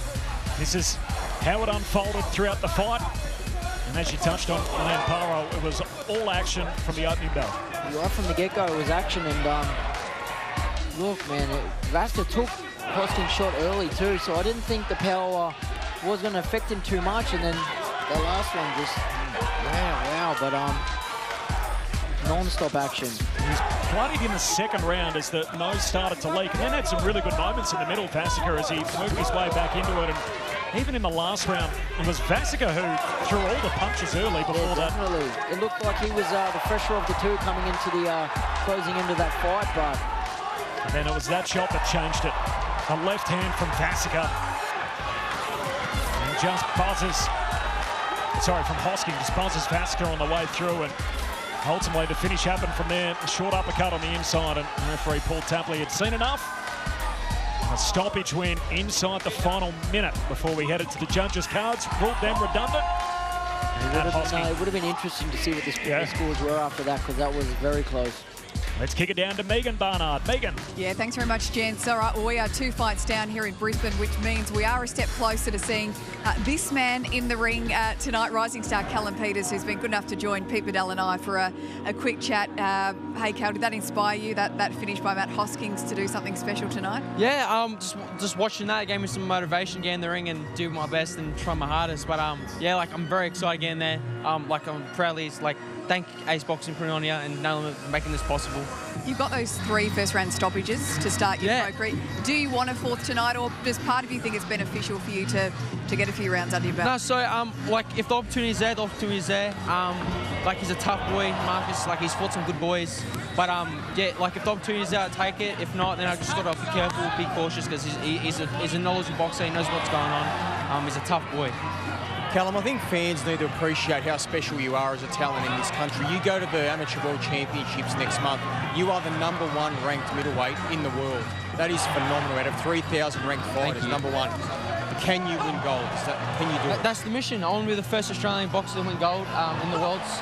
[SPEAKER 5] This is how it unfolded throughout the fight. And as you touched on, Parro, it was all action from the opening bell.
[SPEAKER 2] Right from the get-go, it was action. And look, man, Vasica took Hosking's shot early too, so I didn't think the power was going to affect him too much. And then the last one just, wow. But non-stop action.
[SPEAKER 5] He's bloodied in the second round as the nose started to leak, and then had some really good moments in the middle, Vasica, as he moved his way back into it. And even in the last round, it was Vasica who threw all the punches early before that.
[SPEAKER 2] Definitely. It looked like he was the fresher of the two coming into the closing end of that fight, but...
[SPEAKER 5] And then it was that shot that changed it. A left hand from Vasica. And just buzzes... Sorry, from Hosking, just buzzes Vasica on the way through, and ultimately the finish happened from there. A short uppercut on the inside, and referee Paul Tapley had seen enough. A stoppage win inside the final minute before we headed to the judges' cards. Ruled them redundant.
[SPEAKER 2] It would have been interesting to see what the scores were after that, because that was very close.
[SPEAKER 5] Let's kick it down to Megan Barnard. Megan.
[SPEAKER 1] Yeah, thanks very much, Jens. All right, well, we are 2 fights down here in Brisbane, which means we are a step closer to seeing this man in the ring tonight, rising star Callum Peters, who's been good enough to join Pete Bedell and I for a quick chat. Hey, Cal, did that inspire you, that finish by Matt Hoskings, to do something special tonight?
[SPEAKER 13] Yeah, just watching that gave me some motivation, get in the ring and do my best and try my hardest. But yeah, like, I'm very excited getting there. like I'm proudly thank Ace Boxing putting on here and making this possible.
[SPEAKER 1] You've got those 3 first-round stoppages to start your pro career. Do you want a 4th tonight, or does part of you think it's beneficial for you to get a few rounds under your belt?
[SPEAKER 13] No, so like if the opportunity's there, the opportunity's there. Like he's a tough boy, Marcus. Like he's fought some good boys, but yeah, like if the opportunity's there, I'll take it. If not, then I just got to be careful, be cautious, because he's a knowledgeable boxer. He knows what's going on. He's a tough boy.
[SPEAKER 3] Callum, I think fans need to appreciate how special you are as a talent in this country. You go to the Amateur World Championships next month. You are the #1 ranked middleweight in the world. That is phenomenal. Out of 3,000 ranked fighters, #1. Can you win gold? Can you do it?
[SPEAKER 13] That's the mission. I want to be the first Australian boxer to win gold in the Worlds.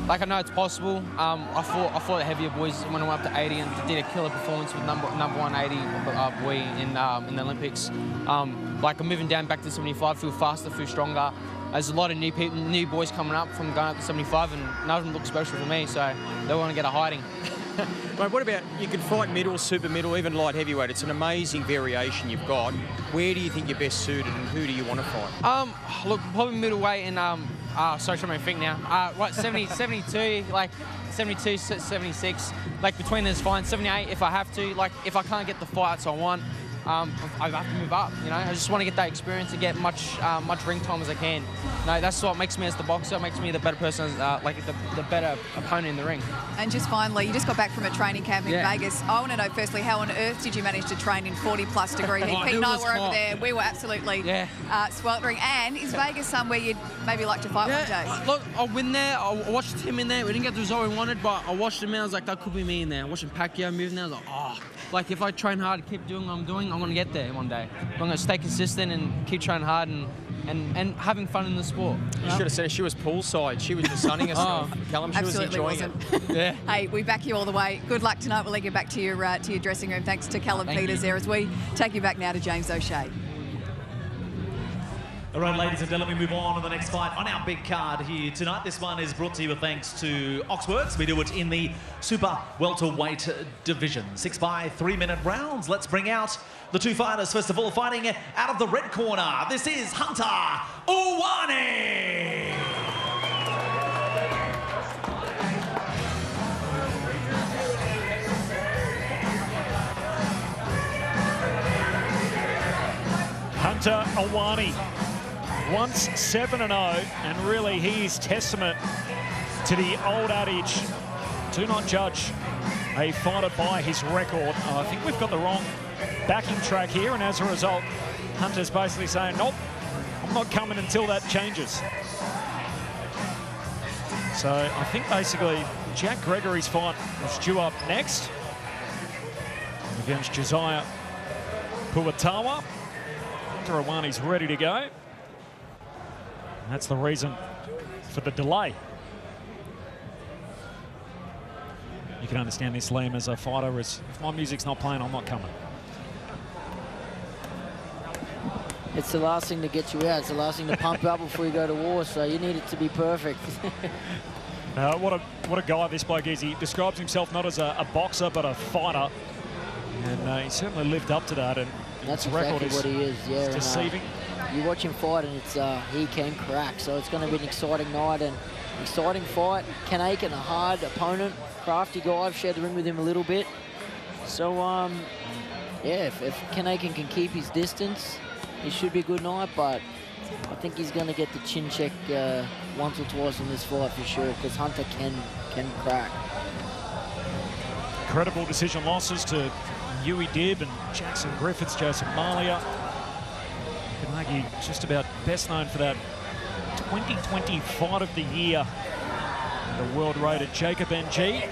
[SPEAKER 13] Like I know it's possible. I fought the heavier boys when I went up to 80 and did a killer performance with number 180 boy in the Olympics. Like I'm moving down back to 75, feel faster, feel stronger. There's a lot of new boys coming up from going up to 75, and none of them look special for me, so they want to get a hiding.
[SPEAKER 3] Mate, what about, you can fight middle, super middle, even light heavyweight. It's an amazing variation you've got. Where do you think you're best suited, and who do you want to fight?
[SPEAKER 13] Look, probably middleweight and sorry, trying to think now. What, 72, like 72, 76. Like between those fine. 78 if I have to. Like if I can't get the fights I want, I have to move up. You know, I just want to get that experience and get much ring time as I can. No, that's what makes me as the boxer. It makes me the better person, like the better opponent in the ring. And
[SPEAKER 1] just finally, you just got back from a training camp in Vegas. I want to know firstly, how on earth did you manage to train in 40+ degree heat? Pete and I were over there. We were absolutely sweltering. And is Vegas somewhere you'd maybe like to fight one day?
[SPEAKER 13] Look, I went there. I watched him in there. We didn't get the result we wanted, but I watched him and I was like, that could be me in there. I watched Pacquiao moving there. I was like, oh. Like if I train hard, keep doing what I'm doing, I'm going to get there one day. I'm going to stay consistent and keep training hard and having fun in the sport.
[SPEAKER 3] You should have said she was poolside. She was just sunning herself. Callum, she was enjoying it.
[SPEAKER 13] Yeah.
[SPEAKER 1] Hey, we back you all the way. Good luck tonight. We'll let you back to your dressing room. Thanks to Callum Peters there as we take you back now to James O'Shea.
[SPEAKER 4] All right, ladies and gentlemen, we move on to the next fight on our big card here tonight. This one is brought to you with thanks to Oxworks. We do it in the super welterweight division. 6 by 3-minute rounds. Let's bring out the 2 fighters. First of all, fighting out of the red corner. This is Hunter Awani.
[SPEAKER 5] Hunter Awani. Once 7-0, and really he is testament to the old adage, do not judge a fighter by his record. I think we've got the wrong backing track here, and as a result, Hunter's basically saying, nope, I'm not coming until that changes. So I think basically Jack Gregory's fight is due up next against Josiah Puwatawa. Hunter Awani's ready to go. That's the reason for the delay. You can understand this, Liam, as a fighter, as if my music's not playing, I'm not coming.
[SPEAKER 2] It's the last thing to get you out. It's the last thing to pump you up before you go to war, so you need it to be perfect.
[SPEAKER 5] What a guy this bloke is. He describes himself not as a boxer, but a fighter. And he certainly lived up to that. And
[SPEAKER 2] that's
[SPEAKER 5] his
[SPEAKER 2] exactly
[SPEAKER 5] record is
[SPEAKER 2] what he is, yeah.
[SPEAKER 5] deceiving.
[SPEAKER 2] You watch him fight and it's he can crack, so it's going to be an exciting night and exciting fight. Ken Aken, a hard opponent, crafty guy. I've shared the ring with him a little bit. So, yeah, if Ken Aken can keep his distance, it should be a good night, but I think he's going to get the chin check once or twice in this fight for sure, because Hunter can crack.
[SPEAKER 5] Incredible decision losses to Huey Dibb and Jackson Griffiths, Joseph Malia. You can argue just about best known for that 2020 Fight of the Year, the world-rated Jacob Ng.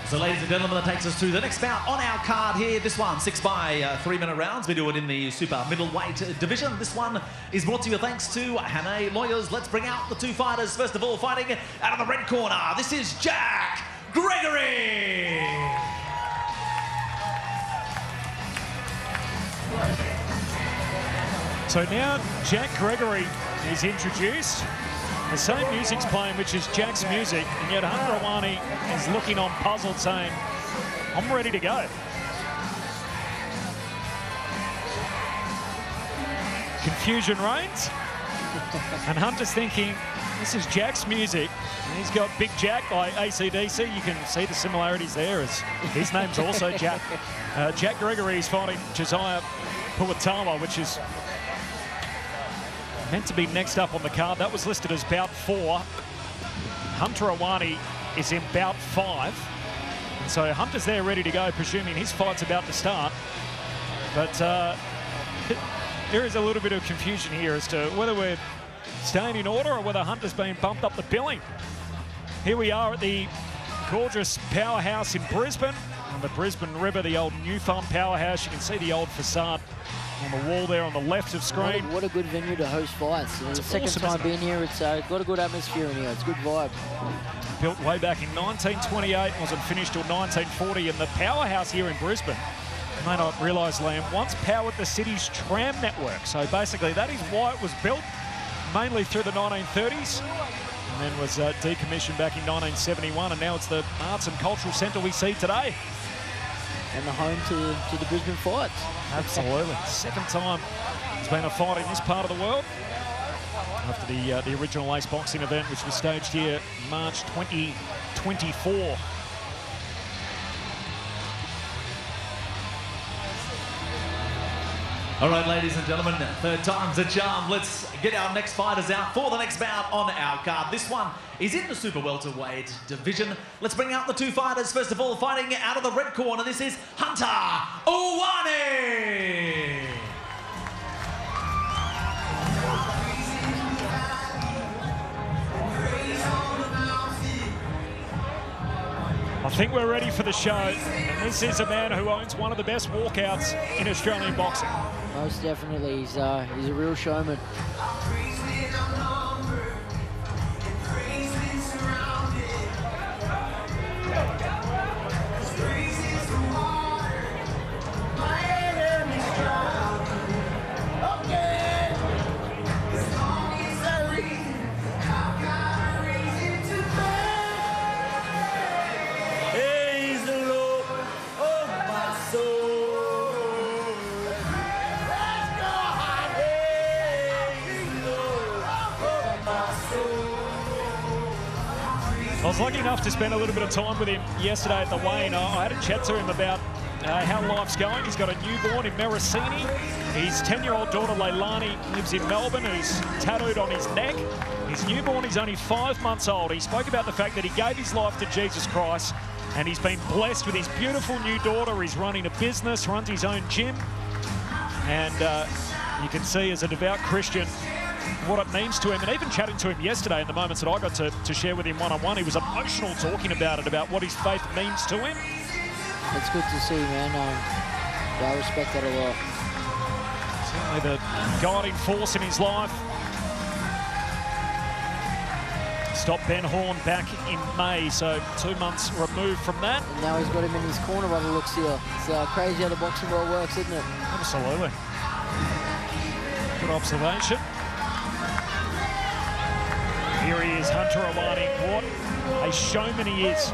[SPEAKER 4] So, ladies and gentlemen, that takes us to the next bout on our card here. This one, 6 by 3-minute rounds. We do it in the super middleweight division. This one is brought to you thanks to Hannay Lawyers. Let's bring out the 2 fighters. First of all, fighting out of the red corner, this is Jack Gregory.
[SPEAKER 5] So now Jack Gregory is introduced. The same music's playing, which is Jack's music, and yet Hunter Awani is looking on puzzled, saying, I'm ready to go. Confusion reigns. And Hunter's thinking, this is Jack's music. And he's got Big Jack by AC/DC. You can see the similarities there, as his name's also Jack. Jack Gregory's fighting Josiah Puatama, which is meant to be next up on the card. That was listed as bout 4. Hunter Awani is in bout 5. And so Hunter's there ready to go, presuming his fight's about to start. But there is a little bit of confusion here as to whether we're staying in order or whether Hunter's been bumped up the billing. Here we are at the gorgeous powerhouse in Brisbane, on the Brisbane River, the old New Farm powerhouse. You can see the old facade on the wall there on the left of screen.
[SPEAKER 2] What a good venue to host fights. It's the second time being here. It's got a good atmosphere in here. It's a good vibe.
[SPEAKER 5] Built way back in 1928, wasn't finished till 1940, and the powerhouse here in Brisbane, you may not realise, Liam, once powered the city's tram network. So basically that is why it was built, mainly through the 1930s, and then was decommissioned back in 1971, and now it's the arts and cultural centre we see today.
[SPEAKER 2] And the home to the Brisbane fights.
[SPEAKER 5] Absolutely. Second time there's been a fight in this part of the world, after the original Ace Boxing event, which was staged here March 2024.
[SPEAKER 4] All right, ladies and gentlemen, third time's a charm. Let's get our next fighters out for the next bout on our card. This one is in the super welterweight division. Let's bring out the two fighters. First of all, fighting out of the red corner, this is Hunter Awani.
[SPEAKER 5] I think we're ready for the show, and this is a man who owns one of the best walkouts in Australian boxing.
[SPEAKER 2] Most definitely, he's a real showman.
[SPEAKER 5] I was lucky enough to spend a little bit of time with him yesterday at the weigh-in. I had a chat to him about how life's going. He's got a newborn in Maricini. His 10-year-old daughter, Leilani, lives in Melbourne, who's tattooed on his neck. His newborn is only 5 months old. He spoke about the fact that he gave his life to Jesus Christ, and he's been blessed with his beautiful new daughter. He's running a business, runs his own gym, and you can see, as a devout Christian, what it means to him. And even chatting to him yesterday in the moments that I got to share with him one-on-one, he was emotional talking about it, about what his faith means to him.
[SPEAKER 2] It's good to see, man. I respect that a lot.
[SPEAKER 5] Certainly the guiding force in his life. Stopped Ben Horn back in May, so 2 months removed from that.
[SPEAKER 2] And now he's got him in his corner by the looks here. It's crazy how the boxing world works, isn't it?
[SPEAKER 5] Absolutely. Good observation. Here he is, Hunter Awani. What a showman he is.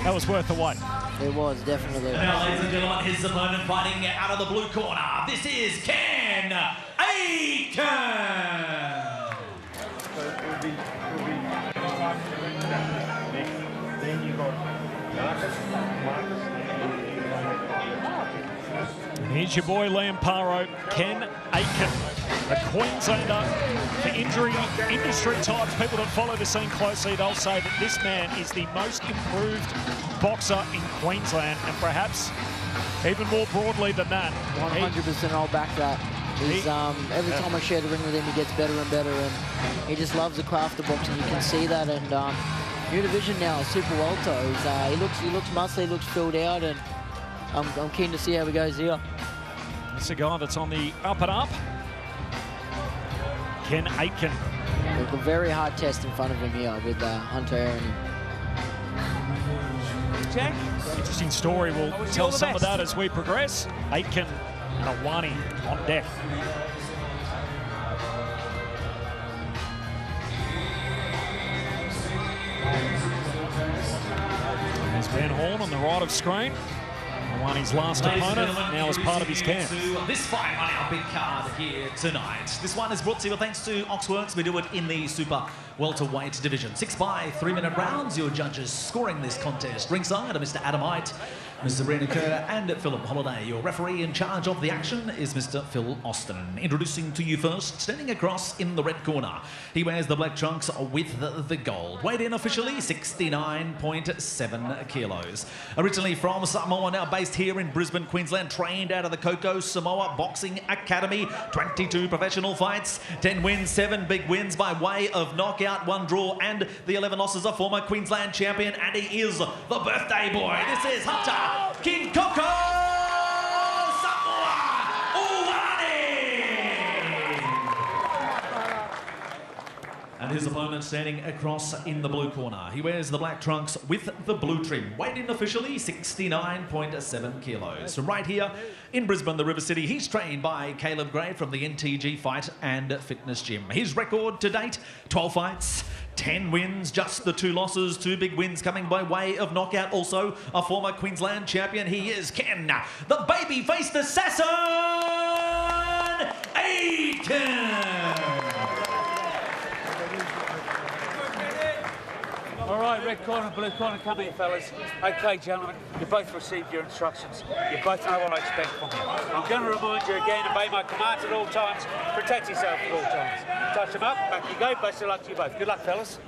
[SPEAKER 5] That was worth the wait.
[SPEAKER 2] It was, definitely.
[SPEAKER 4] And now, ladies and gentlemen, his opponent fighting out of the blue corner. This is Ken Aken.
[SPEAKER 5] Here's your boy Liam Parro, Ken Aken, a Queenslander. For injury industry types, people that follow the scene closely, they'll say that this man is the most improved boxer in Queensland, and perhaps even more broadly than that.
[SPEAKER 2] 100%, I'll back that. He's, every time I share the ring with him, he gets better and better, and he just loves the craft of boxing. You can see that, and new division now, super welter. He looks muscly, he looks filled out, and I'm keen to see how he goes here.
[SPEAKER 5] That's a guy that's on the up and up. Ken Aken.
[SPEAKER 2] There's a very hard test in front of him here with Hunter Aaron.
[SPEAKER 5] Jack? Interesting story. We'll tell some of that as we progress. Aken and Awani on deck. There's Ben Horn on the right of screen. Awani's last opponent, now as part of his camp.
[SPEAKER 4] This fight on our big card here tonight. This one is brought to you thanks to Oxworks. We do it in the super welterweight division. 6 by 3-minute rounds. Your judges scoring this contest. Ringside are Mr. Adam Height, Mr. Brendan Kerr and Philip Holiday. Your referee in charge of the action is Mr. Phil Austin. Introducing to you first, standing across in the red corner. He wears the black trunks with the gold. Weighed in officially 69.7 kilos. Originally from Samoa, now based here in Brisbane, Queensland. Trained out of the Coco Samoa Boxing Academy. 22 professional fights, 10 wins, 7 big wins by way of knockout, 1 draw, and the 11 losses. A former Queensland champion, and he is the birthday boy. This is Hunter King Coco Samoa Awani! And his opponent standing across in the blue corner. He wears the black trunks with the blue trim. Weighed in officially 69.7 kilos. From right here in Brisbane, the River City, he's trained by Caleb Gray from the NTG Fight and Fitness Gym. His record to date, 12 fights, 10 wins, just the 2 losses, 2 big wins coming by way of knockout. Also a former Queensland champion. He is Ken, the baby-faced assassin, Aken.
[SPEAKER 6] All right, red corner, blue corner, come here, fellas. Okay, gentlemen, you both received your instructions. You both know what I expect from you. I'm going to remind you again, obey my commands at all times, protect yourself at all times. Touch them up, back you go, best of luck to you both. Good luck, fellas.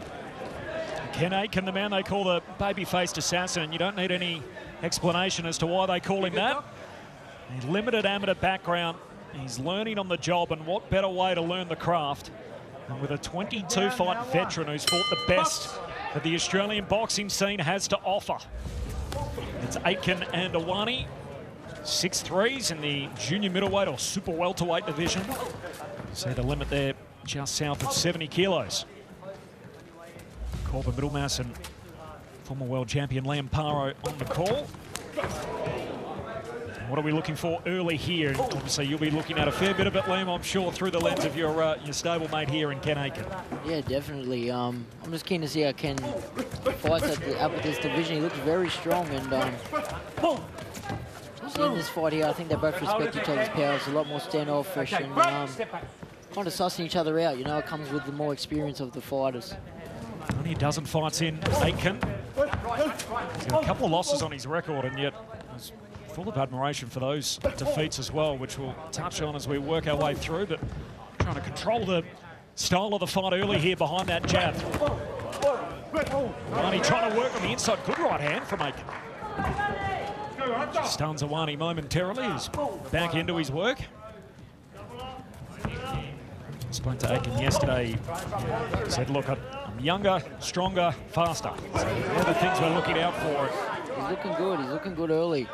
[SPEAKER 5] Ken Aken, the man they call the baby-faced assassin. You don't need any explanation as to why they call him that. He's limited amateur background. He's learning on the job, and what better way to learn the craft than with a 22-fight veteran who's fought the best that the Australian boxing scene has to offer. It's Aken and Awani, 6'3s in the junior middleweight or super welterweight division. See the limit there just south of 70 kilos. Corbin Middlemass and former world champion Liam Parro on the call. What are we looking for early here? Obviously, you'll be looking at a fair bit of it, Liam, I'm sure, through the lens of your stablemate here in Ken Aken.
[SPEAKER 2] Yeah, definitely. I'm just keen to see how Ken fights up at this division. He looks very strong, and in this fight here, I think they both respect each other's powers. A lot more standoffish and kind of sussing each other out. You know, it comes with the more experience of the fighters.
[SPEAKER 5] Only a dozen fights in Aken. He's got a couple of losses on his record, and yet full of admiration for those defeats as well, which we'll touch on as we work our way through, but trying to control the style of the fight early here behind that jab. Awani trying to work on the inside. Good right hand from Aken. Stuns Awani momentarily. He's back into his work. Spoke to Aken yesterday. He said, look, I'm younger, stronger, faster. So they're the things we're looking out for.
[SPEAKER 2] He's looking good. He's looking good early.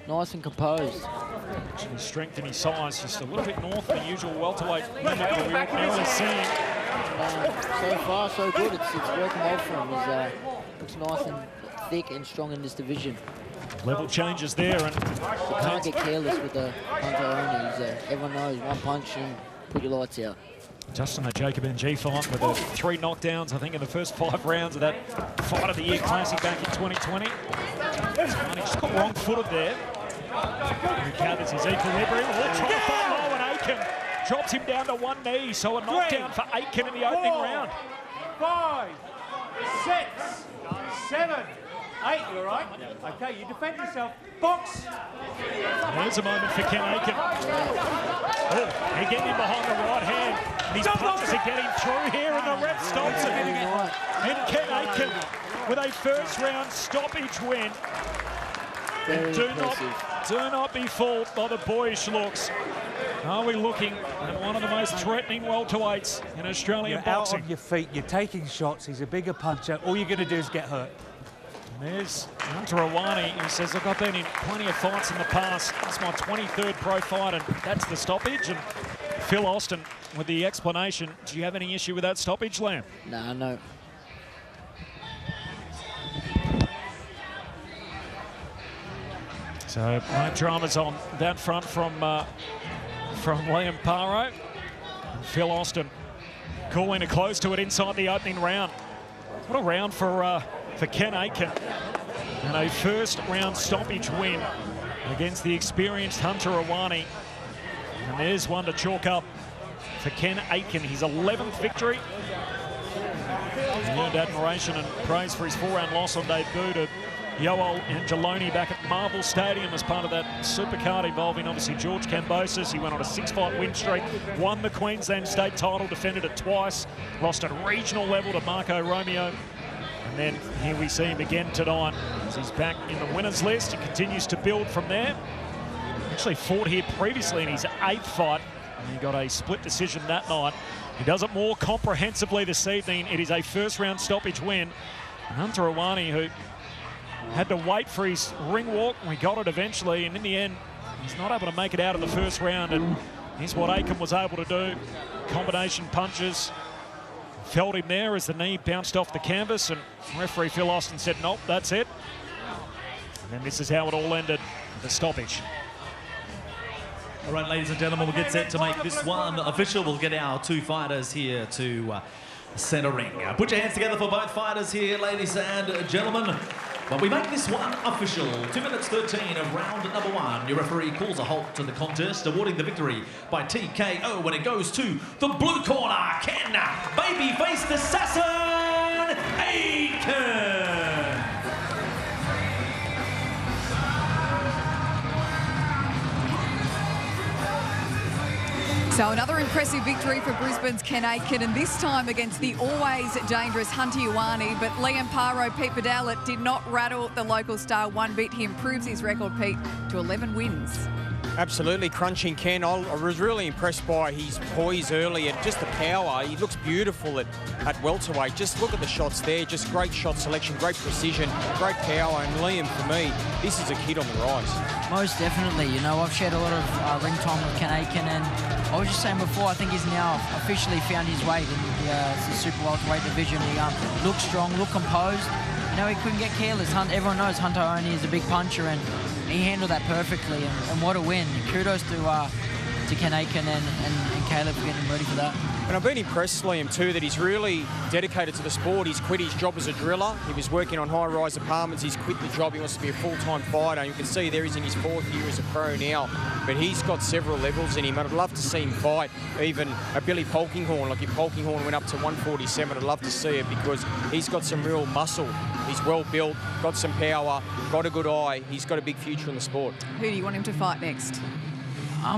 [SPEAKER 2] Nice and composed.
[SPEAKER 5] His strength and his size just a little bit north of the usual welterweight limit that we're really seeing.
[SPEAKER 2] So far, so good. It's working well for him. He looks nice and thick and strong in this division.
[SPEAKER 5] Level changes there, and
[SPEAKER 2] you can't get careless with the Hunter only. Everyone knows one punch and put your lights out.
[SPEAKER 5] Just in the Jacob NG fight with the 3 knockdowns, I think, in the first 5 rounds of that Fight of the Year Classic back in 2020. He just got wrong-footed there. He gathers his equilibrium. Trying to fight low, and Aken drops him down to 1 knee. So a knockdown for Aken in the opening round.
[SPEAKER 6] 5, 6, 7, 8. You all right? Okay, you defend yourself. Box.
[SPEAKER 5] There's a moment for Ken Aken. Oh, he getting him behind the right hand. These punches are getting through here, and the ref stops it. And Ken Aken with a first-round stoppage win. Do not be fooled by the boyish looks. Are we looking at one of the most threatening welterweights in Australian boxing?
[SPEAKER 6] Out on your feet, you're taking shots. He's a bigger puncher. All you're going to do is get hurt.
[SPEAKER 5] And there's Hunter Awani, who says, look, I've been in plenty of fights in the past. It's my 23rd pro fight, and that's the stoppage. And Phil Austin with the explanation. Do you have any issue with that stoppage, Lamb?
[SPEAKER 2] Nah, no.
[SPEAKER 5] So no dramas on that front from Liam Parro. And Phil Austin calling it close to it inside the opening round. What a round for Ken Aken. And and a first-round stoppage win against the experienced Hunter Awani. And there's one to chalk up for Ken Aken, his 11th victory. He earned admiration and praise for his 4-round loss on debut to Yoel Angeloni back at Marvel Stadium as part of that supercard involving obviously George Kambosos. He went on a 6-fight win streak, won the Queensland state title, defended it twice, lost at regional level to Marco Romeo. And then here we see him again tonight as he's back in the winners list. He continues to build from there. Actually fought here previously in his 8th fight, and he got a split decision that night. He does it more comprehensively this evening. It is a first-round stoppage win. Hunter Awani, who had to wait for his ring walk, we got it eventually, and in the end, he's not able to make it out of the first round, and here's what Aken was able to do. Combination punches. Felt him there as the knee bounced off the canvas, and referee Phil Austin said, nope, that's it. And then this is how it all ended, the stoppage.
[SPEAKER 4] All right, ladies and gentlemen, we'll get set to make this one official. We'll get our 2 fighters here to centre ring. Put your hands together for both fighters here, ladies and gentlemen. But we make this one official. 2 minutes 13 of round number 1. Your referee calls a halt to the contest, awarding the victory by TKO when it goes to the blue corner, Ken Babyface Assassin Aken.
[SPEAKER 1] So another impressive victory for Brisbane's Ken Aken, and this time against the always dangerous Hunter Awani. But Liam Parro, Pete Bedell, it did not rattle the local star one bit. He improves his record, Pete, to 11 wins.
[SPEAKER 3] Absolutely crunching Ken. I was really impressed by his poise early and just the power. He looks beautiful at welterweight. Just look at the shots there. Just great shot selection, great precision, great power. And Liam, for me, this is a kid on the rise.
[SPEAKER 2] Most definitely. You know, I've shared a lot of ring time with Ken Aken, and I was just saying before, I think he's now officially found his weight in the super welterweight division. He looks strong, look composed. You know, he couldn't get careless. Everyone knows Hunter only is a big puncher, and he handled that perfectly, and what a win. Kudos to Ken Aken and Caleb for getting ready for that.
[SPEAKER 3] And I've been impressed, Liam, too, that he's really dedicated to the sport. He's quit his job as a driller. He was working on high-rise apartments. He's quit the job. He wants to be a full-time fighter. You can see there he's in his 4th year as a pro now. But he's got several levels in him. I'd love to see him fight even a Billy Polkinghorne. Like if Polkinghorne went up to 147, I'd love to see it because he's got some real muscle. He's well built, got some power, got a good eye. He's got a big future in the sport.
[SPEAKER 1] Who do you want him to fight next?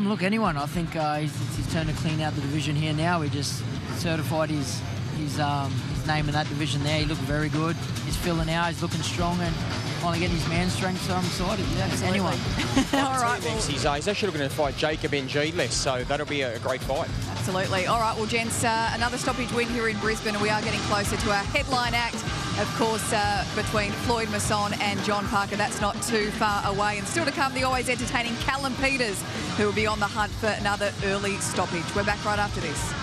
[SPEAKER 2] Look, anyone. I think it's his turn to clean out the division here now. He just certified his name in that division there. He looked very good. He's filling out. He's looking strong and finally getting his man strength, so I'm excited. Yeah, it's anyone.
[SPEAKER 1] All right. Well,
[SPEAKER 3] he's actually looking to fight Jacob Ngidless, so that'll be a great fight.
[SPEAKER 1] Absolutely. All right, well, gents, another stoppage win here in Brisbane, and we are getting closer to our headline act, of course, between Floyd Masson and John Parker. That's not too far away. And still to come, the always entertaining Callum Peters, who will be on the hunt for another early stoppage. We're back right after this.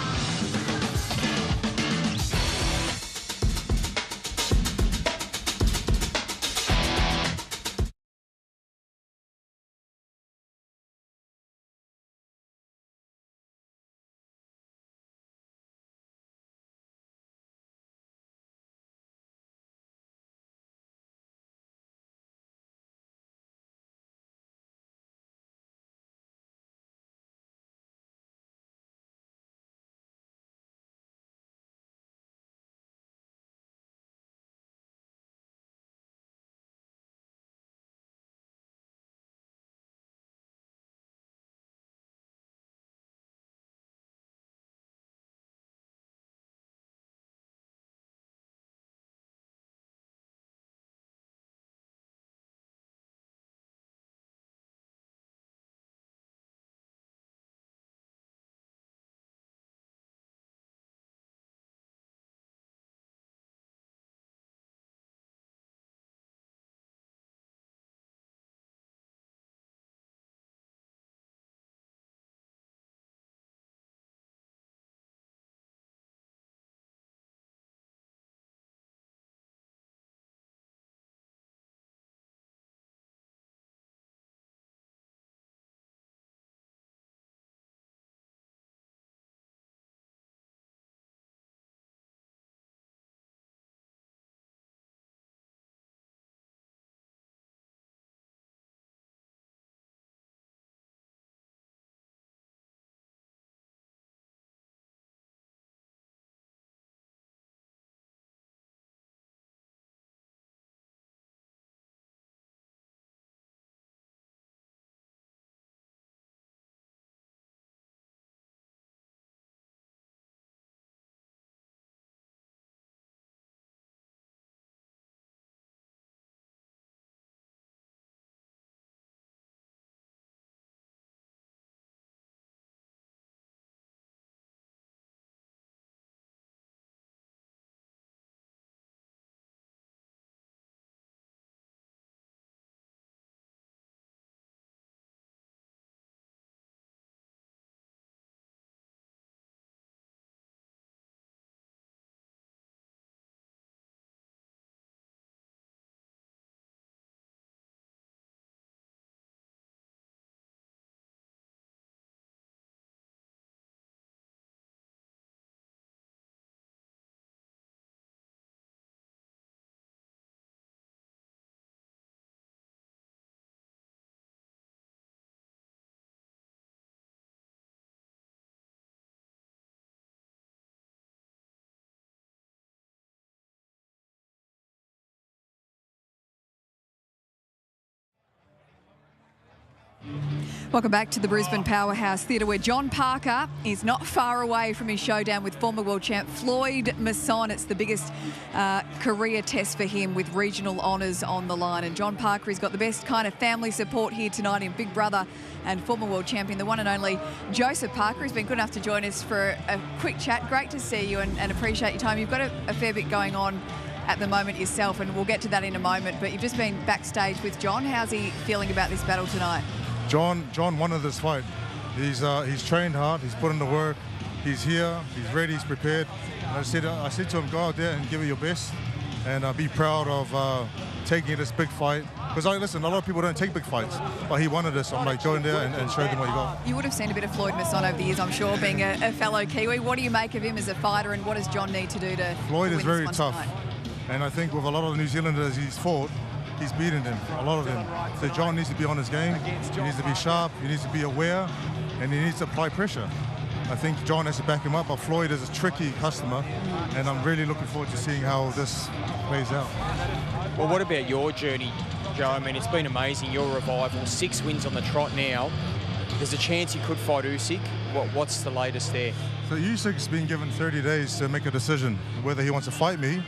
[SPEAKER 1] Welcome back to the Brisbane Powerhouse Theatre, where John Parker is not far away from his showdown with former world champ Floyd Masson. It's the biggest career test for him, with regional honours on the line. And John Parker has got the best kind of family support here tonight in big brother and former world champion, the one and only Joseph Parker, who's been good enough to join us for a quick chat. Great to see you and appreciate your time. You've got a fair bit going on at the moment yourself, and we'll get to that in a moment. But you've just been backstage with John. How's he feeling about this battle tonight?
[SPEAKER 14] John wanted this fight. He's trained hard. He's put in the work. He's here. He's ready. He's prepared. And I said to him, go out there and give it your best, and be proud of taking this big fight. Because listen, a lot of people don't take big fights, but he wanted this. I'm like, go in there and show them what you got.
[SPEAKER 1] You would have seen a bit of Floyd Masson over the years, I'm sure, being a fellow Kiwi. What do you make of him as a fighter, and what does John need to do to
[SPEAKER 14] Floyd
[SPEAKER 1] win
[SPEAKER 14] is very
[SPEAKER 1] this
[SPEAKER 14] tough,
[SPEAKER 1] tonight?
[SPEAKER 14] and I think with a lot of the New Zealanders he's fought, he's beaten them, a lot of them. So John needs to be on his game. He needs to be sharp. He needs to be aware, and he needs to apply pressure. I think John has to back him up, but Floyd is a tricky customer, and I'm really looking forward to seeing how this plays out.
[SPEAKER 3] Well, what about your journey, Joe? I mean, it's been amazing, your revival, 6 wins on the trot now. There's a chance you could fight Usyk. What's the latest there?
[SPEAKER 14] So Usyk's been given 30 days to make a decision whether he wants to fight me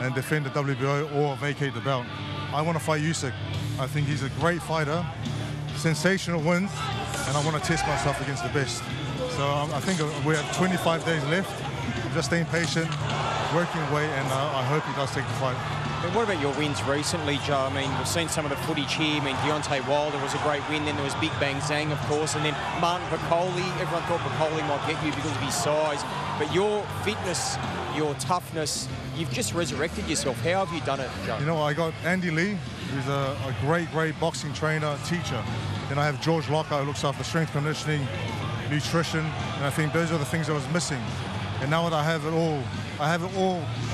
[SPEAKER 14] and defend the WBO or vacate the belt. I want to fight Usyk. I think he's a great fighter, sensational wins, and I want to test myself against the best. So I think we have 25 days left. I'm just staying patient, working away, and I hope he does take the fight.
[SPEAKER 3] But what about your wins recently, Joe? I mean, we've seen some of the footage here. I mean, Deontay Wilder was a great win. Then there was Big Bang Zhang, of course, and then Martin Piccoli. Everyone thought Piccoli might get you because of his size. But your fitness, your toughness, you've just resurrected yourself. How have you done it, Joe?
[SPEAKER 14] You know, I got Andy Lee, who's a great boxing trainer, teacher. Then I have George Lockhart, who looks after strength conditioning, nutrition, and I think those are the things I was missing. And now that I have it all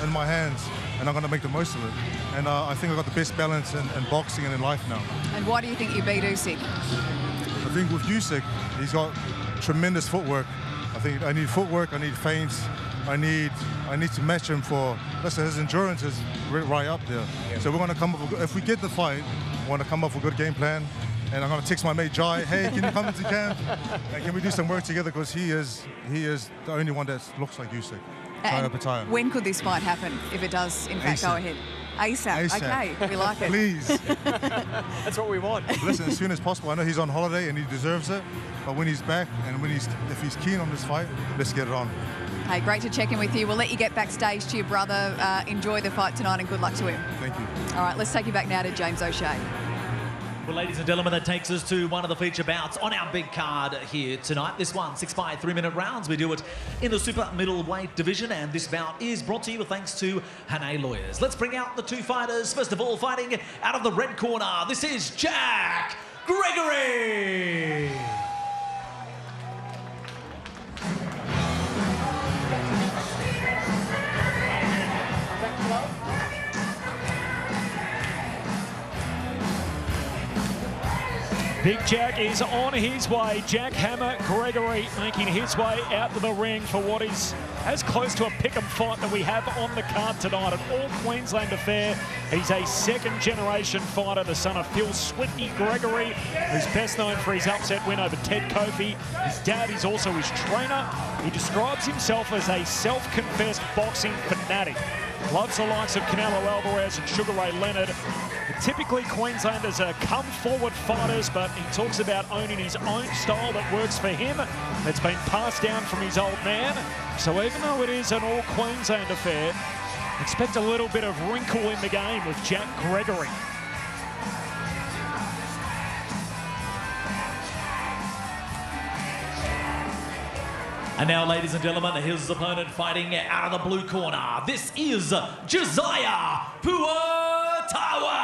[SPEAKER 14] in my hands, and I'm going to make the most of it. And I think I've got the best balance in boxing and in life now.
[SPEAKER 1] And why do you think you beat Usyk?
[SPEAKER 14] I think with Usyk, he's got tremendous footwork. I think I need footwork, I need feints, I need to match him for, listen, his endurance is right up there. Yeah. So we're going to come up with, if we get the fight, we want to come up with a good game plan. And I'm going to text my mate Jai, hey, can you come into camp? And can we do some work together? Because he is the only one that looks like Usyk.
[SPEAKER 1] When could this fight happen, if it does, in fact, go ahead? ASAP. Okay, we like it.
[SPEAKER 14] Please.
[SPEAKER 3] That's what we want.
[SPEAKER 14] Listen, as soon as possible. I know he's on holiday and he deserves it. But when he's back and if he's keen on this fight, let's get it on.
[SPEAKER 1] Hey, great to check in with you. We'll let you get backstage to your brother. Enjoy the fight tonight and good luck to him.
[SPEAKER 14] Thank you.
[SPEAKER 1] All right, let's take you back now to James O'Shea.
[SPEAKER 4] Well, ladies and gentlemen, that takes us to one of the feature bouts on our big card here tonight. This one, 6 by 3-minute rounds. We do it in the super middleweight division, and this bout is brought to you thanks to Hane Lawyers. Let's bring out the two fighters. First of all, fighting out of the red corner, this is Jack Gregory.
[SPEAKER 5] Big Jack is on his way. Jack Hammer Gregory making his way out to the ring for what is as close to a pick-em fight that we have on the card tonight. An all-Queensland affair. He's a second-generation fighter, the son of Phil Swifty Gregory, who's best known for his upset win over Ted Kofi. His dad is also his trainer. He describes himself as a self-confessed boxing fanatic. Loves the likes of Canelo Alvarez and Sugar Ray Leonard. Typically, Queenslanders are come-forward fighters, but he talks about owning his own style that works for him. It's been passed down from his old man. So even though it is an all-Queensland affair, expect a little bit of wrinkle in the game with Jack Gregory.
[SPEAKER 4] And now, ladies and gentlemen, his opponent fighting out of the blue corner. This is Josiah Puatawa.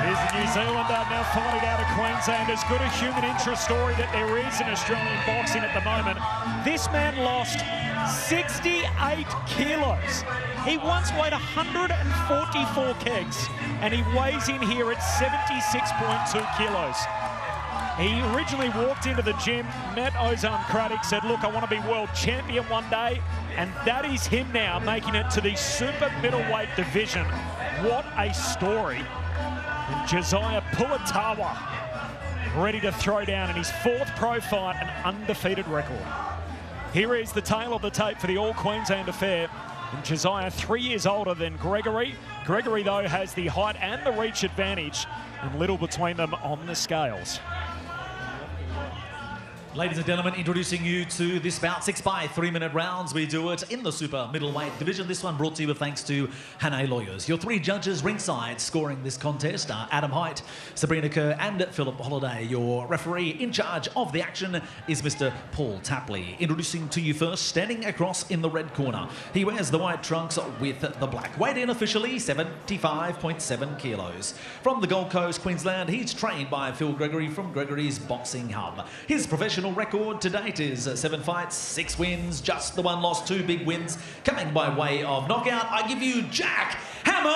[SPEAKER 5] Here's the New Zealander now fighting out of Queensland. As good a human interest story that there is in Australian boxing at the moment. This man lost 68 kilos. He once weighed 144 kegs, and he weighs in here at 76.2 kilos. He originally walked into the gym, met Ozan Craddock, said, look, I want to be world champion one day. And that is him now, making it to the super middleweight division. What a story. And Josiah Puatawa ready to throw down in his 4th pro fight, an undefeated record. Here is the tail of the tape for the All-Queensland affair. And Josiah, 3 years older than Gregory. Gregory, though, has the height and the reach advantage, and little between them on the scales.
[SPEAKER 4] Ladies and gentlemen, introducing you to this bout, 6 by 3-minute rounds. We do it in the super middleweight division. This one brought to you with thanks to Hannay Lawyers. Your 3 judges ringside scoring this contest are Adam Height, Sabrina Kerr and Philip Holliday. Your referee in charge of the action is Mr. Paul Tapley. Introducing to you first, standing across in the red corner. He wears the white trunks with the black. Weighed in officially 75.7 kilos. From the Gold Coast, Queensland, he's trained by Phil Gregory from Gregory's Boxing Hub. His professional record to date is 7 fights, 6 wins, just the 1 loss, 2 big wins coming by way of knockout. I give you Jack Hammer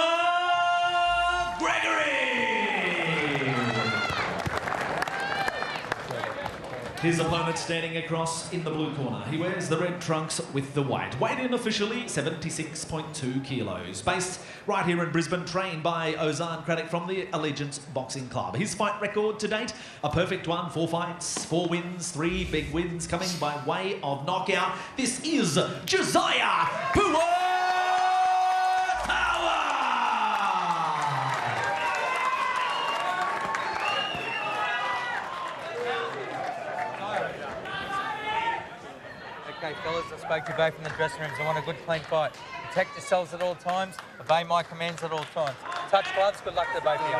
[SPEAKER 4] Gregory. His opponent standing across in the blue corner. He wears the red trunks with the white. Weighed in officially 76.2 kilos. Based right here in Brisbane, trained by Ozan Craddock from the Allegiance Boxing Club. His fight record to date, a perfect one, 4 fights, 4 wins, 3 big wins coming by way of knockout. This is Josiah Puatawa.
[SPEAKER 10] Okay, fellas, I spoke to you both in the dressing rooms. I want a good, clean fight. Protect yourselves at all times. Obey my commands at all times. Touch gloves. Good luck to both of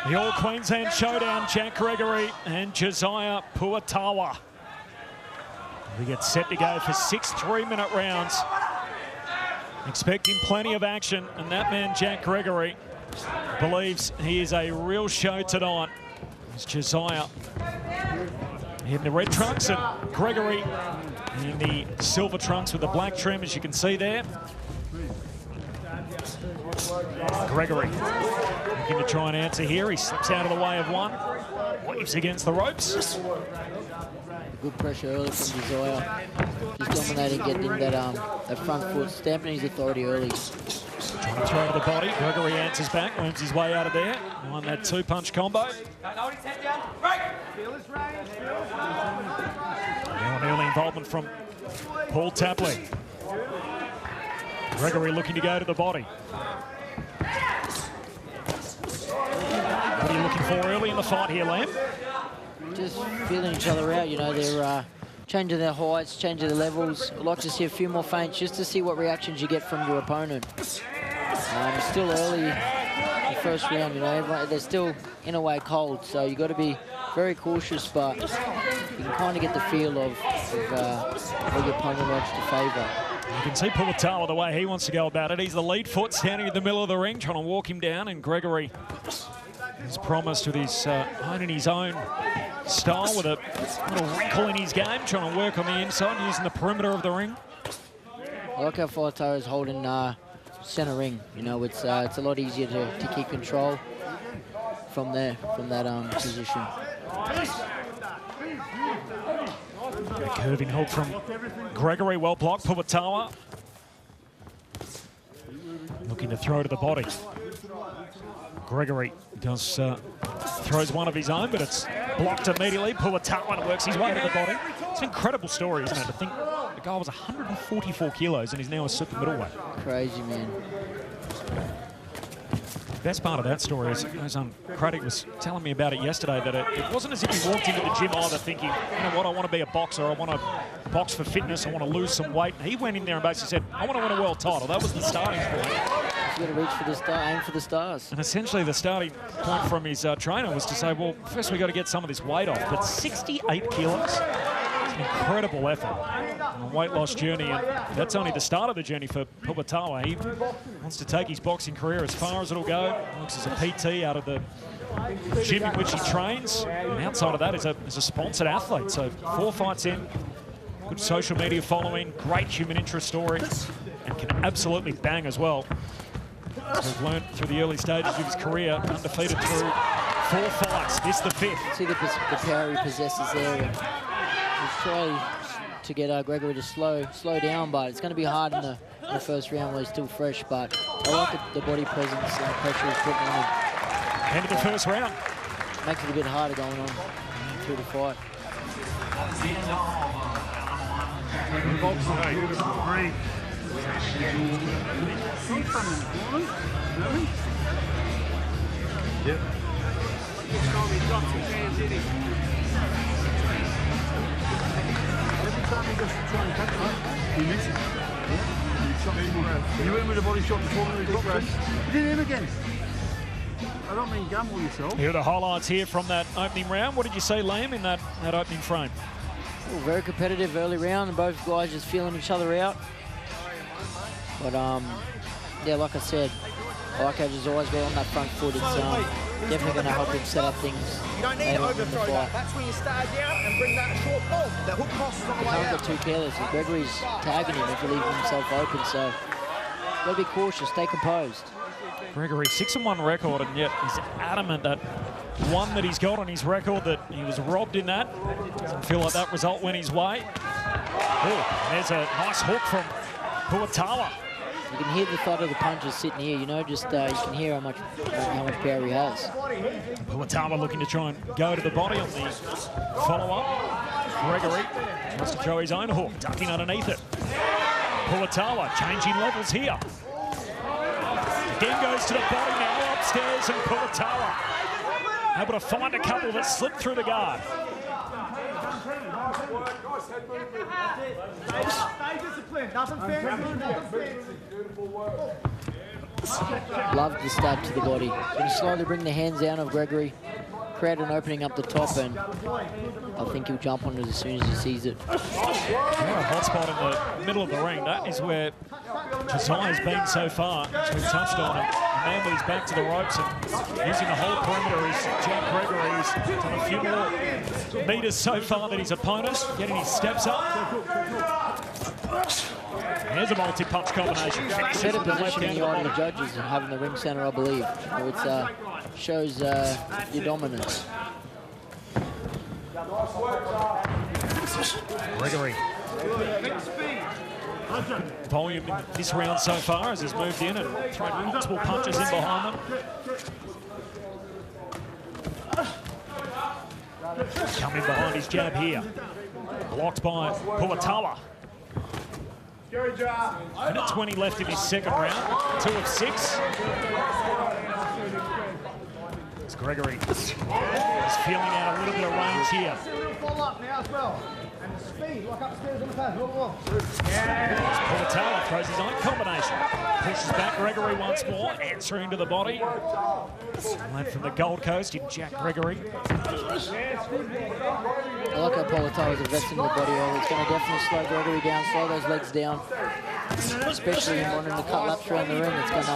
[SPEAKER 10] you.
[SPEAKER 5] The All-Queensland showdown, Jack Gregory and Josiah Puatawa. We get set to go for 6 3-minute rounds. Expecting plenty of action, and that man, Jack Gregory, believes he is a real show tonight. It's Josiah in the red trunks and Gregory in the silver trunks with the black trim, as you can see there. Gregory looking to try and answer here. He slips out of the way of one, weaves against the ropes.
[SPEAKER 2] Good pressure early from Josiah. He's dominating, getting that front foot, stamping his authority early.
[SPEAKER 5] Trying to throw to the body. Gregory answers back, worms his way out of there. On that 2-punch combo. Now an early involvement from Paul Tapley. Gregory looking to go to the body. What are you looking for early in the fight here, Lamb?
[SPEAKER 2] Just feeling each other out, you know, they're changing their heights, changing their levels. I'd like to see a few more feints just to see what reactions you get from your opponent. It's still early in the first round, you know, they're still in a way cold, so you've got to be very cautious, but you can kind of get the feel of what your opponent likes to favour.
[SPEAKER 5] You can see Puatawa the way he wants to go about it. He's the lead foot standing in the middle of the ring, trying to walk him down, and Gregory has promised with his owning his own style with a little wrinkle in his game, trying to work on the inside, using the perimeter of the ring.
[SPEAKER 2] I like how Puatawa is holding centre ring. You know, it's a lot easier to keep control from there, from that position.
[SPEAKER 5] A curving hook from Gregory, well blocked. Puatawa looking to throw to the body. Gregory does throws one of his own, but it's blocked immediately. Puatawa works his way to the body. It's an incredible story, isn't it? To think the guy was 144 kilos and he's now a super middleweight.
[SPEAKER 2] Crazy, man.
[SPEAKER 5] The best part of that story is, as Craddock was telling me about it yesterday, that it wasn't as if he walked into the gym either thinking, you know what, I want to be a boxer, I want to box for fitness, I want to lose some weight. He went in there and basically said, I want to win a world title. That was the starting point.
[SPEAKER 2] He's got to reach for the star, aim for the stars.
[SPEAKER 5] And essentially the starting point from his trainer was to say, well, first we've got to get some of this weight off. But 68 kilos, it's an incredible effort on a weight loss journey, and that's only the start of the journey for Puatawa. He wants to take his boxing career as far as it'll go. Works as a PT out of the gym in which he trains, and outside of that is a sponsored athlete. So 4 fights in, good social media following, great human interest story, and can absolutely bang as well. As we've learned through the early stages of his career, undefeated through 4 fights. This the 5th.
[SPEAKER 2] See the power he possesses there. And he's trying to get Gregory to slow down, but it's going to be hard in the first round while he's still fresh. But I like the body presence and the pressure he's putting on him.
[SPEAKER 5] End of the first round.
[SPEAKER 2] Makes it a bit harder going on through the fight.
[SPEAKER 8] Yep. Every time he goes to try and catch it, he misses. You hit him with a body shot before he dropped him. You did him again. I don't mean gamble yourself.
[SPEAKER 5] Here are the highlights here from that opening round. What did you see, Liam, in that opening frame?
[SPEAKER 2] Well, very competitive early round, and both guys just feeling each other out. But yeah, like I said, I like how Josiah's got on that front foot. It's definitely going to help him set up things.
[SPEAKER 11] You don't need to overthrow that. That's when you start down and bring that short ball. The hook crosses on the way out.
[SPEAKER 2] Can't get too careless. And Gregory's tagging him if he leaves himself open. So got to be cautious. Stay composed.
[SPEAKER 5] Gregory, 6-1 record, and yet he's adamant that one that he's got on his record that he was robbed in that. Doesn't feel like that result went his way. Oh, there's a nice hook from Puatawa.
[SPEAKER 2] You can hear the thud of the punches sitting here, you know, just you can hear how much power he has.
[SPEAKER 5] Puatawa looking to try and go to the body on the follow-up. Gregory wants to throw his own hook, ducking underneath it. Puatawa changing levels here. Again goes to the body now, upstairs, and Puatawa able to find a couple that slipped through the guard.
[SPEAKER 11] Stay disciplined. Nothing fancy.
[SPEAKER 2] Love the stab to the body. Going to slowly bring the hands down of Gregory, create an opening up the top, and I think he'll jump on it as soon as he sees it.
[SPEAKER 5] Yeah, a hot spot in the middle of the ring. That is where Josiah's been so far. So we touched on it. The man moves back to the ropes and using the whole perimeter is Jack Gregory. He's done a few more meters so far than his opponent, getting his steps up. There's a multi-punch combination.
[SPEAKER 2] Better position in the eye of the judges and having the ring center, I believe. It shows your dominance.
[SPEAKER 5] Gregory. Volume in this round so far as he's moved in and thrown multiple punches in behind them. Coming behind his jab here. Blocked by Puatawa. Minute 20 left in his second round. 2 of 6. It's Gregory. He's feeling out a little bit of range here.
[SPEAKER 11] Follow up now as well. And the speed, lock upstairs on the pad.
[SPEAKER 5] Puatawa throws his own combination. Pushes back Gregory once more, answering to the body. Led from the Gold Coast in Jack Gregory.
[SPEAKER 2] I like how Puatawa's investing in the body early. It's going to definitely slow Gregory down, slow those legs down. Especially him wanting to cut laps around the ring. It's going to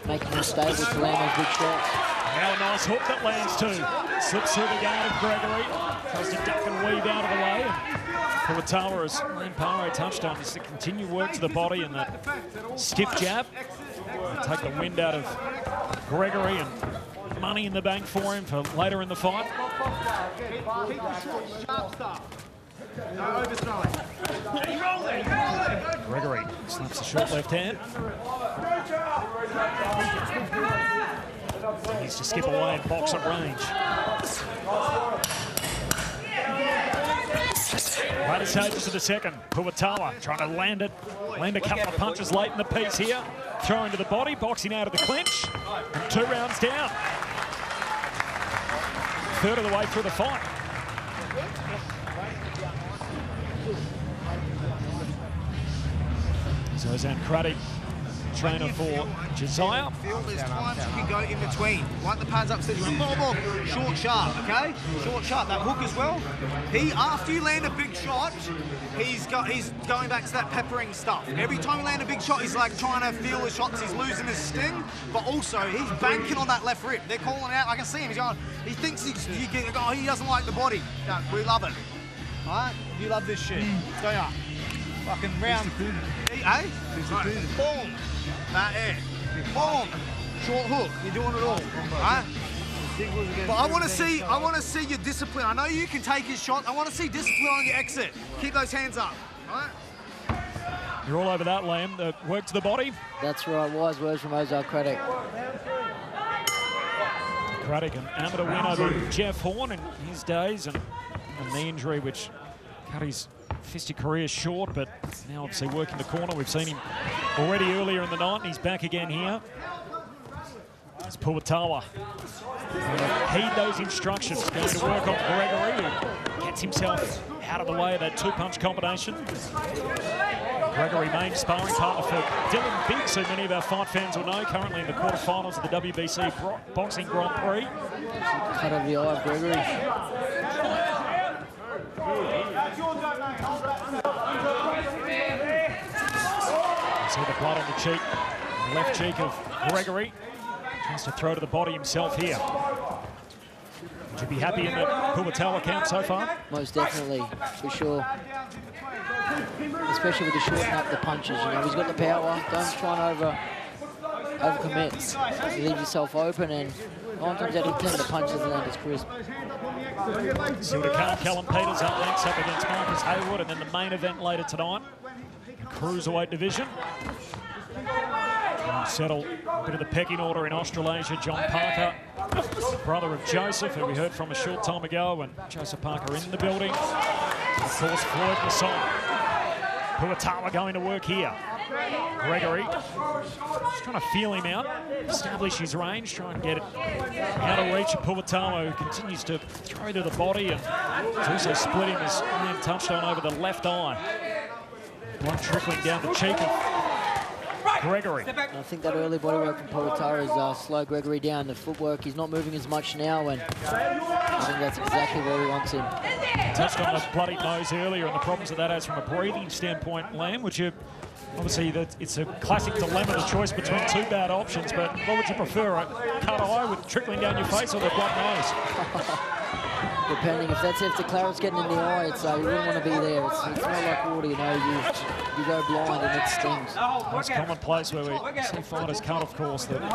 [SPEAKER 2] make him stable to land those big shots.
[SPEAKER 5] Now a nice hook that lands too. Slips through the guard of Gregory. Tries to duck and weave out of the way. Puatawa, as Parro touched on, is to continue work to the body and that stiff jab. Take the wind out of Gregory and money in the bank for him for later in the fight.
[SPEAKER 11] Keep the short, sharp stuff. No overthrowing.
[SPEAKER 5] Gregory slaps the short left hand. He needs to skip away and box at range. Later stages of the second. Puatawa trying to land a couple of punches late in the piece here. Throwing to the body, boxing out of the clinch. And 2 rounds down. Third of the way through the fight. Zozan Krati, trainer for Josiah.
[SPEAKER 11] There's times you can go in between. Like the pads upstairs. Short, sharp, okay? Short, sharp. That hook as well. After you land a big shot, he's going back to that peppering stuff. Every time you land a big shot, he's like trying to feel the shots. He's losing his sting, but also he's banking on that left rib. They're calling out. I can see him. He's going. He thinks he doesn't like the body. No, we love it. All right? You love this shit. Go up. Fucking round. Eh? Boom. That air. Boom. Short hook. You're doing it all. Right? But I want to see your discipline. I know you can take his shot. I want to see discipline on your exit. Keep those hands up. All right?
[SPEAKER 5] You're all over that, Lamb. The work to the body.
[SPEAKER 2] That's right. Wise words from Ozark Craddock.
[SPEAKER 5] Craddock, an amateur win over Jeff Horn in his days, and a knee injury which cut his fisty career short, but now obviously working the corner. We've seen him already earlier in the night, and he's back again here. It's Puwatawa. Heed those instructions. Going to work on Gregory, who gets himself out of the way of that two-punch combination. Gregory, main sparring partner for Dylan Biggs, who many of our fight fans will know, currently in the quarterfinals of the WBC Boxing Grand Prix.
[SPEAKER 2] Cut over the eye of Gregory.
[SPEAKER 5] See the blood on the cheek, left cheek of Gregory. Tries to throw to the body himself here. Would you be happy in the Puwatawa count so far?
[SPEAKER 2] Most definitely, for sure. Especially with the shorten up the punches. You know, he's got the power. Don't try and overcommit. You leave yourself open, and 9 times out of 10 the punches land as crisp.
[SPEAKER 5] Still to come, Callum Peters up next, up against Marcus Heywood, and then the main event later tonight, Cruiserweight division. Settle a bit of the pecking order in Australasia. John Parker, brother of Joseph, who we heard from a short time ago, and Joseph Parker in the building. And of course, Floyd Masson. Puwatawa going to work here. Gregory just trying to feel him out, establish his range, try and get it out of reach of Puwatawa, who continues to throw to the body, and he's also splitting, as Liam touched on, over the left eye. One trickling down the cheek of Gregory.
[SPEAKER 2] I think that early body work from Puwatawa has slowed Gregory down. The footwork, he's not moving as much now, and I think that's exactly where he wants him.
[SPEAKER 5] Touched on the bloody nose earlier and the problems that has from a breathing standpoint, Lamb. Would you, obviously, it's a classic dilemma, the choice between two bad options, but what would you prefer, a cut eye with trickling down your face or the blood nose?
[SPEAKER 2] Depending, if the claret's getting in the eye, it's you wouldn't want to be there. It's not like water, you know. You go blind and it stings.
[SPEAKER 5] Most common place where we see fighters cut, of course, on the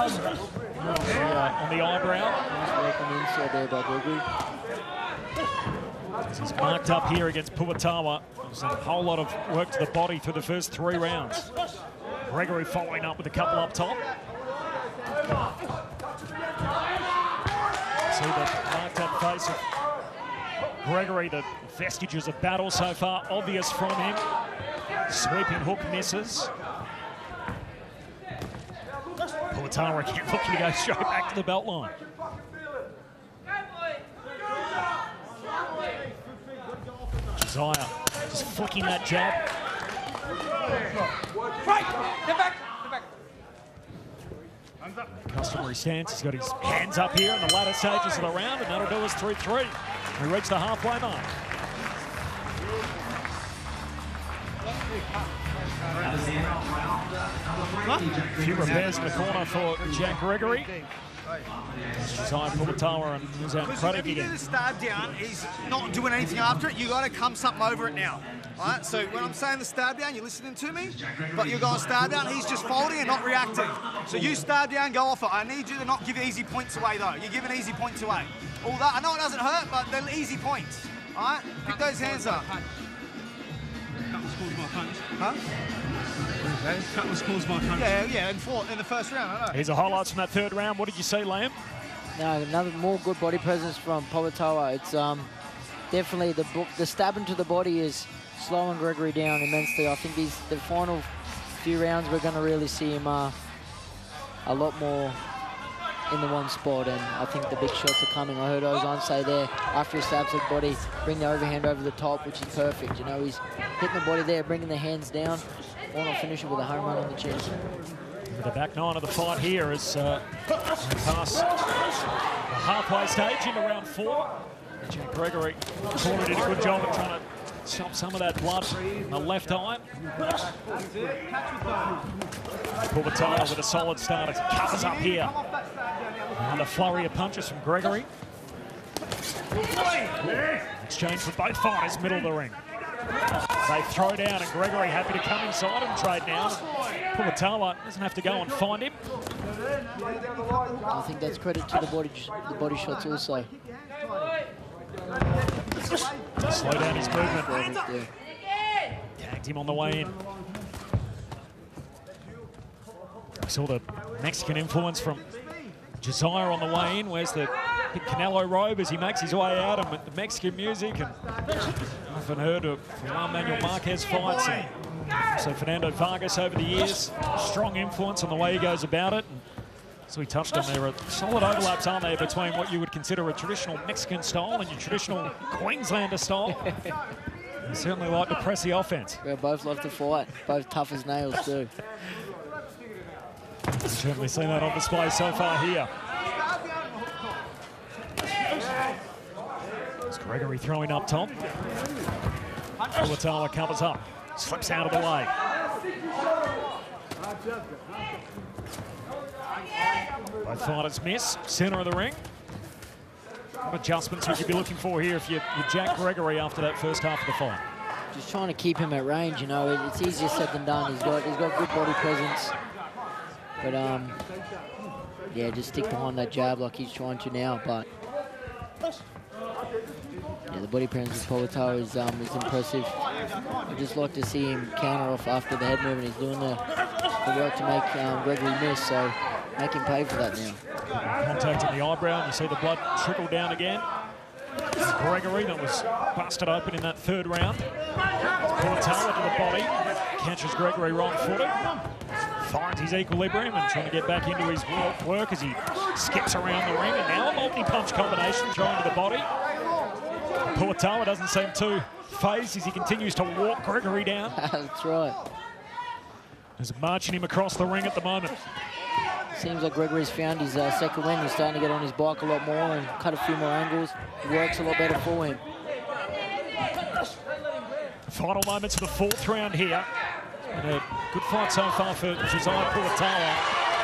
[SPEAKER 5] eyebrow.
[SPEAKER 2] Nice work on the inside there by Gregory.
[SPEAKER 5] He's marked up here against Puwatawa. There's a whole lot of work to the body through the first 3 rounds. Gregory following up with a couple up top. See the marked up face of Gregory, the vestiges of battle so far obvious from him. Sweeping hook misses. Puwatawa again looking to go straight back to the belt line. Josiah just flicking that jab.
[SPEAKER 10] Right, get back.
[SPEAKER 5] Customary stance, he's got his hands up here in the latter stages of the round, and that'll do us 3-3. We reach the halfway mark. A few repairs in the corner for Jack Gregory. Josiah Puwatawa and who's out Craddock
[SPEAKER 11] If you
[SPEAKER 5] again.
[SPEAKER 11] do the stab down, he's not doing anything after it. You got to come something over it now. All right, so when I'm saying the stab down, you're listening to me, but you're going stab down, he's just folding and not reacting. So you stab down, go off it. I need you to not give easy points away, though. You're giving easy points away. All that, I know it doesn't hurt, but they're easy points. All right, pick those hands up. Huh?
[SPEAKER 6] Cut was caused by punch.
[SPEAKER 11] Yeah, in the first round, I know.
[SPEAKER 5] Here's the highlights from that 3rd round. What did you see, Lamb?
[SPEAKER 2] No, another more good body presence from Puwatawa. It's definitely the stabbing to the body is slowing Gregory down immensely. I think the final few rounds we're going to really see him a lot more in the one spot, and I think the big shots are coming. I heard Ozan say there, after he stabs the body, bring the overhand over the top, which is perfect. You know, he's hitting the body there, bringing the hands down. Why not finish it with a home run on the chest?
[SPEAKER 5] The back 9 of the fight here is past the halfway stage into round 4. Jack Gregory corner did a good job of trying to stop some of that blood in the left eye. Puwatawa with a solid start as he covers up here. Another flurry of punches from Gregory. Exchange for both fighters, middle of the ring. They throw down, and Gregory happy to come inside and trade now. Puwatawa doesn't have to go and find him.
[SPEAKER 2] I think that's credit to the body shots also.
[SPEAKER 5] Slow down his movement. Tagged him on the way in. We saw the Mexican influence from Josiah on the way in. Where's the big Canelo robe as he makes his way out, and with the Mexican music, and often heard of Juan Manuel Marquez fights, and also Fernando Vargas over the years. Strong influence on the way he goes about it. And as we touched on, there are solid overlaps, aren't there, between what you would consider a traditional Mexican style and your traditional Queenslander style. You certainly like to press the offense.
[SPEAKER 2] We both love to fight, both tough as nails too.
[SPEAKER 5] Certainly seen that on display so far here. It's Gregory throwing up top. Pulatala covers up, slips out of the way. Both fighters miss, centre of the ring. What adjustments would you be looking for here if you're Jack Gregory after that first half of the fight?
[SPEAKER 2] Just trying to keep him at range, you know, it's easier said than done. He's got good body presence. But, yeah, just stick behind that jab like he's trying to now. But, yeah, the body presence of Pulatala is impressive. I'd just like to see him counter off after the head movement. He's doing the work to make Gregory miss, so make him pay for that now.
[SPEAKER 5] Contact in the eyebrow, and you see the blood trickle down again. Gregory, that was busted open in that third round. Pulatala to the body, catches Gregory wrong-footed. Finds his equilibrium and trying to get back into his work as he skips around the ring, and now a multi-punch combination thrown to the body. Pulatala doesn't seem too phased as he continues to walk Gregory down.
[SPEAKER 2] That's right.
[SPEAKER 5] He's marching him across the ring at the moment.
[SPEAKER 2] Seems like Gregory's found his second win. He's starting to get on his bike a lot more and cut a few more angles. It works a lot better for him.
[SPEAKER 5] Final moments of the fourth round here. And a good fight so far for Josiah Pulatala,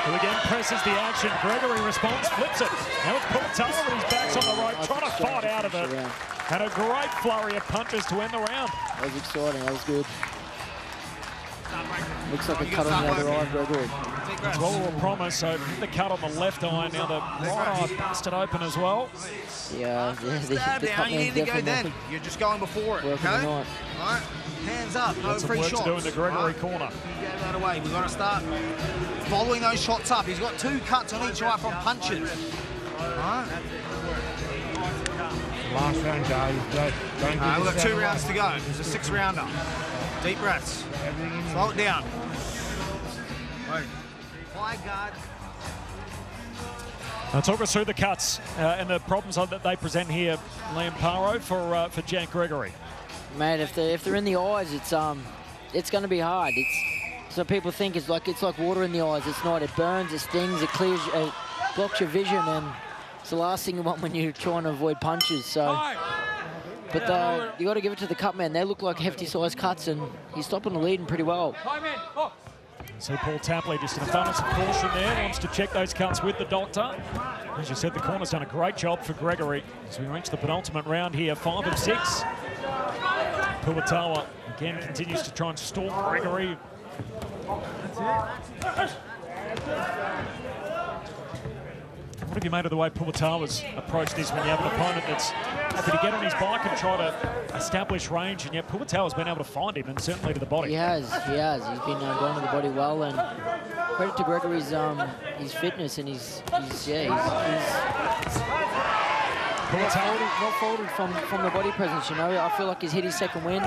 [SPEAKER 5] who again presses the action. Gregory responds, flips it. Now it's Pulatala with his back's on the rope, trying to fight out of it. And a great flurry of punches to end the round.
[SPEAKER 2] That was exciting, that was good. Looks like a cut on the other eye, Gregory.
[SPEAKER 5] It's well will promise, so the cut on the left eye, now the right eye busted open as well.
[SPEAKER 2] Yeah,
[SPEAKER 11] the cut you need to go then. You're just going before it, okay? All right, hands up, no free shots.
[SPEAKER 5] Some work to do in the Gregory corner.
[SPEAKER 11] You get that away. We've got to start following those shots up. He's got 2 cuts on each eye from punches. All right.
[SPEAKER 15] Last round, guys.
[SPEAKER 11] We've got 2 rounds to go. It's a 6-rounder. Deep breaths. Slow it down. High guard.
[SPEAKER 5] Now talk us through the cuts and the problems that they present here, Liam Parro, for Jack Gregory.
[SPEAKER 2] Mate, if they're in the eyes, it's going to be hard. So people think it's like water in the eyes. It's not. It burns, it stings, it clears, it blocks your vision, and it's the last thing you want when you're trying to avoid punches. So, but you got to give it to the cut man. They look like hefty-sized cuts, and he's stopping the leading pretty well.
[SPEAKER 5] So Paul Tapley, just an abundance of caution there, wants to check those cuts with the doctor. As you said, the corner's done a great job for Gregory as we reach the penultimate round here, 5 of 6. Pulatala again continues to try and stalk Gregory. What have you made of the way Pulatala's approached this when you have an opponent that's happy to get on his bike and try to establish range, and yet Pulatala's been able to find him, and certainly to the body.
[SPEAKER 2] He has. He's been going to the body well, and credit to Gregory's his fitness and he's not folded from the body presence. You know, I feel like he's hit his second win,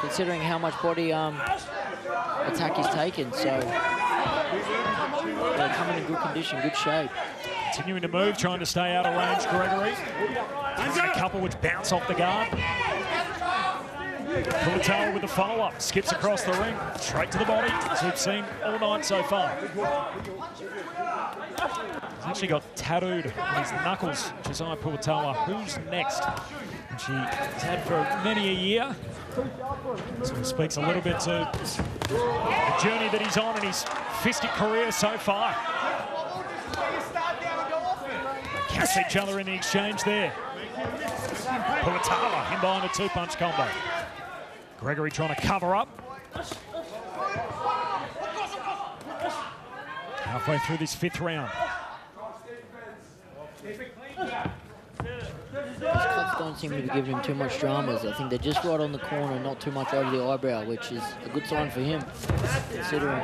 [SPEAKER 2] considering how much body attack he's taken. So they're coming in good condition, good shape.
[SPEAKER 5] Continuing to move, trying to stay out of range, Gregory. A couple which bounce off the guard. Pulatala with the follow-up, skips across the ring, straight to the body, as we've seen all night so far. He's actually got tattooed on his knuckles, Josiah Pulatala. Who's next? Which he's had for many a year. So it speaks a little bit to the journey that he's on in his fistic career so far. They kiss each other in the exchange there. Pulatala in behind a 2-punch combo. Gregory trying to cover up. Halfway through this 5th round.
[SPEAKER 2] His cuts don't seem to be giving him too much dramas. I think they're just right on the corner, not too much over the eyebrow, which is a good sign for him, considering.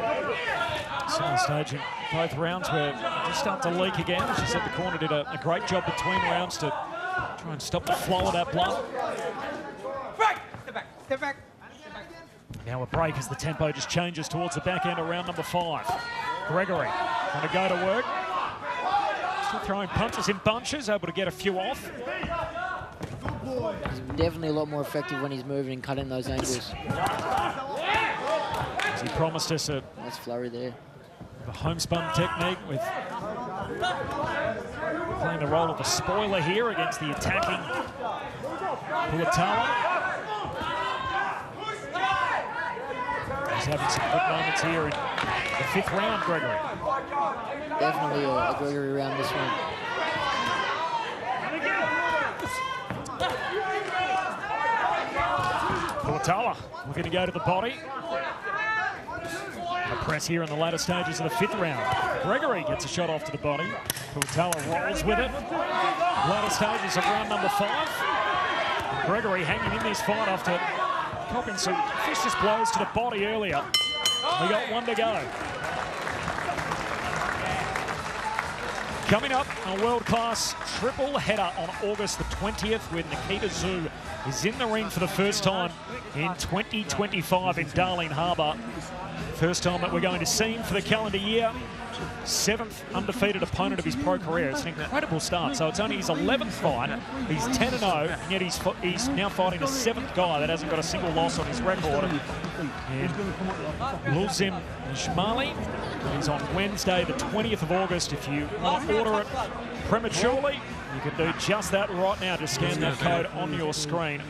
[SPEAKER 5] Second stage in both rounds where they just start to leak again. As you said, the corner did a great job between rounds to try and stop the flow of that blood.
[SPEAKER 10] Step back.
[SPEAKER 5] Now a break as the tempo just changes towards the back end of round number 5. Gregory trying to go to work. Still throwing punches in bunches, able to get a few off.
[SPEAKER 2] He's definitely a lot more effective when he's moving and cutting those angles.
[SPEAKER 5] As he promised us a
[SPEAKER 2] nice flurry there.
[SPEAKER 5] The homespun technique with playing the role of the spoiler here against the attacking Puatala. He's having some good moments here in the 5th round, Gregory.
[SPEAKER 2] Definitely a Gregory round this one.
[SPEAKER 5] Puatala looking to go to the body. A press here in the latter stages of the 5th round. Gregory gets a shot off to the body. Puatala rolls with it. Latter stages of round number 5. Gregory hanging in this fight after copping some vicious blows to the body earlier. We got 1 to go. Coming up, a world-class triple header on August the 20th with Nikita Tszyu is in the ring for the first time in 2025 in Darling Harbour. First time that we're going to see him for the calendar year. 7th undefeated opponent of his pro career. It's an incredible start. So it's only his 11th fight. He's 10-0, and yet he's now fighting the 7th guy that hasn't got a single loss on his record. And Lulzim Shmali is on Wednesday, the 20th of August. If you want to order it prematurely, you can do just that right now. Just scan that code on your screen.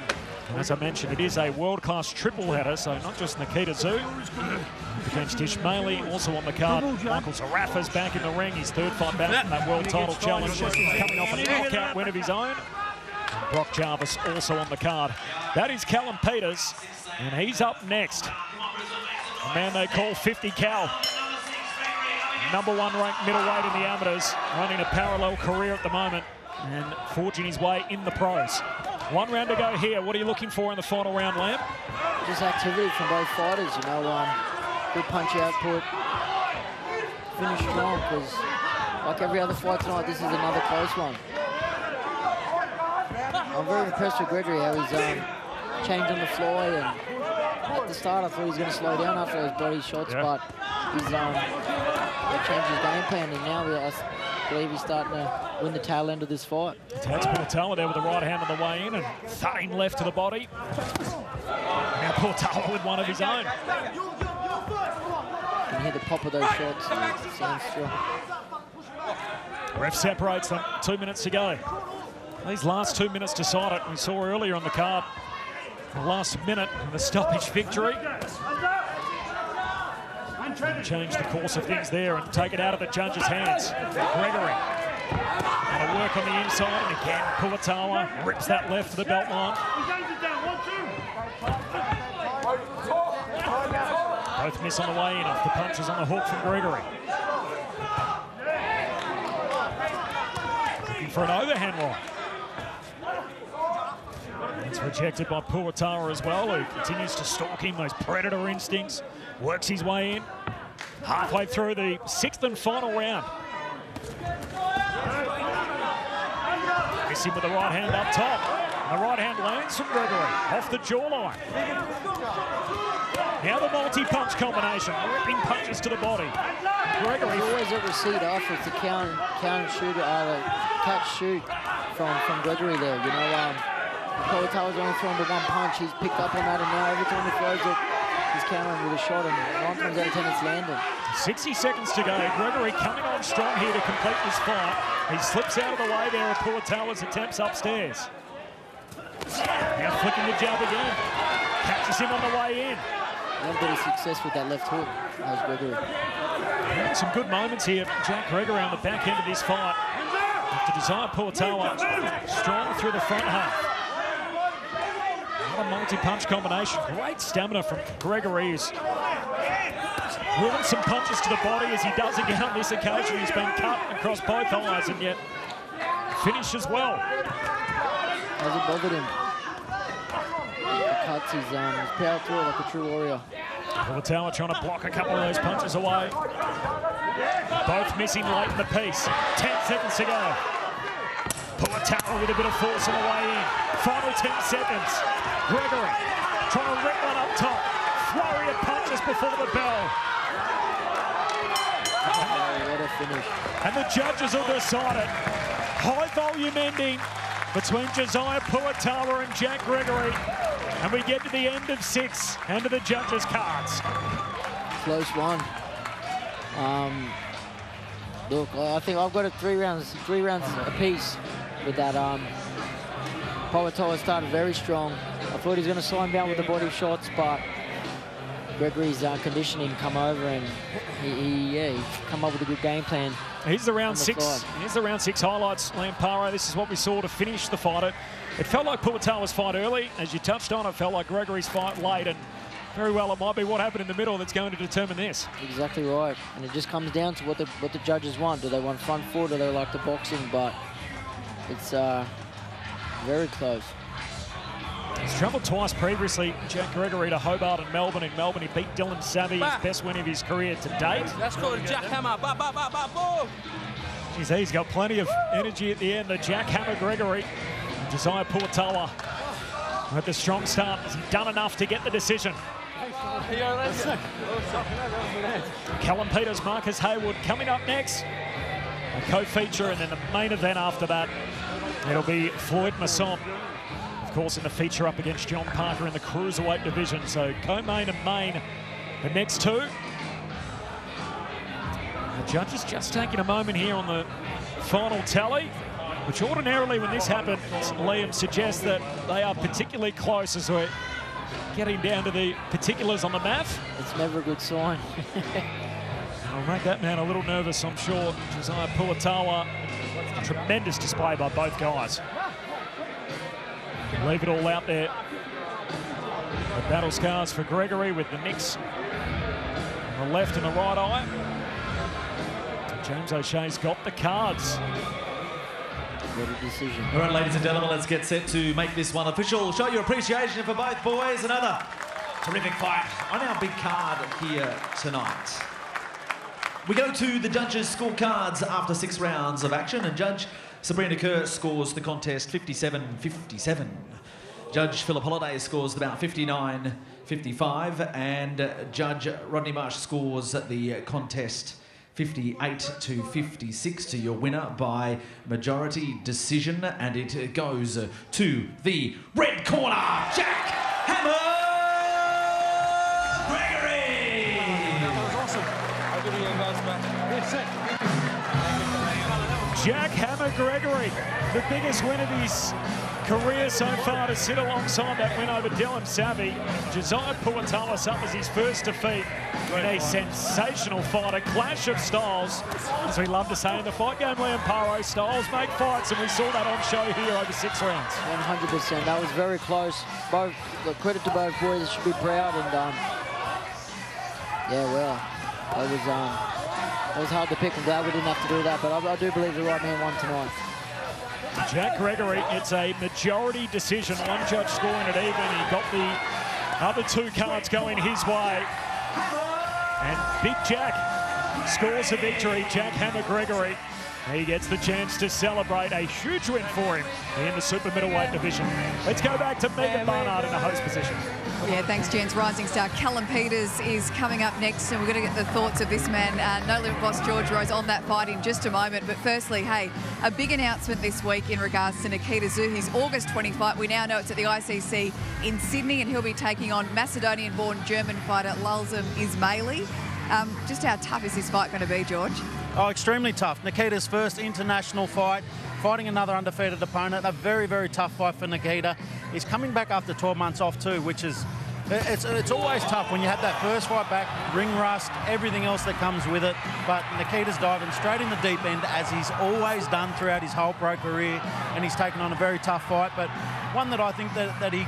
[SPEAKER 5] And as I mentioned, it is a world-class triple header, so not just Nikita Tszyu against Ishmaeli, also on the card. Michael Zarafa's back in the ring, his 3rd fight back from that world title challenge, coming off a knockout win of his own. And Brock Jarvis also on the card. That is Callum Peters, and he's up next. A man they call 50 Cal. #1 ranked middleweight in the amateurs, running a parallel career at the moment and forging his way in the pros. 1 round to go here. What are you looking for in the final round, Lamb?
[SPEAKER 2] Just activity from both fighters, you know, good punch output, finish strong, because like every other fight tonight, this is another close one. I'm very impressed with Gregory, how he's changed on the fly, and at the start I thought he was going to slow down after those body shots, but he's changed his game plan, and now I believe he's starting to win the tail end of this fight.
[SPEAKER 5] That's Puatala there with the right hand on the way in and thudding left to the body. Now Puatala with one of his own.
[SPEAKER 2] You can hear the pop of those shots, and it sounds strong.
[SPEAKER 5] Ref separates them, 2 minutes to go. These last 2 minutes decide it. We saw earlier on the card, the last minute of the stoppage victory. Change the course of things there and take it out of the judge's hands. Gregory. And a work on the inside, and again, Puatala rips that left to the belt line. Both miss on the way in off the punches on the hook from Gregory. Looking for an overhand right. It's rejected by Puatala as well, who continues to stalk him, those predator instincts, works his way in. Halfway through the 6th and final round. Miss him with the right hand up top. And the right hand lands from Gregory, off the jawline. Now the multi-punch combination, ripping punches to the body. Gregory
[SPEAKER 2] always at receipt after it's a count and shoot, catch shoot from Gregory there. You know, Puatala's only thrown to 1 punch. He's picked up on that, and now every time he throws it, he's countering with a shot, and 9 times out of 10 it's landing.
[SPEAKER 5] 60 seconds to go. Gregory coming on strong here to complete this fight. He slips out of the way there of Puatala's attempts upstairs. Now flicking the jab again. Catches him on the way in.
[SPEAKER 2] A bit of success with that left hook. That was Gregory.
[SPEAKER 5] Some good moments here. Jack Gregory on the back end of this fight. After Desire Puatala strong through the front half. What a multi-punch combination. Great stamina from Gregory, who's Ruined some punches to the body as he does again on this occasion. He's been cut across both eyes and yet finishes well.
[SPEAKER 2] Hasn't bothered him. He cuts his power through like a true warrior.
[SPEAKER 5] Puatawa trying to block a couple of those punches away. Both missing late in the piece. 10 seconds to go. Puatawa with a bit of force on the way in. Final 10 seconds. Gregory trying to rip one up top. Flurry of punches before the bell.
[SPEAKER 2] What a finish.
[SPEAKER 5] And the judges will decide it. High volume ending between Josiah Puatawa and Jack Gregory. And we get to the end of 6, end of the judges' cards.
[SPEAKER 2] Close one. Look, I think I've got it 3 rounds apiece with that. Puatawa started very strong. I thought he was going to slow him down with the body shots, but Gregory's conditioning come over and he come up with a good game plan.
[SPEAKER 5] Here's the round 6. Here's the round 6 highlights, Parro. This is what we saw to finish the fight. It felt like Puatawa's fight early, as you touched on. It felt like Gregory's fight late, and very well it might be what happened in the middle that's going to determine this.
[SPEAKER 2] Exactly right, and it just comes down to what the judges want. Do they want front foot, or do they like the boxing? But it's very close.
[SPEAKER 5] He's travelled twice previously, Jack Gregory, to Hobart and Melbourne. In Melbourne, he beat Dylan Savvy, his best win of his career to date.
[SPEAKER 12] That's called a jackhammer. Ba, ba, ba, ba, boom.
[SPEAKER 5] Geez, he's got plenty of energy at the end. The jackhammer Gregory. Josiah Puatawa at the strong start. Has he done enough to get the decision? Callum Peters, Marcus Heywood coming up next. A co-feature, and then the main event after that, it'll be Floyd Masson. Of course, in the feature up against John Parker in the Cruiserweight division. So co-main and main, the next two. The judges just taking a moment here on the final tally, which ordinarily when this happens, Liam suggests that they are particularly close as we're getting down to the particulars on the math.
[SPEAKER 2] It's never a good sign.
[SPEAKER 5] I'll make that man a little nervous, I'm sure. Josiah Puatawa, tremendous display by both guys. Leave it all out there. The battle scars for Gregory with the nicks on the left and the right eye. James O'Shea's got the cards.
[SPEAKER 2] What a decision.
[SPEAKER 4] All right, ladies and gentlemen, let's get set to make this one official. Show your appreciation for both boys. Another terrific fight on our big card here tonight. We go to the judges' scorecards after 6 rounds of action, and Judge Sabrina Kerr scores the contest 57-57. Judge Philip Holliday scores the bout 59-55, and Judge Rodney Marsh scores the contest 58-56 to your winner by majority decision, and it goes to the red corner, Jack Hammer Gregory.
[SPEAKER 12] That was awesome. I'll give you a guys, man. Good set.
[SPEAKER 5] Jack Hammer Gregory, the biggest win of his career so far, to sit alongside that win over Dylan Savvy. Josiah Puatawa suffers his first defeat in a sensational fight, a clash of styles. As we love to say in the fight game, Liam Parro, styles make fights, and we saw that on show here over 6 rounds.
[SPEAKER 2] 100%, that was very close. Both, credit to both boys, they should be proud, and yeah, well, it was hard to pick. I'm glad we didn't have to do that, but I do believe the right man won tonight.
[SPEAKER 5] Jack Gregory, it's a majority decision. One judge scoring it even. He got the other 2 cards going his way. And Big Jack scores a victory. Jack Hammer Gregory. He gets the chance to celebrate a huge win for him in the super middleweight division. Let's go back to Megan Barnard in the host position.
[SPEAKER 1] Yeah, thanks, gents. Rising star Callum Peters is coming up next, and we're going to get the thoughts of this man, No Limit boss George Rose, on that fight in just a moment. But firstly, hey, a big announcement this week in regards to Nikita Tszyu, his August 20 fight. We now know it's at the ICC in Sydney, and he'll be taking on Macedonian-born German fighter Lalzim Ismaili. Just how tough is this fight going to be, George?
[SPEAKER 11] Oh, extremely tough. Nikita's first international fight, fighting another undefeated opponent. A very, very tough fight for Nikita. He's coming back after 12 months off too, which is, it's always tough when you have that first fight back, ring rust, everything else that comes with it. But Nikita's diving straight in the deep end, as he's always done throughout his whole pro career, and he's taken on a very tough fight, but one that I think that he,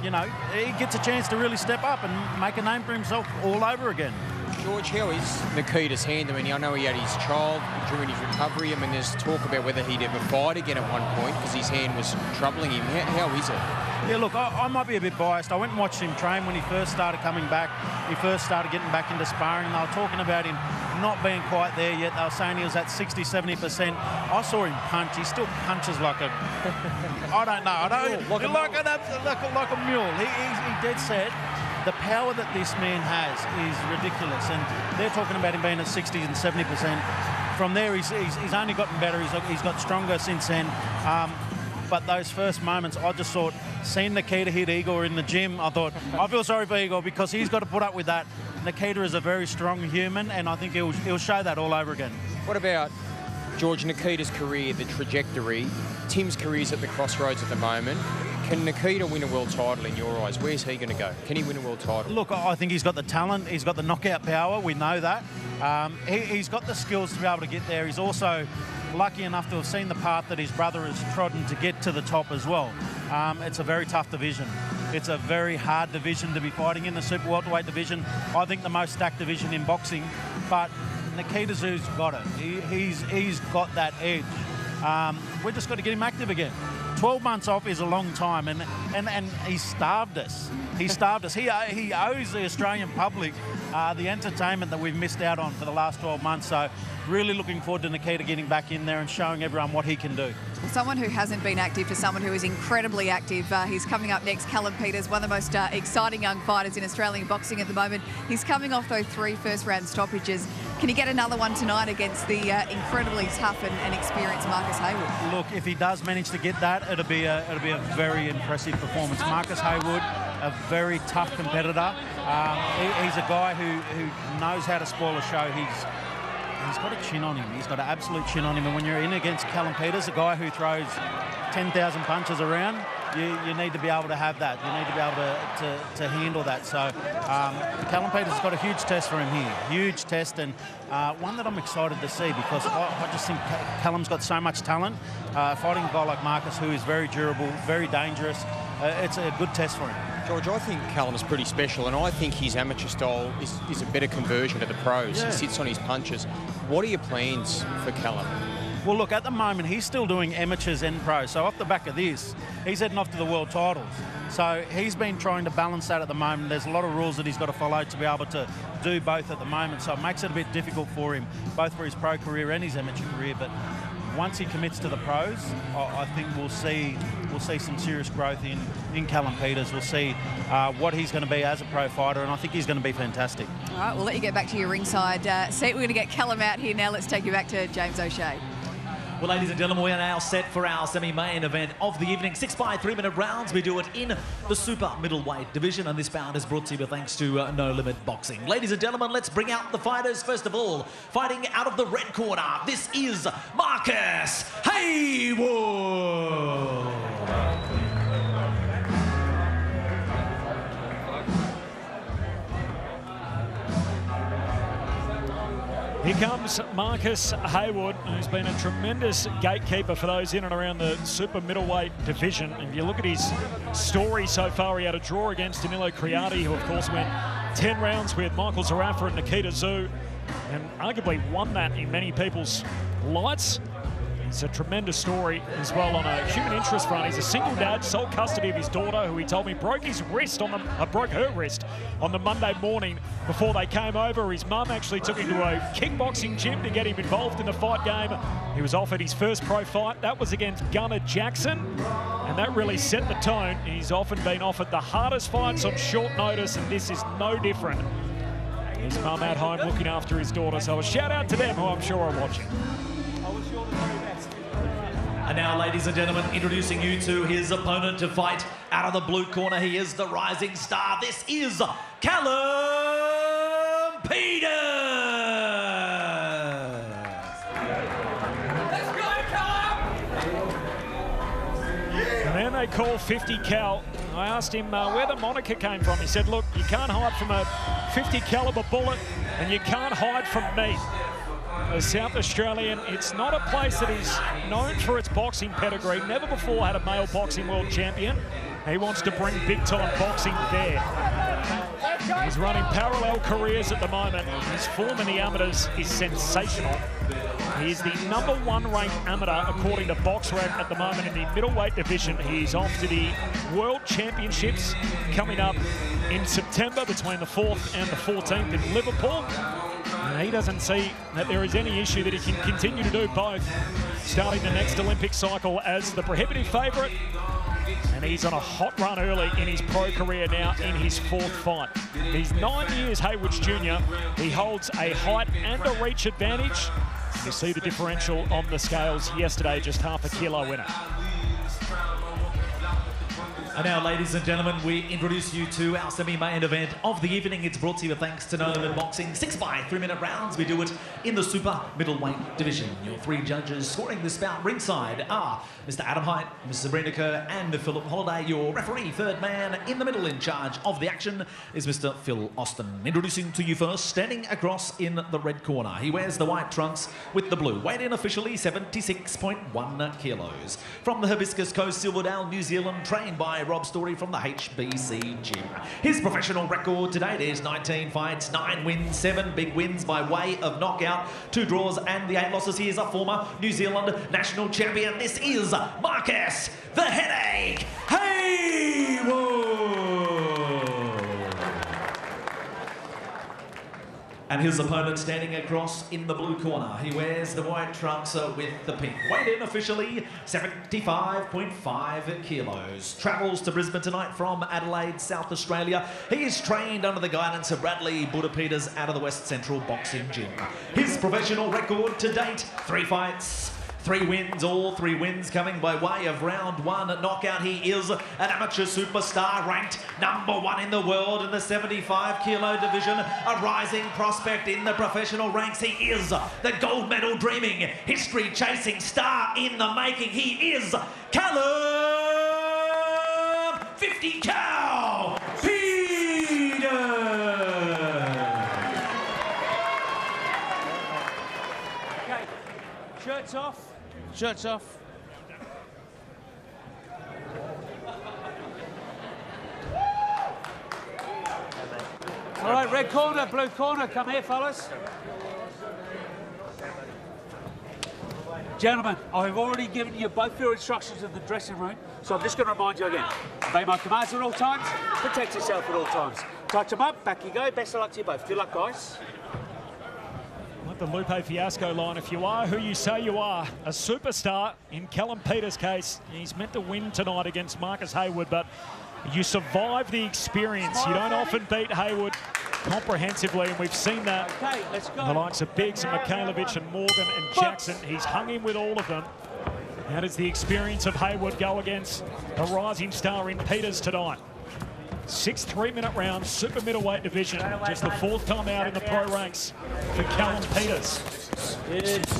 [SPEAKER 11] you know, he gets a chance to really step up and make a name for himself all over again.
[SPEAKER 3] George, how is Nikita's hand? I mean, I know he had his child during his recovery. I mean, there's talk about whether he'd ever fight again at one point because his hand was troubling him. How is it?
[SPEAKER 11] Yeah, look, I might be a bit biased. I went and watched him train when he first started coming back. He first started getting back into sparring, and they were talking about him not being quite there yet. They were saying he was at 60, 70%. I saw him punch. He still punches like a... I don't know. Like a mule. He dead set. The power that this man has is ridiculous, and they're talking about him being at 60 and 70%. From there, he's only gotten better. He's got stronger since then. But those first moments, I just thought, seeing Nikita hit Igor in the gym, I thought, I feel sorry for Igor because he's got to put up with that. Nikita is a very strong human, and I think he'll show that all over again.
[SPEAKER 3] What about George, Nikita's career, the trajectory? Tim's career's at the crossroads at the moment. Can Nikita win a world title in your eyes? Where's he going to go? Can he win a world title?
[SPEAKER 11] Look, I think he's got the talent. He's got the knockout power. We know that. He's got the skills to be able to get there. He's also lucky enough to have seen the path that his brother has trodden to get to the top as well. It's a very tough division. It's a very hard division to be fighting in, the super welterweight division. I think the most stacked division in boxing. But Nikita Tszyu got it. He's got that edge. We've just got to get him active again. 12 months off is a long time, and he starved us. He starved us. He owes the Australian public the entertainment that we've missed out on for the last 12 months. So really looking forward to Nikita getting back in there and showing everyone what he can do.
[SPEAKER 1] Someone who hasn't been active for someone who is incredibly active. He's coming up next, Callum Peters, one of the most exciting young fighters in Australian boxing at the moment. He's coming off those 3 first-round stoppages. Can he get another one tonight against the incredibly tough and experienced Marcus Heywood?
[SPEAKER 11] Look, if he does manage to get that, it'll be a very impressive performance. Marcus Heywood, a very tough competitor. He's a guy who knows how to spoil a show. He's got a chin on him. He's got an absolute chin on him. And when you're in against Callum Peters, a guy who throws 10,000 punches around, you need to be able to have that. You need to be able to handle that. So Callum Peters has got a huge test for him here. Huge test, and one that I'm excited to see because I just think Callum's got so much talent. Fighting a guy like Marcus, who is very durable, very dangerous, it's a good test for him.
[SPEAKER 3] George, I think Callum's pretty special, and I think his amateur style is a better conversion to the pros. Yeah. He sits on his punches. What are your plans for Callum?
[SPEAKER 11] Well, look, at the moment, he's still doing amateurs and pros. So off the back of this, he's heading off to the world titles. So he's been trying to balance that at the moment. There's a lot of rules that he's got to follow to be able to do both at the moment. So it makes it a bit difficult for him, both for his pro career and his amateur career. But once he commits to the pros, I think we'll see some serious growth in Callum Peters. We'll see what he's going to be as a pro fighter, and I think he's going to be fantastic.
[SPEAKER 1] All right, we'll let you get back to your ringside seat. We're going to get Callum out here now. Let's take you back to James O'Shea.
[SPEAKER 4] Well, ladies and gentlemen, we are now set for our semi-main event of the evening. 6 by 3-minute rounds. We do it in the super middleweight division, and this bout is brought to you thanks to No Limit Boxing. Ladies and gentlemen, let's bring out the fighters. First of all, fighting out of the red corner, this is Marcus Heywood.
[SPEAKER 5] Here comes Marcus Heywood, who's been a tremendous gatekeeper for those in and around the super middleweight division. If you look at his story so far, he had a draw against Danilo Criati, who of course went 10 rounds with Michael Zarafa and Nikita Tszyu, and arguably won that in many people's lights. It's a tremendous story as well on a human interest front. He's a single dad, sole custody of his daughter, who he told me broke her wrist on the Monday morning before they came over. His mum actually took him to a kickboxing gym to get him involved in the fight game. He was offered his first pro fight. That was against Gunnar Jackson, and that really set the tone. He's often been offered the hardest fights on short notice, and this is no different. His mum at home looking after his daughter, so a shout out to them, who I'm sure are watching.
[SPEAKER 4] And now, ladies and gentlemen, introducing you to his opponent to fight out of the blue corner. He is the rising star. This is Callum Peters.
[SPEAKER 12] Let's go, Callum!
[SPEAKER 5] The man they call 50 Cal. I asked him where the moniker came from. He said, look, you can't hide from a 50 caliber bullet, and you can't hide from me. A South Australian, it's not a place that is known for its boxing pedigree. Never before had a male boxing world champion. He wants to bring big-time boxing there. He's running parallel careers at the moment. His form in the amateurs is sensational. He is the #1 ranked amateur according to BoxRec at the moment in the middleweight division. He's off to the World Championships coming up in September between the 4th and the 14th in Liverpool. And he doesn't see that there is any issue that he can continue to do both, starting the next Olympic cycle as the prohibitive favourite. And he's on a hot run early in his pro career now in his 4th fight. He's 9 years Haywood's junior. He holds a height and a reach advantage. You see the differential on the scales yesterday, just half a kilo winner.
[SPEAKER 4] And now, ladies and gentlemen, we introduce you to our semi-main event of the evening. It's brought to you thanks to Nolan Boxing. 6 by 3-minute rounds. We do it in the super middleweight division. Your 3 judges scoring this bout ringside are Mr. Adam Height, Ms. Sabrina Kerr, and Philip Holliday. Your referee, third man in the middle in charge of the action is Mr. Phil Austin. Introducing to you first, standing across in the red corner. He wears the white trunks with the blue. Weighed in officially 76.1 kilos. From the Hibiscus Coast, Silverdale, New Zealand, trained by Rob Story from the HBC gym. His professional record to date is 19 fights, 9 wins, 7 big wins by way of knockout, 2 draws and the 8 losses. He is a former New Zealand national champion. This is Marcus the Headache Heywood. And his opponent standing across in the blue corner. He wears the white trunks with the pink. Weighed in officially 75.5 kilos. Travels to Brisbane tonight from Adelaide, South Australia. He is trained under the guidance of Bradley Peters out of the West Central Boxing Gym. His professional record to date, 3 fights, 3 wins, all 3 wins coming by way of round 1 knockout. He is an amateur superstar, ranked #1 in the world in the 75 kilo division, a rising prospect in the professional ranks. He is the gold medal dreaming, history chasing star in the making. He is Callum 50 Cal Peters.
[SPEAKER 6] Okay, shirts off. Shirts off. All right, red corner, blue corner, come here, fellas. Gentlemen, I've already given you both your instructions in the dressing room, so I'm just going to remind you again. Obey my commands at all times, protect yourself at all times. Touch them up, back you go. Best of luck to you both. Good luck, guys.
[SPEAKER 5] Like the Lupe Fiasco line, if you are who you say you are, a superstar in Callum Peters' case, he's meant to win tonight against Marcus Heywood, but you survive the experience. You don't often beat Heywood comprehensively, and we've seen that.
[SPEAKER 6] Okay, let's go.
[SPEAKER 5] The likes of Biggs and Mikhailovich and Morgan and Jackson. He's hung in with all of them. How does the experience of Heywood go against a rising star in Peters tonight? 6 3-minute rounds, super middleweight division. Just the 4th time out in the pro ranks for Callum Peters.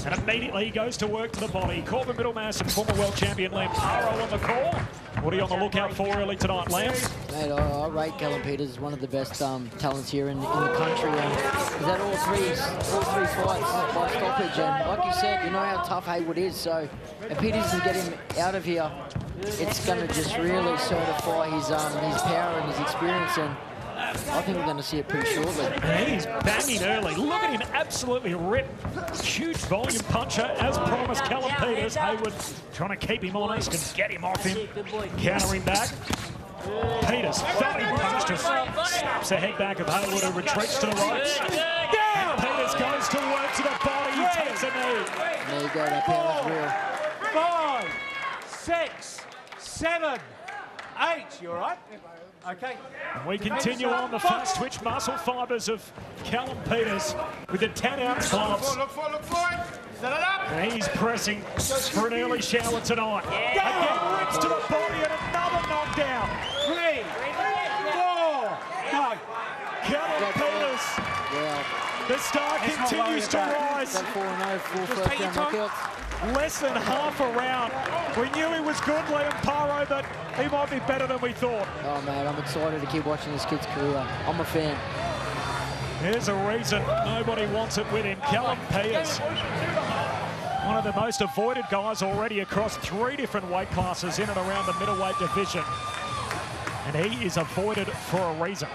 [SPEAKER 5] And immediately he goes to work to the body. Corbin Middlemass and former world champion Liam Parro on the call. What are you on the lookout for early tonight, Liam?
[SPEAKER 2] Mate, I rate Callum Peters, one of the best talents here in the country. And he's had all three fights by stoppage. And like you said, you know how tough Heywood is. So if Peters can get him out of here, it's going to just really certify his power and his experience, and I think we're going to see it pretty shortly.
[SPEAKER 5] And he's banging early. Look at him absolutely rip. Huge volume puncher, as promised. Callum Peters. Heywood trying to keep him honest and get him off him. Countering back. Peters, thudding punch, just snaps the head back of Heywood, who retreats to the ropes. And Peters goes to work to the body. He takes a knee.
[SPEAKER 2] There you go, that power's real.
[SPEAKER 6] 5, 6, 7, 8. You all right? Okay.
[SPEAKER 5] And we continue on the fast twitch muscle fibres of Callum Peters with the 10-ounce gloves.
[SPEAKER 8] Look for it. Set it up.
[SPEAKER 5] And he's pressing for an early shower tonight. Again, rips to the body and another knockdown.
[SPEAKER 6] 3, 4. No.
[SPEAKER 5] Callum Peters.
[SPEAKER 2] Yeah.
[SPEAKER 5] The star continues to rise.
[SPEAKER 2] That 4-0, 4 first-round knockouts.
[SPEAKER 5] Less than half a round. We knew he was good, Liam Parro, but he might be better than we thought.
[SPEAKER 2] Oh, mate, I'm excited to keep watching this kid's career. I'm a fan.
[SPEAKER 5] There's a reason nobody wants it with him. Callum Peters, one of the most avoided guys already across 3 different weight classes in and around the middleweight division. And he is avoided for a reason.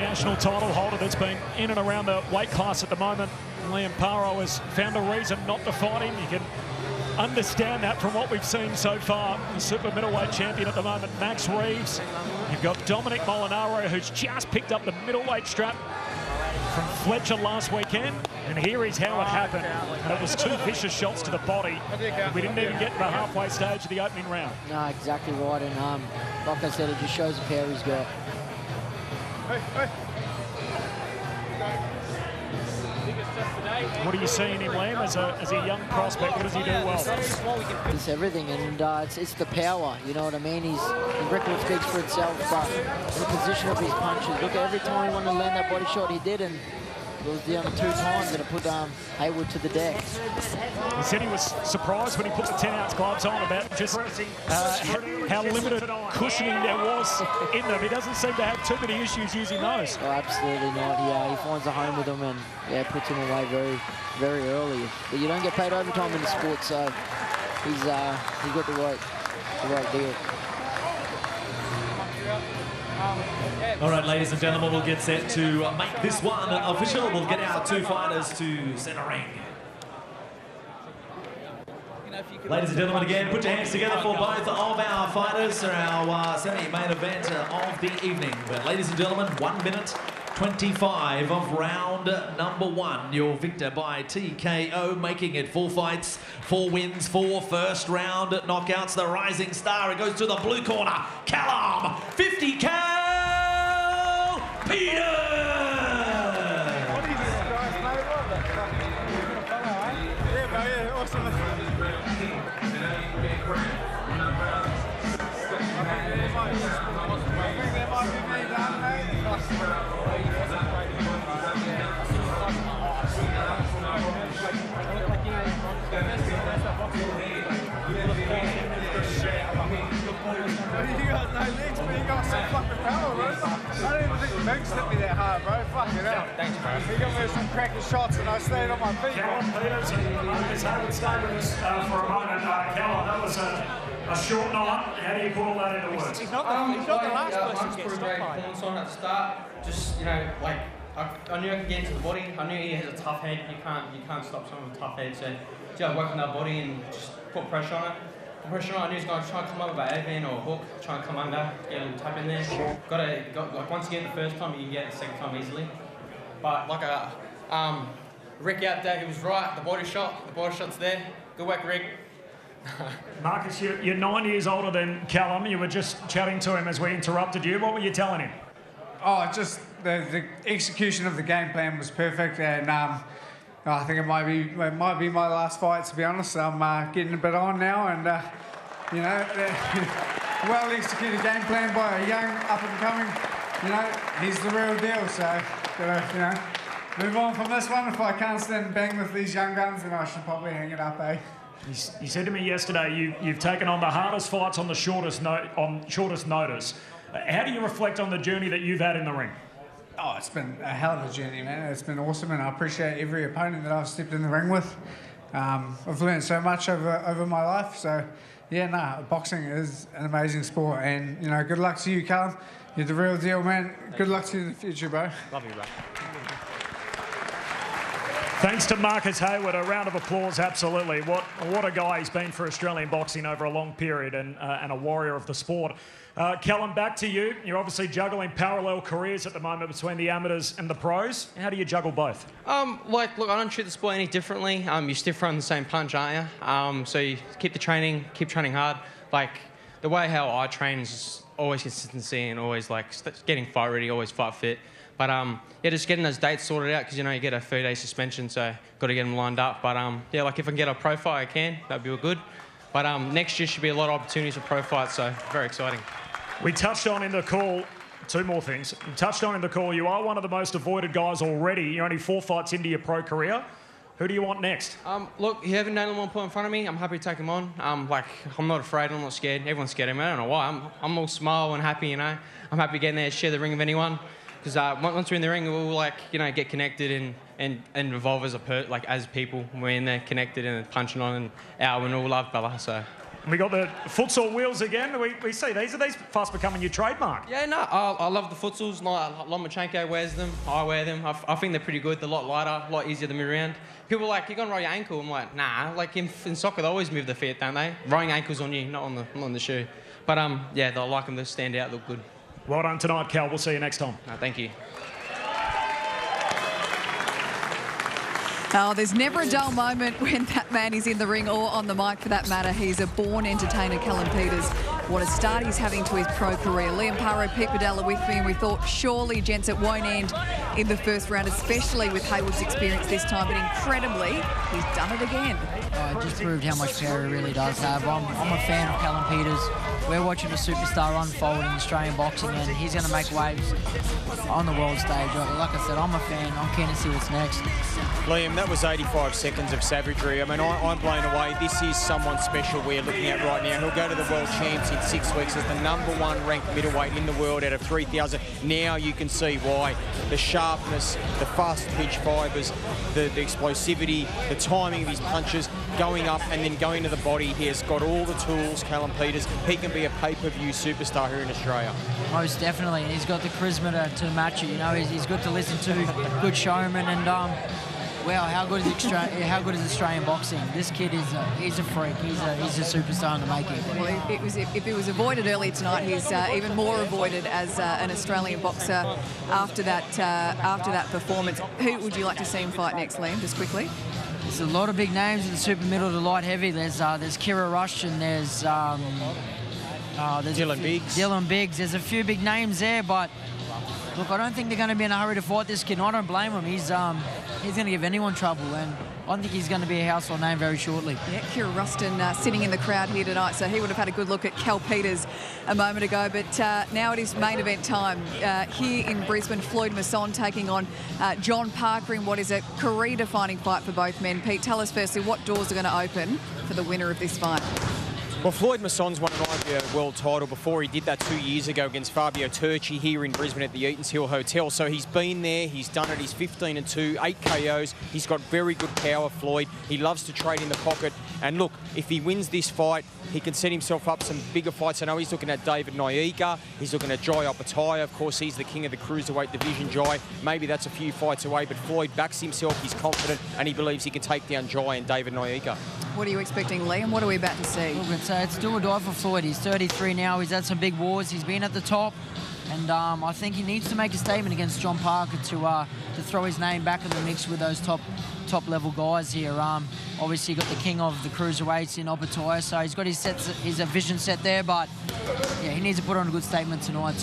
[SPEAKER 5] national title holder that's been in and around the weight class at the moment. Liam Parro has found a reason not to fight him. You can understand that from what we've seen so far. The super middleweight champion at the moment, Max Reeves. You've got Dominic Molinaro, who's just picked up the middleweight strap from Fletcher last weekend. And here is how it happened. And it was 2 vicious shots to the body. We didn't even get to the halfway stage of the opening round.
[SPEAKER 2] No, exactly right. And like I said, it just shows the power he's got.
[SPEAKER 5] What are you seeing in Liam as a young prospect? What does he do well?
[SPEAKER 2] It's everything, and it's the power, you know what I mean? His record speaks for itself, but the position of his punches. Look, every time he wanted to land that body shot, he did, and it was the only 2 times that it put Haywood to the deck.
[SPEAKER 5] He said he was surprised when he put the 10-ounce gloves on about just how limited cushioning there was in them. He doesn't seem to have too many issues using those.
[SPEAKER 2] Oh, absolutely not. He finds a home with them and puts him away very, very early. But you don't get paid overtime in the sport, so he's got the right deal.
[SPEAKER 4] All right, ladies and gentlemen, we'll get set to make this one official. We'll get our 2 fighters to centre ring. Ladies and gentlemen, again, put your hands together for both of our fighters for our semi-main event of the evening. But ladies and gentlemen, 1 minute 25 of round number 1. Your victor by TKO, making it 4 fights, 4 wins, 4 first round knockouts. The rising star, it goes to the blue corner, Callum 50 Peters!
[SPEAKER 15] You got no legs, but you got some fucking power, bro. I don't even think the legs hit me that hard, bro. Fucking hell. Thanks, bro. You got me some cracking shots and I stayed on my feet.
[SPEAKER 5] Callum Peters and Marcus Heywood statements for a moment. Callum, that was a short night. How do you put all that into words?
[SPEAKER 9] He's not the last person to get
[SPEAKER 13] stopped by. Performance on at the start. Just, you know, like, I knew I could get into the body. I knew he has a tough head. You can't stop someone with a tough head. So just work on that body and just put pressure on it. I knew he was going to try and come over by Aken or hook, try and come under, get a little tap in there. Like once you get it the first time, you can get it the second time easily. But like Rick out there, he was right. The body shot's there. Good work, Rick.
[SPEAKER 5] Marcus, you're 9 years older than Callum. You were just chatting to him as we interrupted you. What were you telling him?
[SPEAKER 15] Oh, just the execution of the game plan was perfect, and I think it might be my last fight, to be honest. I'm getting a bit on now, and you know, well executed game plan by a young up and coming. You know, he's the real deal. So gotta move on from this one. If I can't stand and bang with these young guns, then I should probably hang it up, eh?
[SPEAKER 5] He said to me yesterday, you've taken on the hardest fights on the shortest notice. How do you reflect on the journey that you've had in the ring?
[SPEAKER 15] Oh, it's been a hell of a journey, man. It's been awesome, and I appreciate every opponent that I've stepped in the ring with. I've learned so much over my life. So, yeah, boxing is an amazing sport, and you know, good luck to you, Callum. You're the real deal, man. Good luck to you in the future, bro.
[SPEAKER 13] Love you, bro.
[SPEAKER 5] Thanks to Marcus Heywood. A round of applause, absolutely. What a guy he's been for Australian boxing over a long period, and a warrior of the sport. Callum, back to you. You're obviously juggling parallel careers at the moment between the amateurs and the pros. How do you juggle both?
[SPEAKER 13] Look, I don't treat the sport any differently. You still run the same punch, aren't you? So you keep training hard. Like, the way how I train is always consistency and always, like, getting fight ready, always fight fit. But, yeah, just getting those dates sorted out, because, you know, you get a 3-day suspension, so got to get them lined up. But, yeah, like, if I can get a pro fight, I can. That'd be good. But next year should be a lot of opportunities for pro fights, so very exciting.
[SPEAKER 5] We touched on in the call, 2 more things. We touched on in the call, you are one of the most avoided guys already. You're only 4 fights into your pro career. Who do you want next?
[SPEAKER 13] Look, you haven't nailed one point in front of me. I'm happy to take him on. Like, I'm not afraid. I'm not scared. Everyone's scared of me. I don't know why. I'm all smile and happy, you know. I'm happy getting there, share the ring of anyone. Because once we're in the ring, we'll, like, you know, get connected and evolve as people. We're in there connected and punching on and out. We're all love, fella. So
[SPEAKER 5] And we got the futsal wheels again. We see these. Are these fast becoming your trademark?
[SPEAKER 13] Yeah, no, I love the futsals. Lomachenko wears them. I wear them. I think they're pretty good. They're a lot lighter, a lot easier to move around. People are like, you're going to roll your ankle. I'm like, nah. Like in soccer, they always move their feet, don't they? Rolling ankles on you, not on the shoe. But yeah, I like them to stand out, look good.
[SPEAKER 5] Well done tonight, Cal. We'll see you next time.
[SPEAKER 13] Thank you.
[SPEAKER 1] Oh, there's never a dull moment when that man is in the ring or on the mic for that matter. He's a born entertainer, Callum Peters. What a start he's having to his pro career. Liam Parro, Pete Padella with me, and we thought surely, gents, it won't end in the first round, especially with Heywood's experience this time, but incredibly, he's done it again.
[SPEAKER 2] It just proved how much power he really does have. I'm a fan of Callum Peters. We're watching a superstar unfold in Australian boxing, and he's going to make waves on the world stage. Like I said, I'm a fan. I'm keen to see what's next.
[SPEAKER 3] Liam, that was 85 seconds of savagery. I mean, I'm blown away. This is someone special we're looking at right now. He'll go to the World Champs in 6 weeks as the #1 ranked middleweight in the world out of 3,000. Now you can see why. The sharpness, the fast pitch fibres, the explosivity, the timing of his punches, going up and then going to the body. He has got all the tools, Callum Peters. He can be a pay-per-view superstar here in Australia.
[SPEAKER 2] Most definitely, and he's got the charisma to match it. You know, he's good to listen to, good showman, and wow, how good is Australian boxing? This kid he's a freak. He's a superstar in the making.
[SPEAKER 1] Well, if it was avoided earlier tonight, he's even more avoided as an Australian boxer after that performance. Who would you like to see him fight next, Liam? Just quickly.
[SPEAKER 2] There's a lot of big names in the super middle to light heavy. There's Kira Rush and there's
[SPEAKER 3] Dylan Biggs.
[SPEAKER 2] Dylan Biggs. There's a few big names there, but look, I don't think they're going to be in a hurry to fight this kid. And I don't blame him. He's going to give anyone trouble, and I think he's going to be a household name very shortly.
[SPEAKER 1] Yeah, Kira Rustin sitting in the crowd here tonight, so he would have had a good look at Cal Peters a moment ago. But now it is main event time. Here in Brisbane, Floyd Masson taking on John Parker in what is a career-defining fight for both men. Pete, tell us firstly what doors are going to open for the winner of this fight.
[SPEAKER 3] Well, Floyd Masson's won an IBO world title before. He did that 2 years ago against Fabio Turchi here in Brisbane at the Eatons Hill Hotel. So he's been there, he's done it, he's 15-2, 8 KOs. He's got very good power, Floyd. He loves to trade in the pocket. And look, if he wins this fight, he can set himself up some bigger fights. I know he's looking at David Nyika. He's looking at Jai Opetaia. Of course, he's the king of the Cruiserweight division, Jai. Maybe that's a few fights away, but Floyd backs himself. He's confident, and he believes he can take down Jai and David Nyika.
[SPEAKER 1] What are you expecting, Liam? What are we about to see?
[SPEAKER 2] Look, it's do or die for Floyd. He's 33 now. He's had some big wars. He's been at the top. And I think he needs to make a statement against John Parker to throw his name back in the mix with those top level guys here. Obviously, got the king of the cruiserweights in Opetaia, so he's got his vision set there. But yeah, he needs to put on a good statement tonight.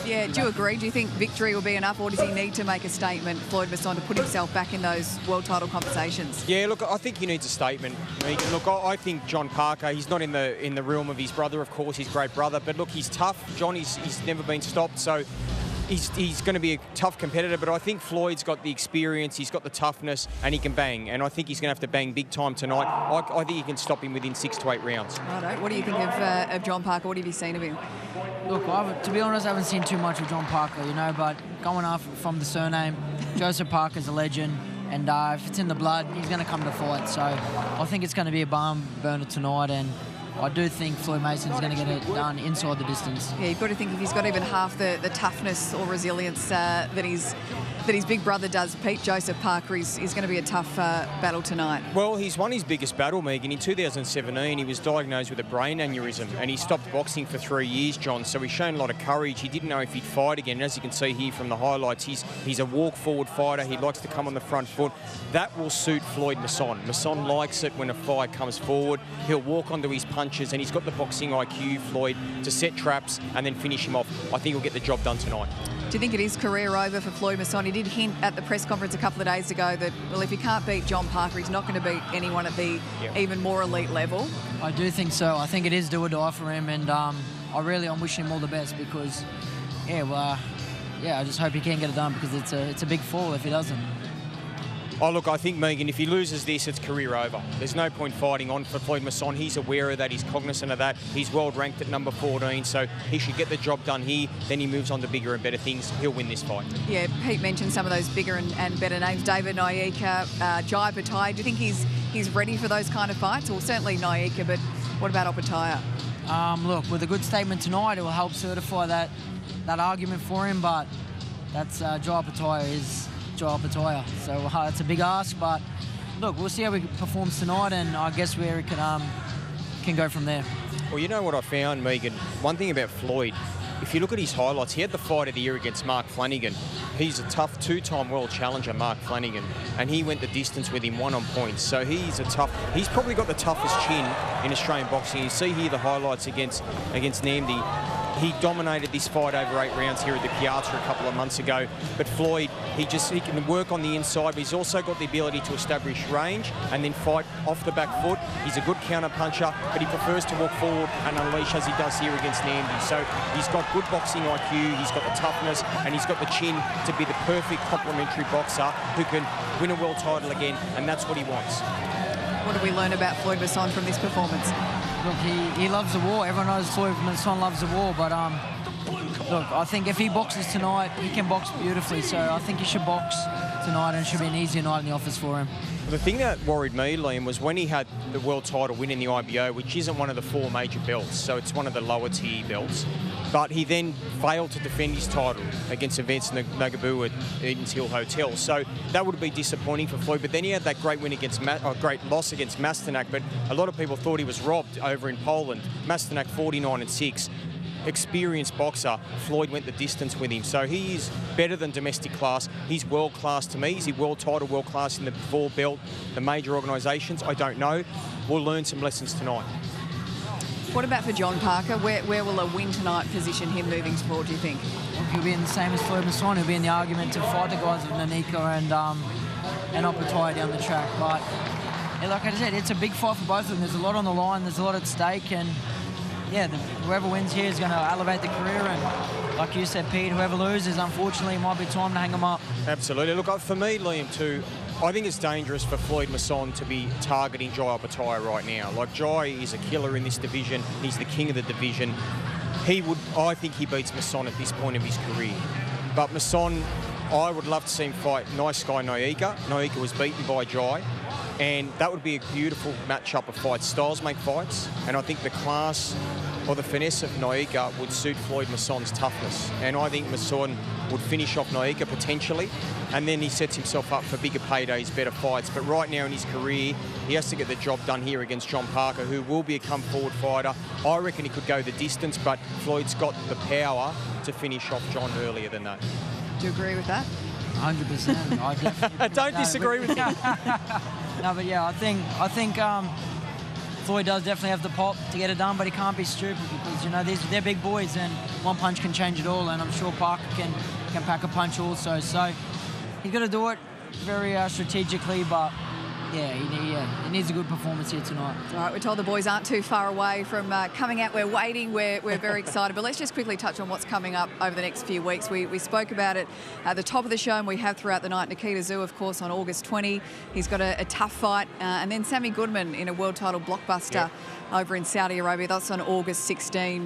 [SPEAKER 1] Yeah, do you agree? Do you think victory will be enough, or does he need to make a statement, Floyd Masson, to put himself back in those world title conversations?
[SPEAKER 3] Yeah, look, I think he needs a statement, Megan. Look, I think John Parker, he's not in the realm of his brother, of course, his great brother, but look, he's tough. John, he's never been stopped, so he's going to be a tough competitor, but I think Floyd's got the experience, he's got the toughness, and he can bang. And I think he's going to have to bang big time tonight. I think he can stop him within 6 to 8 rounds.
[SPEAKER 1] Righto. What do you think of John Parker? What have you seen of him?
[SPEAKER 2] Look, to be honest, I haven't seen too much of John Parker, you know, but going off from the surname, Joseph Parker's a legend. And if it's in the blood, he's going to come to fight. So I think it's going to be a barn burner tonight. And I do think Floyd Mason's going to get it done inside the distance.
[SPEAKER 1] Yeah, you've got to think if he's got even half the toughness or resilience that his big brother does, Pete, Joseph Parker, is going to be a tough battle tonight.
[SPEAKER 3] Well, he's won his biggest battle, Megan. In 2017, he was diagnosed with a brain aneurysm and he stopped boxing for 3 years, John. So he's shown a lot of courage. He didn't know if he'd fight again. And as you can see here from the highlights, he's a walk-forward fighter. He likes to come on the front foot. That will suit Floyd Masson. Masson likes it when a fight comes forward. He'll walk onto his punches, and he's got the boxing IQ, Floyd, to set traps and then finish him off. I think he'll get the job done tonight.
[SPEAKER 1] Do you think it is career over for Floyd Masson? He did hint at the press conference a couple of days ago that, well, if he can't beat John Parker, he's not going to beat anyone at the even more elite level.
[SPEAKER 2] I do think so. I think it is do or die for him, and I'm wishing him all the best because, I just hope he can get it done because it's a big fall if he doesn't.
[SPEAKER 3] Oh, look, I think, Megan, if he loses this, it's career over. There's no point fighting on for Floyd Masson. He's aware of that. He's cognizant of that. He's world ranked at number 14, so he should get the job done here. Then he moves on to bigger and better things. He'll win this fight.
[SPEAKER 1] Yeah, Pete mentioned some of those bigger and better names. David Nyika, Jai Opetaia. Do you think he's ready for those kind of fights? Well, certainly Nyika, but What about Opataya?
[SPEAKER 2] Look, with a good statement tonight, it will help certify that argument for him, but that's Joe Opataya is Joe Opataya. So it's a big ask, but look, we'll see how he performs tonight, and I guess where he can go from there.
[SPEAKER 3] Well, you know what I found, Megan? One thing about Floyd, if you look at his highlights, he had the fight of the year against Mark Flanagan. He's a tough two-time world challenger, Mark Flanagan, and he went the distance with him, 1 on points. So he's probably got the toughest chin in Australian boxing. You see here the highlights against Namdi. He dominated this fight over 8 rounds here at the Piazza a couple of months ago. But Floyd, he can work on the inside, but he's also got the ability to establish range and then fight off the back foot. He's a good counter puncher, but he prefers to walk forward and unleash as he does here against Namdi. So he's got good boxing IQ, he's got the toughness, and he's got the chin to be the perfect complementary boxer who can win a world title again, and that's what he wants.
[SPEAKER 1] What do we learn about Floyd Masson from this performance?
[SPEAKER 2] Look, he loves the war. Everyone knows Floyd Masson loves the war, but look, I think if he boxes tonight, he can box beautifully. So I think he should box tonight, and it should be an easier night in the office for him.
[SPEAKER 3] The thing that worried me, Liam, was when he had the world title win in the IBO, which isn't one of the 4 major belts, so it's one of the lower tier belts. But he then failed to defend his title against Vincent Nagabu at Eden's Hill Hotel. So that would be disappointing for Floyd. But then he had that great win against great loss against Masternak. But a lot of people thought he was robbed over in Poland. Masternak 49-6. Experienced boxer. Floyd went the distance with him. So he is better than domestic class. He's world class to me. Is he world title, world class in the 4 belt, the major organisations? I don't know. We'll learn some lessons tonight.
[SPEAKER 1] What about for John Parker? Where will a win tonight position him moving forward, do you think?
[SPEAKER 2] Look, he'll be in the same as Floyd Masson. He'll be in the argument to fight the guys of Nanika and Opataya down the track. But yeah, like I said, it's a big fight for both of them. There's a lot on the line. There's a lot at stake. And yeah, whoever wins here is going to elevate the career. And like you said, Pete, whoever loses, unfortunately, it might be time to hang them up.
[SPEAKER 3] Absolutely. Look, for me, Liam, too, I think it's dangerous for Floyd Masson to be targeting Jai Opataya right now. Like, Jai is a killer in this division. He's the king of the division. I think he beats Masson at this point of his career. But Masson, I would love to see him fight nice guy Noika. Noika was beaten by Jai. And that would be a beautiful matchup of fights. Styles make fights. And I think the class or the finesse of Noika would suit Floyd Masson's toughness. And I think Masson would finish off Noika potentially. And then he sets himself up for bigger paydays, better fights. But right now in his career, he has to get the job done here against John Parker, who will be a come-forward fighter. I reckon he could go the distance, but Floyd's got the power to finish off John earlier than that.
[SPEAKER 1] Do you agree with that?
[SPEAKER 2] 100%. I definitely
[SPEAKER 3] don't disagree with you.
[SPEAKER 2] No, but yeah, I think Floyd does definitely have the pop to get it done, but he can't be stupid because, you know, they're big boys and one punch can change it all, and I'm sure Parker can pack a punch also. So he's got to do it very strategically, but yeah, he needs a good performance here tonight.
[SPEAKER 1] All right, we're told the boys aren't too far away from coming out. We're waiting. We're very excited. But let's just quickly touch on what's coming up over the next few weeks. We spoke about it at the top of the show, and we have throughout the night. Nikita Tszyu, of course, on August 20. He's got a tough fight. And then Sammy Goodman in a world title blockbuster over in Saudi Arabia. That's on August 16.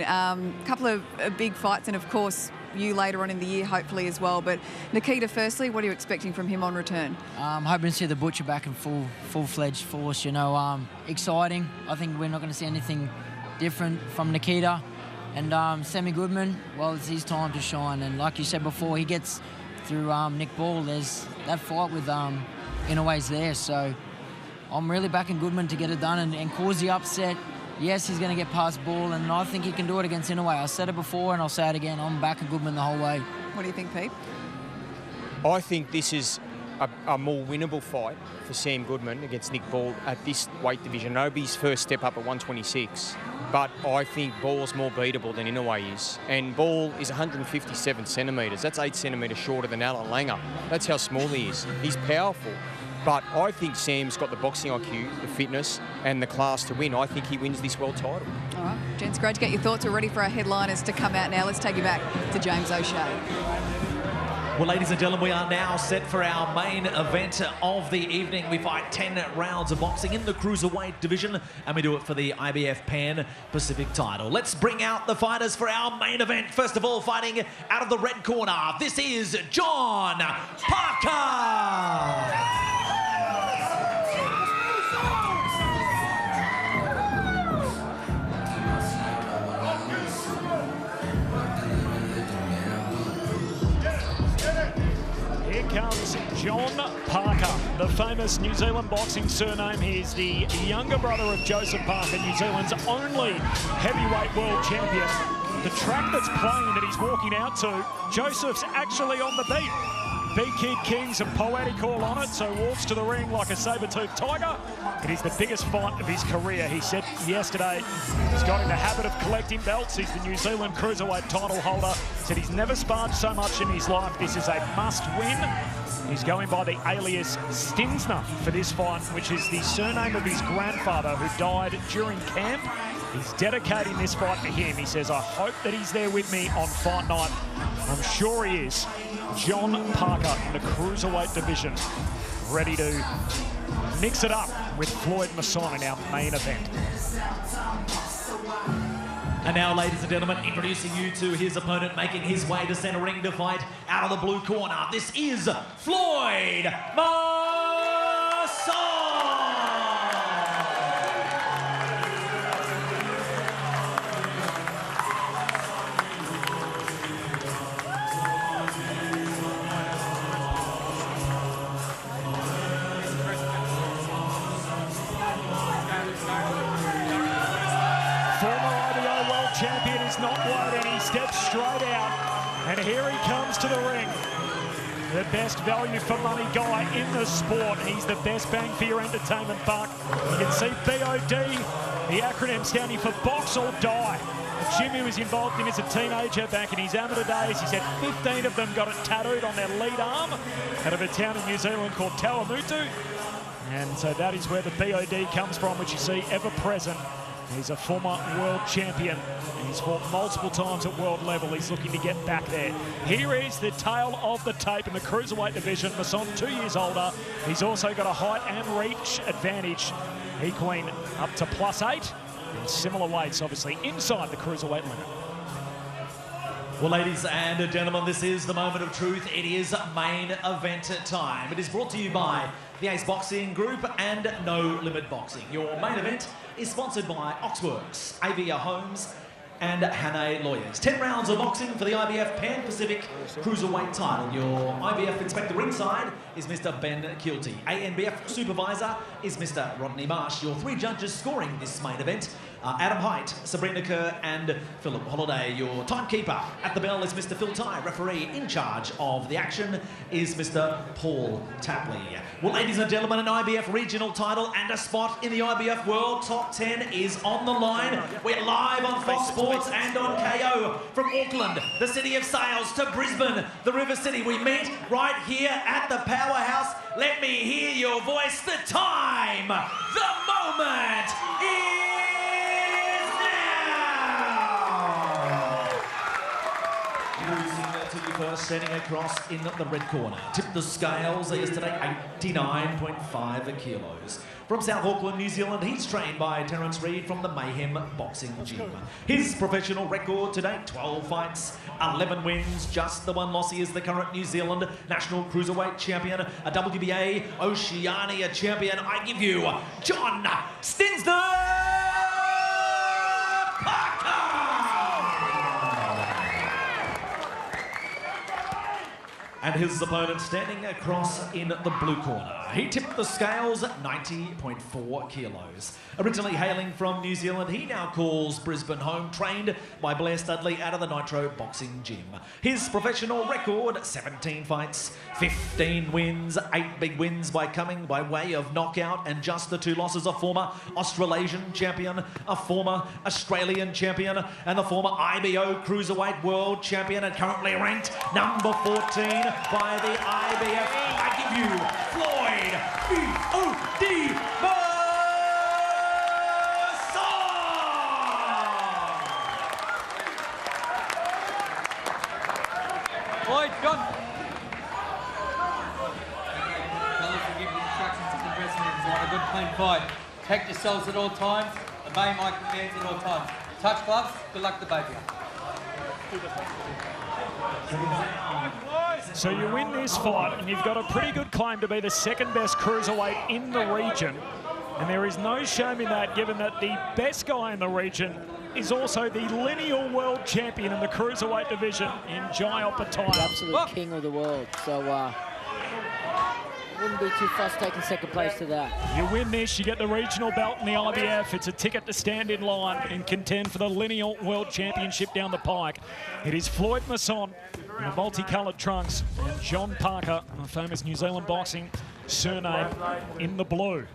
[SPEAKER 1] Couple of big fights, and of course, you later on in the year, hopefully, as well. But Nikita, firstly, what are you expecting from him on return?
[SPEAKER 2] I'm hoping to see the Butcher back in full-fledged force, you know. Exciting. I think we're not going to see anything different from Nikita. And Sammy Goodman, well, it's his time to shine. And like you said before, he gets through Nick Ball. There's that fight with Inouye's there. So I'm really backing Goodman to get it done and cause the upset. Yes, he's going to get past Ball, and I think he can do it against Inouye. I said it before, and I'll say it again. I'm backing Goodman the whole way.
[SPEAKER 1] What do you think, Pete?
[SPEAKER 3] I think this is a more winnable fight for Sam Goodman against Nick Ball at this weight division. I know his first step up at 126, but I think Ball's more beatable than Inouye is. And Ball is 157 centimetres. That's 8 centimetres shorter than Alan Langer. That's how small he is. He's powerful. But I think Sam's got the boxing IQ, the fitness, and the class to win. I think he wins this world title.
[SPEAKER 1] All right, gents, great to get your thoughts. We're ready for our headliners to come out now. Let's take you back to James O'Shea.
[SPEAKER 4] Well, ladies and gentlemen, we are now set for our main event of the evening. We fight 10 rounds of boxing in the Cruiserweight division, and we do it for the IBF Pan Pacific title. Let's bring out the fighters for our main event. First of all, fighting out of the red corner, this is John Parker.
[SPEAKER 5] John Parker, the famous New Zealand boxing surname. He is the younger brother of Joseph Parker, New Zealand's only heavyweight world champion. The track that's playing that he's walking out to, Joseph's actually on the beat. B-Kid King's a poetic call on it, so walks to the ring like a saber-toothed tiger. It is the biggest fight of his career. He said yesterday he's got in the habit of collecting belts. He's the New Zealand Cruiserweight title holder. Said he's never sparred so much in his life. This is a must-win. He's going by the alias Stinsner for this fight, which is the surname of his grandfather who died during camp. He's dedicating this fight to him. He says, I hope that he's there with me on fight night. I'm sure he is. John Parker in the Cruiserweight division, ready to mix it up with Floyd Masson in our main event.
[SPEAKER 4] And now, ladies and gentlemen, introducing you to his opponent, making his way to centre ring to fight out of the blue corner. This is Floyd Masson!
[SPEAKER 5] Champion is not waiting, he steps straight out, and here he comes to the ring. The best value for money guy in the sport. He's the best bang for your entertainment buck. You can see BOD, the acronym standing for Box or Die. Jimmy was involved in as a teenager back in his amateur days. He said 15 of them got it tattooed on their lead arm out of a town in New Zealand called Tawamutu. And so that is where the BOD comes from, which you see ever present. He's a former world champion, and he's fought multiple times at world level. He's looking to get back there. Here is the tail of the tape in the Cruiserweight division. Masson, 2 years older. He's also got a height and reach advantage, equaling up to +8. In similar weights, obviously, inside the Cruiserweight limit.
[SPEAKER 4] Well, ladies and gentlemen, this is the moment of truth. It is main event time. It is brought to you by the Ace Boxing Group and No Limit Boxing. Your main event is sponsored by Oxworks, Avia Homes and Hannay Lawyers. 10 rounds of boxing for the IBF Pan-Pacific Cruiserweight title. Your IBF Inspector ringside is Mr. Ben Kilty. ANBF Supervisor is Mr. Rodney Marsh. Your 3 judges scoring this main event are Adam Height, Sabrina Kerr and Philip Holliday. Your timekeeper at the bell is Mr. Phil Ty. Referee in charge of the action is Mr. Paul Tapley. Well, ladies and gentlemen, an IBF regional title and a spot in the IBF World Top 10 is on the line. We're live on Fox Sports and on KO from Auckland, the city of sales, to Brisbane, the River City. We meet right here at the Powerhouse. Let me hear your voice. The time, the moment is first, standing across in the red corner. Tipped the scales yesterday, 89.5 kilos. From South Auckland, New Zealand, he's trained by Terence Reid from the Mayhem Boxing Gym. His professional record to date, 12 fights, 11 wins, just the 1 loss. He is the current New Zealand National Cruiserweight Champion, a WBA Oceania Champion. I give you John Stinsner! And his opponent standing across in the blue corner. He tipped the scales at 90.4 kilos. Originally hailing from New Zealand, he now calls Brisbane home, trained by Blair Studley out of the Nitro Boxing Gym. His professional record, 17 fights, 15 wins, 8 big wins by coming by way of knockout, and just the 2 losses, a former Australasian champion, a former Australian champion, and the former IBO Cruiserweight World Champion, and currently ranked number 14 by the IBF. I give you Floyd B.O.D.
[SPEAKER 10] Floyd, John. Fellas, we give you instructions to the dressing room. You want a good, clean fight. Protect yourselves at all times. Obey my commands at all times. Touch gloves. Good luck to both of you.
[SPEAKER 5] So you win this fight, and you've got a pretty good claim to be the 2nd best cruiserweight in the region. And there is no shame in that, given that the best guy in the region is also the lineal world champion in the cruiserweight division in Jai Oppatai.
[SPEAKER 2] The absolute king of the world. So wouldn't be too fussed taking second place to that.
[SPEAKER 5] You win this, you get the regional belt in the IBF. It's a ticket to stand in line and contend for the lineal world championship down the pike. It is Floyd Masson in the multicoloured trunks and John Parker, a famous New Zealand boxing surname, in the blue.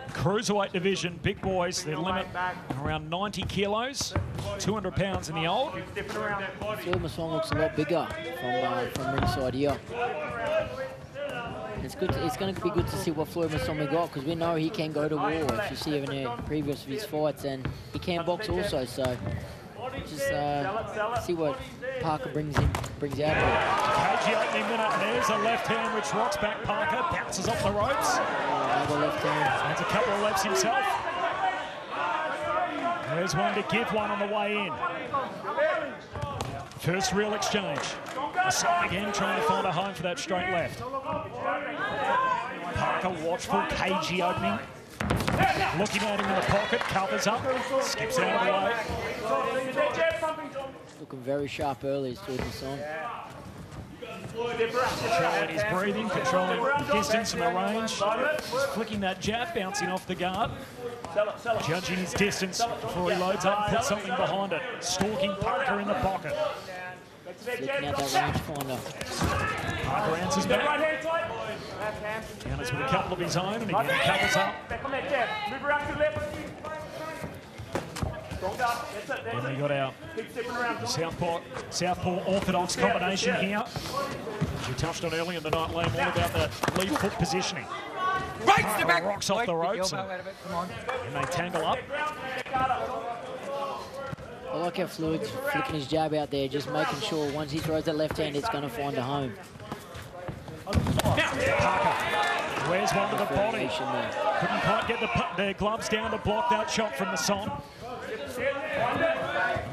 [SPEAKER 5] Cruiserweight division, big boys, their limit around 90 kilos, 200 pounds in the old.
[SPEAKER 2] Floyd Masson looks a lot bigger from ringside here. It's good. It's going to be good to see what Floyd Masson we got, because we know he can go to war. If you see even the previous of his fights, and he can box also. So just see what Parker brings out of it.
[SPEAKER 5] Cagey opening minute, and there's a left hand which rocks back Parker, bounces off the ropes.
[SPEAKER 2] Another left hand.
[SPEAKER 5] Has a couple of lefts himself. There's one to give one on the way in. First real exchange. Masson again trying to find a home for that straight left. Parker watchful, cagey opening. Looking at him in the pocket, covers up, skips out of the way.
[SPEAKER 2] Looking very sharp early, Floyd Masson.
[SPEAKER 5] Controlling his breathing, controlling the distance and the range. Just flicking that jab, bouncing off the guard. Judging his distance before he loads up and puts something behind it. Stalking Parker in the pocket.
[SPEAKER 2] Looking at that rangefinder.
[SPEAKER 5] Parker answers back. Counters with a couple of his own, and again covers up. Then we got our Southpaw orthodox combination here. As you touched on earlier in the night, Liam, all about that lead foot positioning. Parker
[SPEAKER 10] back.
[SPEAKER 5] rocks off the ropes, and they tangle up.
[SPEAKER 2] I like how Floyd's flicking his jab out there, just making sure once he throws that left hand, it's going to find a home.
[SPEAKER 5] Parker wears one to the body. Couldn't quite get the gloves down to block that shot from Masson.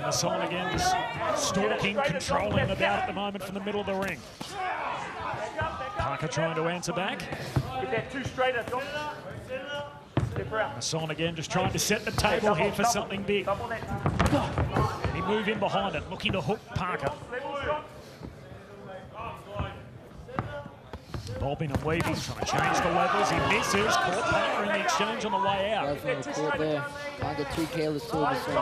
[SPEAKER 5] Masson again just stalking, controlling the bout at the moment from the middle of the ring. Parker trying to answer back.
[SPEAKER 16] Get that two straight up.
[SPEAKER 5] Masson again just trying to set the table here for something big. He move in behind it, looking to hook Parker. Bobbing and weaving, trying to change the levels. He misses, caught Parker in the exchange on the way out.
[SPEAKER 2] Both from the court there. Can't get too careless to Masson.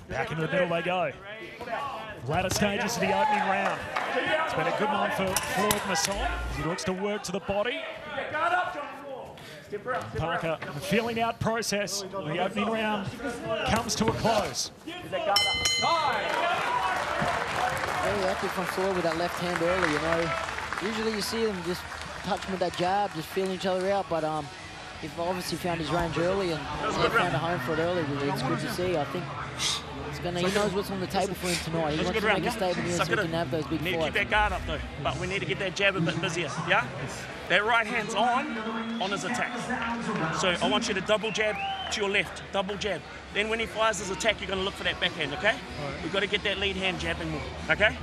[SPEAKER 5] Back into the middle they go. Latter stages of the opening round. It's been a good one for Floyd Masson as he looks to work to the body. Parker, the feeling out process. The opening round comes to a close.
[SPEAKER 2] Very active from Floyd with that left hand early, you know. Usually you see them just touch him with that jab, just feeling each other out, but he's obviously found his range early and he found a home for it early. It's good to see. I think he knows what's on the table for him tonight. He wants to make a statement here so he can have those big
[SPEAKER 16] fights. We need to keep
[SPEAKER 2] fights.
[SPEAKER 16] that guard up though, but we need to get that jab a bit busier, yeah? That right hand's on his attack. So I want you to double jab to your left, double jab. Then when he fires his attack, you're going to look for that backhand, okay? We've got to get that lead hand jabbing more, okay?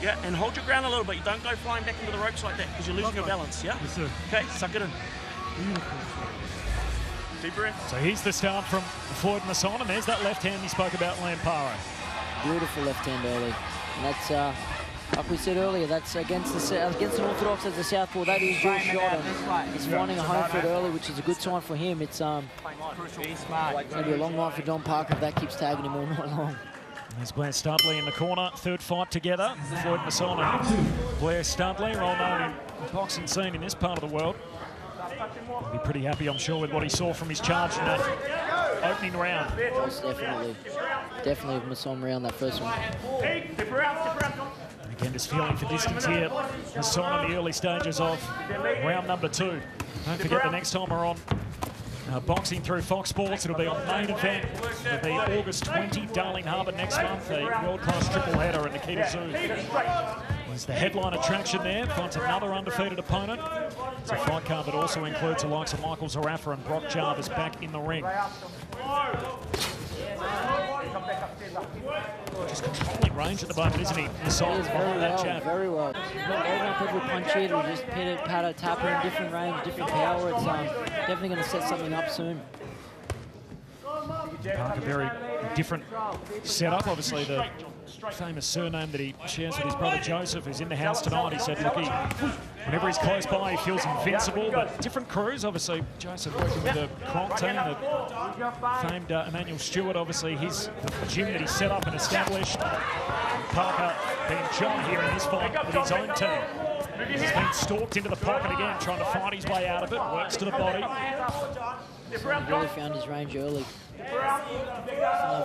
[SPEAKER 16] Yeah, and hold your ground a little bit. You don't go flying back into the ropes like that because you're losing your balance, yeah?
[SPEAKER 5] Yes, sir.
[SPEAKER 16] Okay, suck it in. Deep breath.
[SPEAKER 5] So here's the start from Floyd Masson, and there's that left hand he spoke about, Parro.
[SPEAKER 2] Beautiful left hand early. And that's, like we said earlier, that's against the Orthodox as the Southpaw. That is your shot, and he's finding a home for it early, which is a good sign for him. It's going to be a long night for John Parker if that keeps tagging him all night long.
[SPEAKER 5] There's Blair Studley in the corner, third fight together. Floyd Masson and Blair Studley, well known in the boxing scene in this part of the world. He'll be pretty happy, I'm sure, with what he saw from his charge in that opening round.
[SPEAKER 2] Most definitely. Definitely with Masson round that first one.
[SPEAKER 5] Again, just feeling for distance here. Masson in the early stages of round number 2. Don't forget the next time we're on boxing through Fox Sports, it'll be on main event. It'll be August 20, Darling Harbour next month, a world-class triple header at Nikita Tszyu. There's the headline attraction there, finds another undefeated opponent. It's a fight card that also includes the likes of Michael Zarafa and Brock Jarvis back in the ring. Just controlling range at the moment, isn't he? Masson behind that jab.
[SPEAKER 2] Very well. He's not holding up every punch here. He'll just pitter, patter, tapper in different range, different power. It's definitely going to set something up soon.
[SPEAKER 5] Parker, very different setup. Obviously, the famous surname that he shares with his brother Joseph, who's in the house tonight. He said, look, whenever he's close by, he feels invincible, but different crews. Obviously, Joseph working with the Cronk team, the famed Emmanuel Stewart, obviously his gym that he set up and established. Parker being John here in this fight with his own team. He's been stalked into the pocket again, trying to fight his way out of it, works to the body.
[SPEAKER 2] He really found his range early.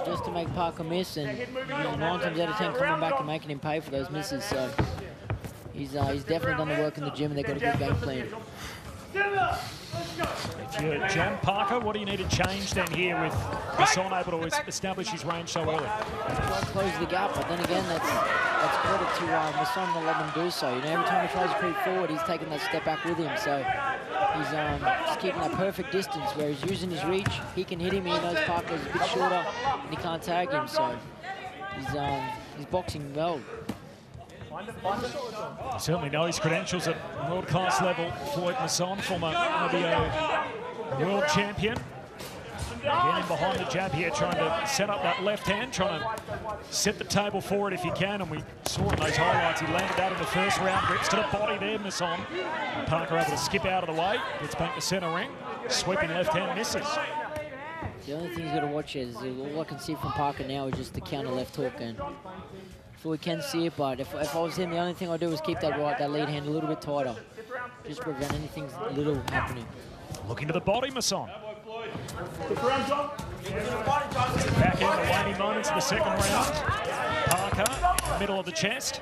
[SPEAKER 2] Just to make Parker miss, and 9 times out of 10 coming back and making him pay for those misses. So he's definitely done the work in the gym, and they've got a good game plan.
[SPEAKER 5] If you're John Parker, what do you need to change then here with Masson able to establish his range so early?
[SPEAKER 2] Close the gap, but then again, that's credit to Masson to let him do so. You know, every time he tries to creep forward, he's taking that step back with him. So he's just keeping that perfect distance where he's using his reach. He can hit him. He knows Parker's a bit shorter, and he can't tag him. So he's boxing well.
[SPEAKER 5] He certainly knows his credentials at world-class level. Floyd Masson, former RBO world champion. Again in behind the jab here, trying to set up that left hand, trying to set the table for it if he can. And we saw in those highlights, he landed that in the first round, rips to the body there, Masson. Parker able to skip out of the way, gets back to centre ring, sweeping left hand, misses.
[SPEAKER 2] The only thing he's got to watch is all I can see from Parker now is just the counter left hook. And Floyd can see it, but if I was him, the only thing I'd do is keep that lead hand a little bit tighter. Just prevent anything little happening.
[SPEAKER 5] Looking to the body, Masson. Back in the waning moments of the second round. Parker, middle of the chest.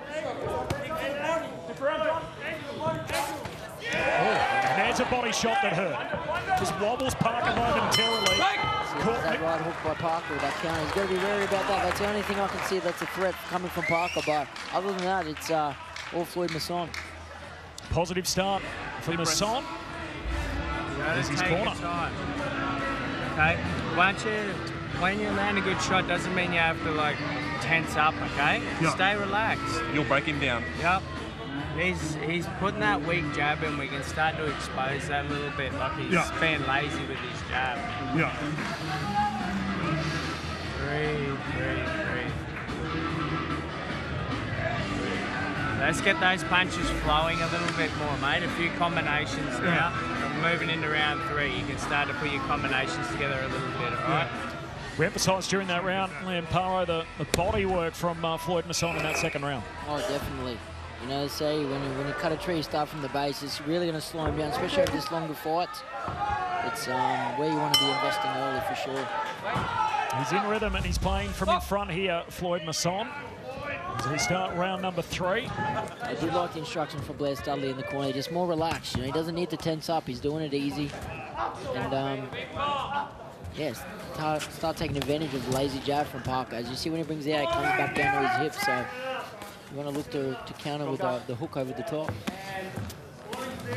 [SPEAKER 5] And there's a body shot that hurt. Just wobbles Parker momentarily.
[SPEAKER 2] That right hook by Parker with that counter. He's got to be wary about that. That's the only thing I can see that's a threat coming from Parker. But other than that, it's all Floyd Masson.
[SPEAKER 5] Positive start for Masson. There's his corner.
[SPEAKER 17] Okay, when you land a good shot, doesn't mean you have to like tense up. Okay, stay relaxed.
[SPEAKER 12] You'll break him down.
[SPEAKER 17] Yep. He's putting that weak jab in. We can start to expose that a little bit. Like he's being lazy with his jab.
[SPEAKER 5] Yeah.
[SPEAKER 17] Breathe. Let's get those punches flowing a little bit more, mate. A few combinations now. Moving into round 3, you can start to put your combinations together a little bit, all right?
[SPEAKER 5] We emphasised during that round, Parro, the body work from Floyd Masson in that second round.
[SPEAKER 2] Oh, definitely. You know, they say when you cut a tree, you start from the base. It's really going to slow him down, especially over this longer fights. It's where you want to be investing early for sure.
[SPEAKER 5] He's in rhythm and he's playing from in front here, Floyd Masson. As we start round number 3.
[SPEAKER 2] I do like the instruction from Blair Studley in the corner. Just more relaxed. You know, he doesn't need to tense up. He's doing it easy. And start taking advantage of the lazy jab from Parker. As you see, when he brings it out, it comes back down to his hips. So you want to look to counter with the hook over the top.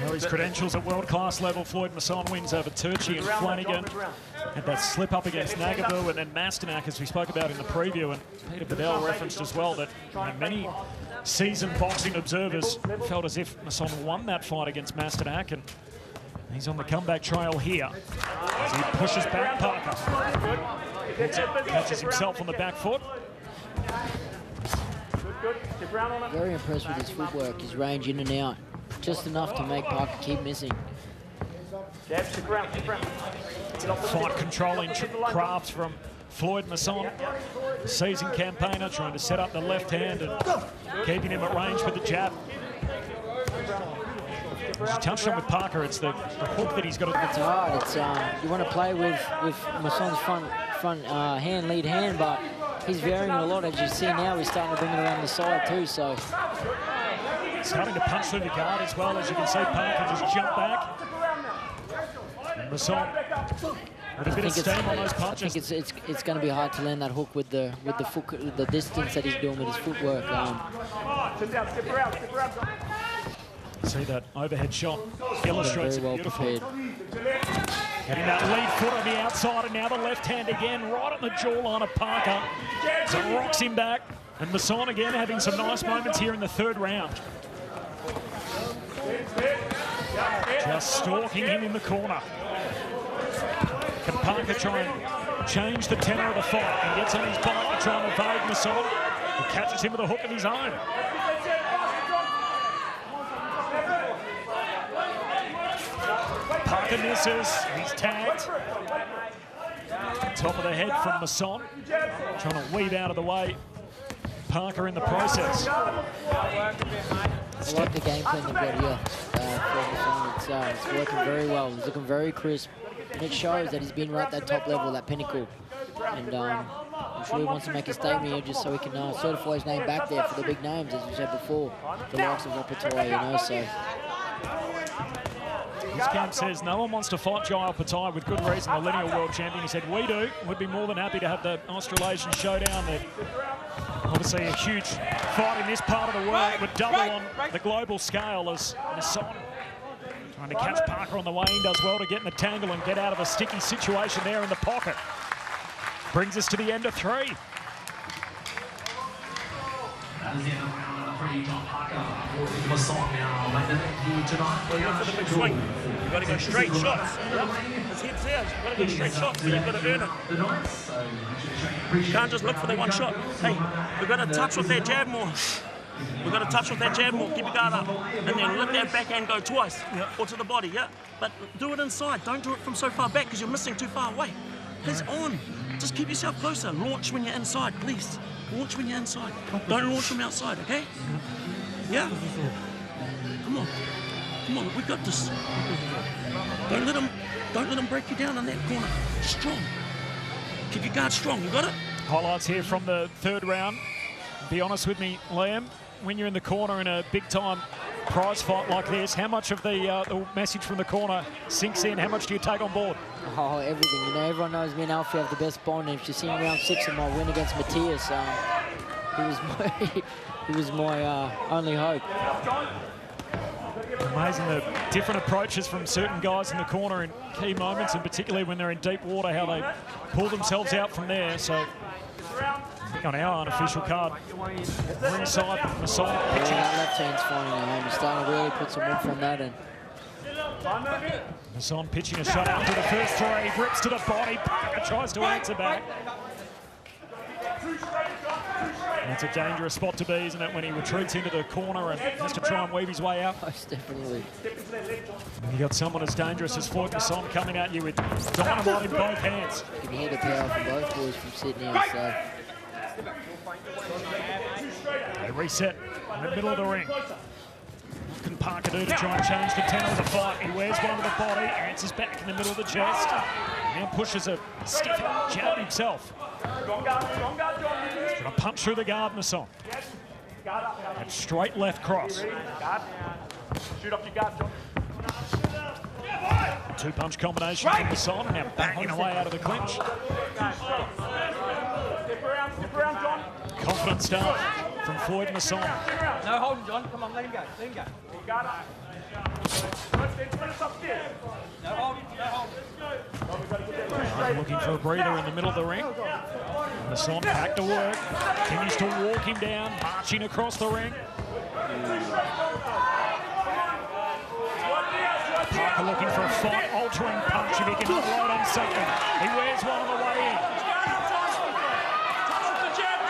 [SPEAKER 5] Well, his credentials at world-class level. Floyd Masson wins over Turchi and Flanagan. Had that slip up against Nagaboo, and then Masternak, as we spoke about in the preview, and Peter Bedell referenced as well that many seasoned boxing observers felt as if Masson won that fight against Masternak, and he's on the comeback trail here as he pushes back Parker. Catches himself on the back foot.
[SPEAKER 2] Very impressed with his footwork, his range in and out. Just enough to make Parker keep missing.
[SPEAKER 5] Fight controlling craft from Floyd Masson, seasoned campaigner, trying to set up the left hand and keeping him at range with the jab. As you touched on with Parker, it's the hook that he's got to...
[SPEAKER 2] It's hard. It's you want to play with Masson's front hand, lead hand, but he's varying it a lot. As you see now, he's starting to bring it around the side too, so...
[SPEAKER 5] Starting to punch through the guard as well. As you can see, Parker just jump back. And Masson with a bit of steam on those punches.
[SPEAKER 2] I think it's going to be hard to land that hook with the distance that he's doing with his footwork.
[SPEAKER 5] See that overhead shot illustrates
[SPEAKER 2] very well
[SPEAKER 5] it beautifully.
[SPEAKER 2] Prepared.
[SPEAKER 5] Getting that lead foot on the outside, and now the left hand again, right on the jawline of Parker. So it rocks him back. And Masson again having some nice moments here in the third round. Just stalking him in the corner. Can Parker try and change the tenor of the fight and gets on his bike to try and evade Masson? He catches him with a hook of his own. Parker misses. He's tagged. Top of the head from Masson. Trying to weave out of the way. Parker in the process.
[SPEAKER 2] I like the game plan they've got here for Masson. It's working very well. He's looking very crisp. And it shows that he's been right at that top level, that pinnacle. And I'm sure he wants to make a statement here just so he can certify his name back there for the big names, as we said before. The likes of Opatoy, you know, so.
[SPEAKER 5] His camp says no one wants to fight Jai Opatoy with good reason, the lineal world champion. He said, we do. We'd be more than happy to have the Australasian showdown there. Obviously a huge fight in this part of the world. It would double on the global scale as Masson trying to catch Parker on the way in, does well to get in the tangle and get out of a sticky situation there in the pocket. Brings us to the end of 3.
[SPEAKER 16] That is the end of round number 3. John Parker for Masson now. Look for the big swing. You've got to go straight shots. His head's there. You've got to go straight shots, so you've got to earn it. You can't just look for the one shot. Hey, we've got to touch with that jab more. We've got to touch with that jab more. Keep your guard up. And then let that backhand go twice. Or to the body, yeah? But do it inside. Don't do it from so far back because you're missing too far away. He's on. Just keep yourself closer. Launch when you're inside, please. Launch when you're inside. Don't launch from outside, okay? Yeah? Come on. Come on, we got this. Don't let him break you down in that corner. Strong. Keep your guard strong. You got it?
[SPEAKER 5] Highlights here from the 3rd round. Be honest with me, Liam, when you're in the corner in a big-time prize fight like this, how much of the message from the corner sinks in? How much do you take on board?
[SPEAKER 2] Oh, everything. You know, everyone knows me and Alfie have the best bond. And if you've seen round 6 of my win against Matthias, he was my only hope.
[SPEAKER 5] Amazing the different approaches from certain guys in the corner in key moments, and particularly when they're in deep water, how they pull themselves out from there. So I think on our unofficial card, ringside, Masson pitching.
[SPEAKER 2] Yeah, that left hand's finding him. He's starting to really put some oomph on that. And
[SPEAKER 5] Masson pitching a shot after the first 3, grips to the body, Parker tries to answer back. That's a dangerous spot to be, isn't it, when he retreats into the corner and has to try and weave his way out?
[SPEAKER 2] Most definitely.
[SPEAKER 5] You got someone as dangerous as Floyd Masson coming at you with dynamite in both hands.
[SPEAKER 2] You can hear the power from both boys from Sydney, so.
[SPEAKER 5] They reset in the middle of the ring. What can Parker do to try and change the tenor of the fight? He wears one to the body, answers back in the middle of the chest. Now pushes a stiff jab himself. Trying to punch through the guard, Masson. And straight left cross.
[SPEAKER 16] Shoot up your guard, John.
[SPEAKER 5] 2-punch combination from Masson, now banging away out of the clinch. Confident start from Floyd Masson.
[SPEAKER 10] No holding, John. Come on, let him go. Let him go. No holding. No holding.
[SPEAKER 5] Looking for a breather in the middle of the ring. Masson back to work. Continues to walk him down, marching across the ring. Parker looking for a fight-altering punch if he can unload on something. He wears one on the way in.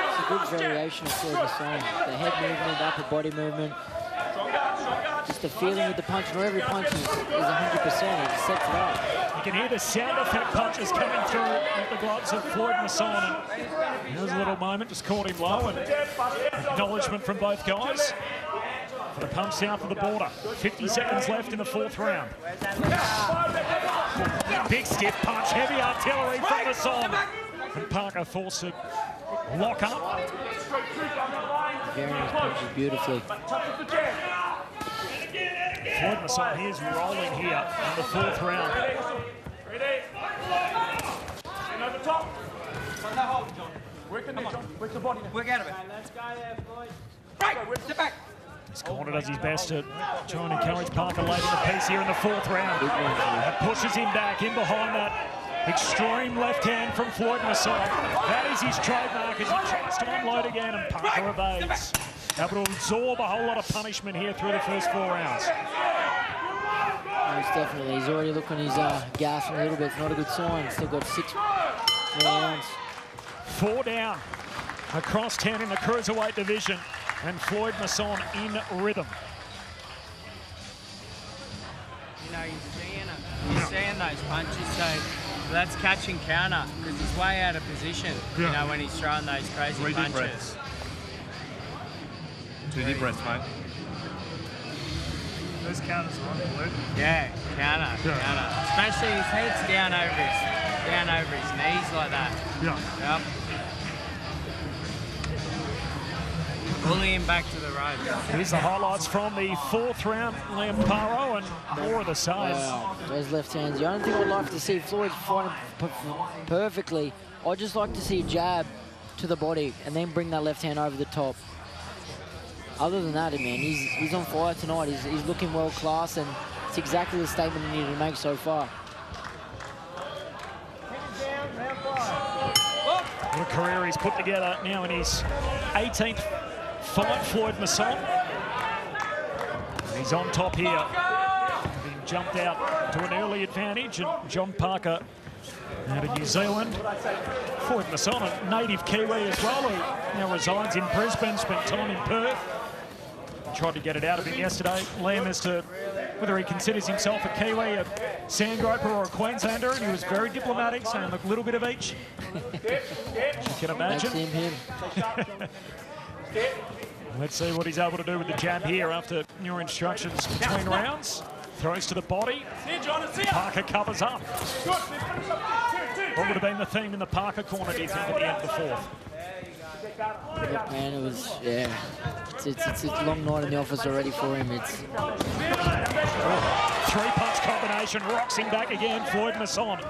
[SPEAKER 2] It's a good variation of Floyd Masson. The head movement, the upper body movement. Just the feeling with the punch. Not every punch is 100%. It just sets it up.
[SPEAKER 5] You can hear the sound effect punches coming through with the gloves of Floyd Masson. There's a little moment, just caught him low, and acknowledgement from both guys for the punch south of the border. 50 seconds left in the 4th round. Big stiff punch, heavy artillery from Masson. And Parker forced to lock up.
[SPEAKER 2] Varying his punches beautifully.
[SPEAKER 5] Floyd Masson, he is rolling here in the 4th round.
[SPEAKER 16] Over top. No hold, John. Work the knee, John. Work the body now.
[SPEAKER 10] Work out of it.
[SPEAKER 9] Let's go there, Floyd.
[SPEAKER 10] Right, step back.
[SPEAKER 5] This corner does his best to try and encourage Parker late in the piece here in the 4th round. That pushes him back in behind that extreme left hand from Floyd Masson. That is his trademark as he tries to unload again, and Parker evades. Able to absorb a whole lot of punishment here through the first 4 rounds.
[SPEAKER 2] Most definitely. He's already looking, he's gassing a little bit. It's not a good sign. Still got 6 rounds.
[SPEAKER 5] 4 down. across 10 in the Cruiserweight division, and Floyd Masson in rhythm.
[SPEAKER 17] You know, you're seeing those punches, so that's catch and counter, because he's way out of position, you know, when he's throwing those crazy punches.
[SPEAKER 8] Breaths. 2 deep breaths, mate.
[SPEAKER 9] Those counters are on, Floyd.
[SPEAKER 17] Yeah, counter. Especially his head's down over his knees like that.
[SPEAKER 5] Yeah.
[SPEAKER 17] Yep. Pulling him back to the rope.
[SPEAKER 5] Here's the highlights from the 4th round. Liam Parro, and more of the same.
[SPEAKER 2] Wow, those left hands. The only thing I'd like to see, Floyd's fighting perfectly. I'd just like to see a jab to the body and then bring that left hand over the top. Other than that, man, he's on fire tonight. He's looking world class, and it's exactly the statement he needed to make so far.
[SPEAKER 5] What a career he's put together now in his 18th fight, Floyd Masson. He's on top here, being jumped out to an early advantage, and John Parker out of New Zealand. Floyd Masson, a native Kiwi as well, who now resides in Brisbane, spent time in Perth. Tried to get it out of him yesterday, Liam, as to whether he considers himself a Kiwi, a Sandgroper or a Queenslander, and he was very diplomatic, saying a little bit of each. You can imagine.
[SPEAKER 2] Him.
[SPEAKER 5] Let's see what he's able to do with the jab here after new instructions between rounds. Throws to the body. Parker covers up. What would have been the theme in the Parker corner, do you think, at the end of the 4th?
[SPEAKER 2] Look, man, it was, yeah. It's a long night in the office already for him. It's
[SPEAKER 5] 3-punch combination, rocks him back again, Floyd Masson.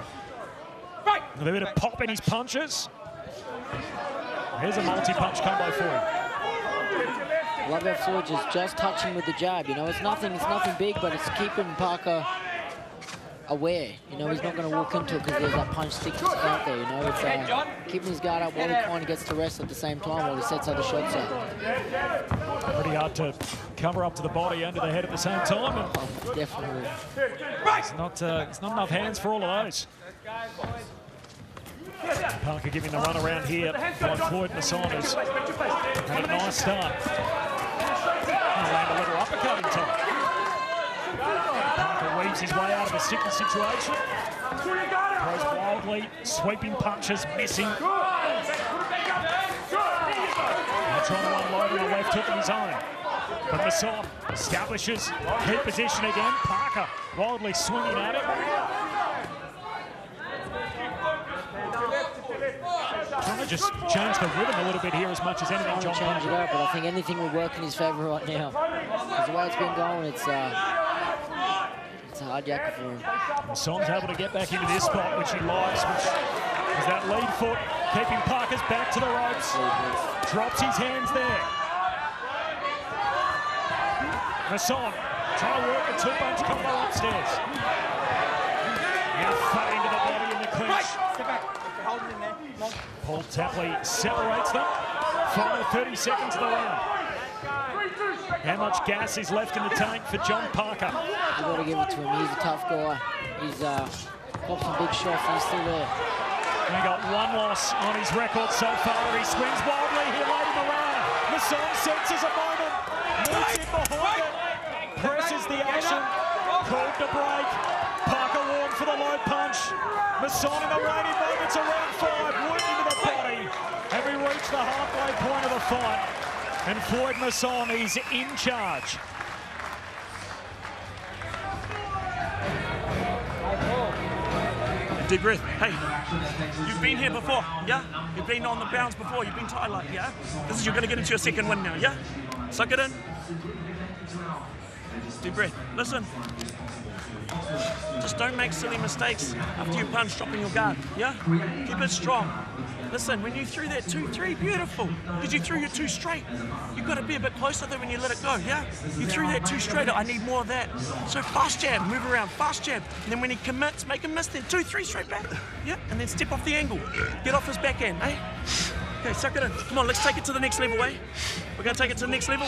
[SPEAKER 5] A bit of pop in his punches. Here's a multi-punch combo for him.
[SPEAKER 2] I love how Floyd is just touching with the jab. You know, it's nothing big, but it's keeping Parker aware. You know, he's not going to walk into it because there's that punch sticking out there. You know, it's keeping his guard up while he kind of gets to rest at the same time while he sets other shots up.
[SPEAKER 5] Pretty hard to cover up to the body and to the head at the same time. And
[SPEAKER 2] definitely.
[SPEAKER 5] It's not enough hands for all of those. Parker giving the run around here by Floyd Masson, who's had a nice start. Land a little uppercut in time. Parker weaves his way out of a sticky situation. Throws wildly, sweeping punches, missing. Now trying to unload on the left hook of his own. But Masson establishes key position again. Parker wildly swinging at it. Trying to just change the rhythm a little bit here as much as anything, John.
[SPEAKER 2] Change it up, but I think anything will work in his favour right now. Because the way it's been going, it's a hard jacket for him.
[SPEAKER 5] Masson's able to get back into this spot, which he likes, which is that lead foot, keeping Parker's back to the ropes. Drops his hands there. Masson trying to work a 2-punch combo upstairs. Now flat into the body in the clinch. Paul Tapley separates them. Final 30 seconds of the round. How much gas is left in the tank for John Parker?
[SPEAKER 2] You've got to give it to him. He's a tough guy. He's got some big shots. He's still there.
[SPEAKER 5] He got 1 loss on his record so far. He swings wildly here late in the round. Masson senses a moment. Moves in behind it. Presses the action. Called the break. Parker warned for the low punch. Masson in the waning moments around 5. Wood into the body. And we reach the halfway point of the fight. And Floyd Masson is in charge.
[SPEAKER 16] Deep breath. Hey, you've been here before, yeah? You've been on the bounce before. You've been tight like, yeah? This is, you're going to get into your second win now, yeah? Suck it in. Deep breath. Listen. Just don't make silly mistakes after you punch, dropping your guard, yeah? Keep it strong. Listen, when you threw that 2-3, beautiful, because you threw your 2 straight. You've got to be a bit closer than when you let it go, yeah? You threw that 2 straight, I need more of that. So fast jab, move around, fast jab. And then when he commits, make him miss, then 2-3 straight back. Yeah, and then step off the angle. Get off his backhand, eh? Okay, suck it in. Come on, let's take it to the next level, eh? We're going to take it to the next level.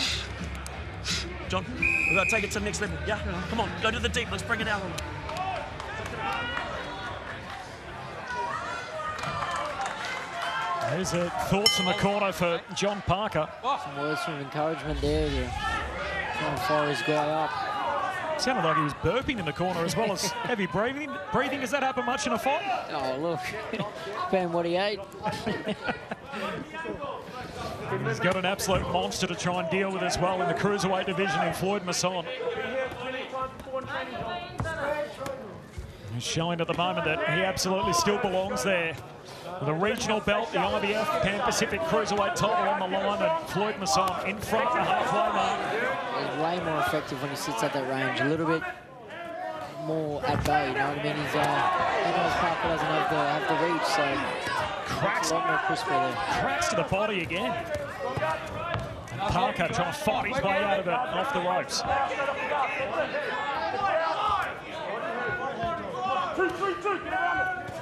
[SPEAKER 16] John, we've got to take it to the next level, yeah? Come on, go to the deep, let's bring it out.
[SPEAKER 5] There's thoughts in the corner for John Parker.
[SPEAKER 2] Some words of encouragement there to try and fire his guy up.
[SPEAKER 5] Sounded like he was burping in the corner as well as heavy breathing. Does that happen much in a fight?
[SPEAKER 2] Oh, look. Depending what he ate.
[SPEAKER 5] He's got an absolute monster to try and deal with as well in the Cruiserweight division in Floyd Masson. He's showing at the moment that he absolutely still belongs there. With a regional belt, the IBF Pan-Pacific Cruiserweight title on the line, and Floyd Masson in front of the halfway mark.
[SPEAKER 2] He's way more effective when he sits at that range. A little bit more at bay, you know what I mean? He's, Parker doesn't have the reach, so
[SPEAKER 5] cracks,
[SPEAKER 2] a lot more crisper there.
[SPEAKER 5] Cracks to the body again. And Parker trying to fight his way out of it off the ropes.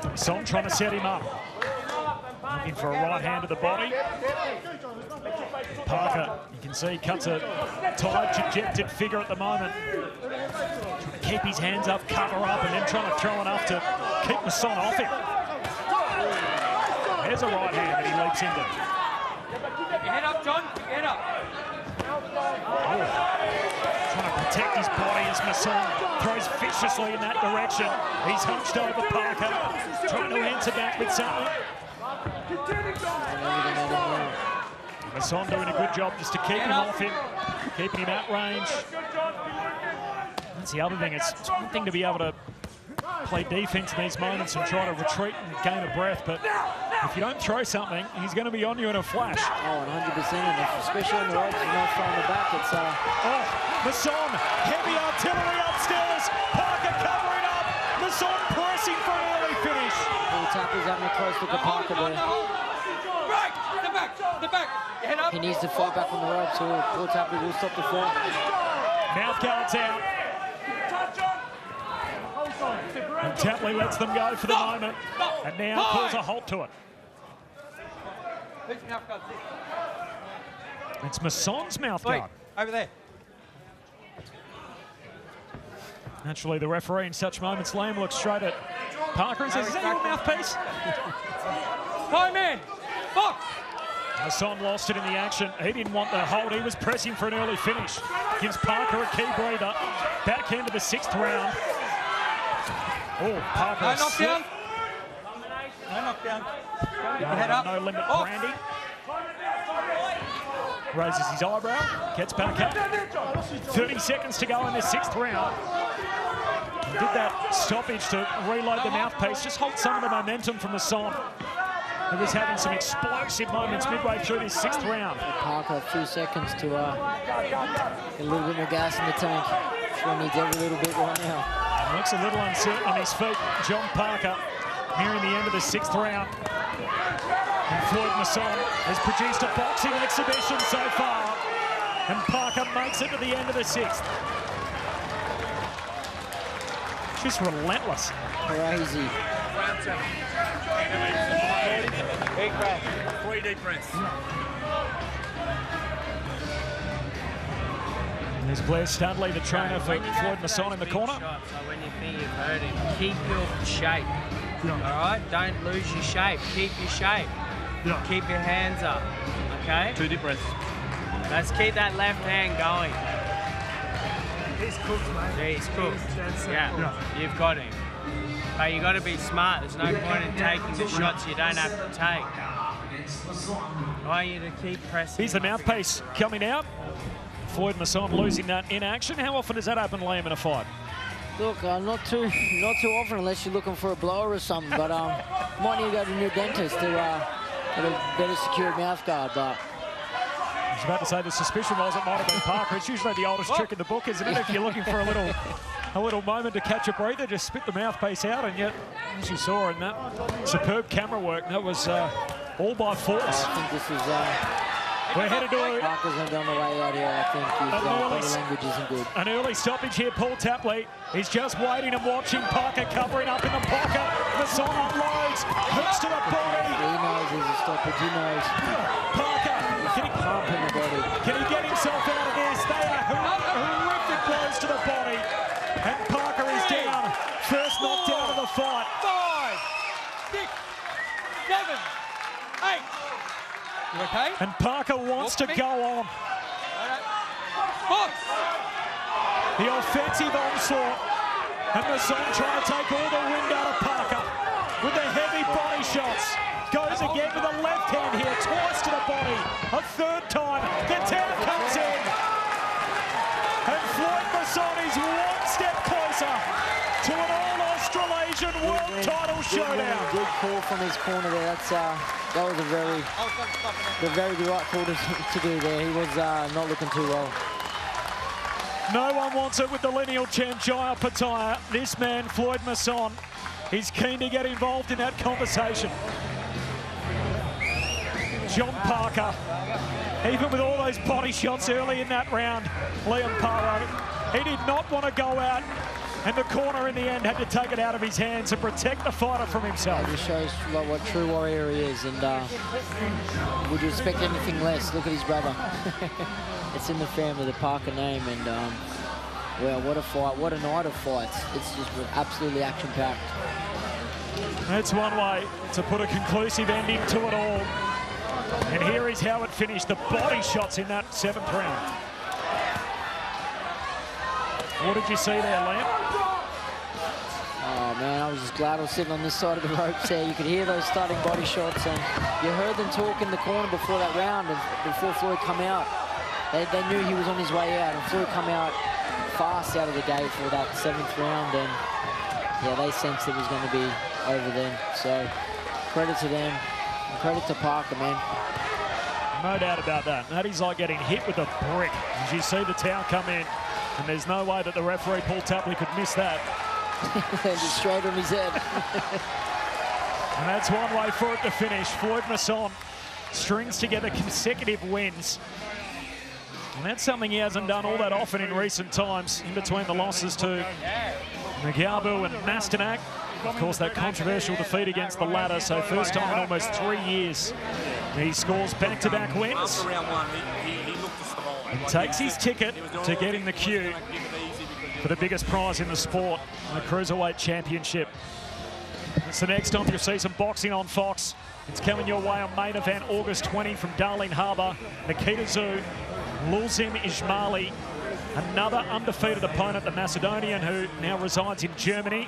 [SPEAKER 5] Masson trying to set him up. Looking for a right hand to the body. Parker, you can see, cuts a tight, dejected figure at the moment. Trying to keep his hands up, cover up, and then trying to throw enough to keep Masson off him. There's a right hand that he leaps into.
[SPEAKER 10] Keep your head up, John. Keep your head up.
[SPEAKER 5] Trying to protect his body as Masson throws viciously in that direction. He's hunched over Parker, trying to answer back with something. Masson doing a good job just to keep him off him, keeping him at range. That's the other thing. It's one thing to be able to play defense in these moments and try to retreat and gain a breath, but if you don't throw something, he's going to be on you in a flash.
[SPEAKER 2] Oh, 100%, and especially on the ropes, you're not throwing the back. It's
[SPEAKER 5] oh, Masson, heavy artillery upstairs. Parker covering up. Masson pressing for an early finish.
[SPEAKER 2] Paul Tapper's having a close look at Parker there.
[SPEAKER 10] Right, the back. Head up.
[SPEAKER 2] He needs to fight back on the ropes, or Paul Tapper will stop the fight.
[SPEAKER 5] Mouth guards out. And Tapley lets them go for the moment, and now calls a halt to it. It's Masson's mouth guard.
[SPEAKER 10] Over there.
[SPEAKER 5] Naturally, the referee in such moments, Liam looks straight at Parker and says, "Is that your mouthpiece?"
[SPEAKER 10] Time in. Box.
[SPEAKER 5] Masson lost it in the action. He didn't want the hold. He was pressing for an early finish. Gives Parker a key breather. Back end of the 6th round. Oh, Parker.
[SPEAKER 10] No knockdown. No knockdown. Head up.
[SPEAKER 5] No limit, Brandy. Raises his eyebrow. Gets back up. 30 seconds to go in the 6th round. Did that stoppage to reload the mouthpiece. Just hold some of the momentum from Masson. He was having some explosive moments midway through this 6th round.
[SPEAKER 2] Parker, a few seconds to get a little bit more gas in the tank. Sure needs every little bit right now.
[SPEAKER 5] Looks a little uncertain on his feet. John Parker nearing the end of the 6th round. And Floyd Masson has produced a boxing exhibition so far. And Parker makes it to the end of the 6th. Just relentless.
[SPEAKER 2] Crazy.
[SPEAKER 9] Big breath. 3 deep breaths.
[SPEAKER 5] And there's Blair Studley, the trainer for Floyd Masson in the corner.
[SPEAKER 17] So when you think you've hurt him, keep your shape. All right? Don't lose your shape. Keep your shape. Keep your hands up. Okay?
[SPEAKER 9] 2 deep breaths.
[SPEAKER 17] Let's keep that left hand going.
[SPEAKER 9] He's cooked, mate.
[SPEAKER 17] Yeah, he's cooked. Yeah, you've got him. But you've got to be smart. There's no point in taking the shots you don't have to take. I want you to keep pressing.
[SPEAKER 5] Here's the mouthpiece coming out. Floyd Masson losing that in action. How often does that happen, Liam, in a fight?
[SPEAKER 2] Look, not too often unless you're looking for a blower or something. But might need to go to a new dentist to get a better secured mouth guard. But
[SPEAKER 5] I was about to say the suspicion was it might have been Parker. It's usually the oldest trick in the book, isn't it? If you're looking for a little moment to catch a breather, just spit the mouthpiece out, and yet, as you saw in that superb camera work, that was all by force.
[SPEAKER 2] I think this is.
[SPEAKER 5] We're headed to
[SPEAKER 2] Parker's going to be on the way out here. I think his body language isn't good.
[SPEAKER 5] An early stoppage here. Paul Tapley is just waiting and watching. Parker covering up in the pocket. Masson unloads. Hooks to the body.
[SPEAKER 2] He knows there's a stoppage. He knows.
[SPEAKER 5] Parker, can he
[SPEAKER 2] pump in the body?
[SPEAKER 5] Can he get himself out of this? They are horrific blows to the body. And Parker is down. First knockdown of the fight.
[SPEAKER 10] 5, 6, 7, 8.
[SPEAKER 12] You okay?
[SPEAKER 5] And Parker wants to go on.
[SPEAKER 12] Box!
[SPEAKER 5] The offensive onslaught. And Masson trying to take all the wind out of Parker with the heavy body shots. Goes again with the left hand here, twice to the body. A third time, the towel comes in. And Floyd Masson is one step closer to an all-Australasian world title showdown.
[SPEAKER 2] Good call from his corner there. That was a very good right call to do there. He was not looking too well.
[SPEAKER 5] No one wants it with the lineal champ, Jaya Pataya. This man, Floyd Masson, is keen to get involved in that conversation. John Parker, even with all those body shots early in that round, Liam Parro, he did not want to go out, and the corner in the end had to take it out of his hands and protect the fighter from himself.
[SPEAKER 2] It just shows what true warrior he is, and would you expect anything less? Look at his brother. It's in the family, the Parker name, and well, what a fight, what a night of fights. It's just absolutely action-packed.
[SPEAKER 5] That's one way to put a conclusive ending to it all. And here is how it finished, the body shots in that 7th round. What did you see there, Liam?
[SPEAKER 2] Oh man, I was just glad I was sitting on this side of the ropes there. You could hear those starting body shots, and you heard them talk in the corner before that round, and before Floyd come out. They knew he was on his way out, and Floyd come out fast out of the gate for that 7th round, and yeah, they sensed it was going to be over then. So credit to them, and credit to Parker, man.
[SPEAKER 5] No doubt about that. That is like getting hit with a brick. As you see the towel come in, and there's no way that the referee, Paul Tapley, could miss that.
[SPEAKER 2] Just straight on his head.
[SPEAKER 5] And that's one way for it to finish. Floyd Masson strings together consecutive wins. And that's something he hasn't done all that often in recent times, in between the losses to Mugabu and Nastanak. Of course, that controversial defeat against the latter, so first time in almost 3 years. He scores back-to-back wins and takes his ticket to getting the queue for the biggest prize in the sport, the Cruiserweight Championship. It's the next time you'll see some boxing on Fox. It's coming your way on Main Event August 20 from Darling Harbour. Nikita Tszyu, Lulzim Ismaili, another undefeated opponent, the Macedonian, who now resides in Germany.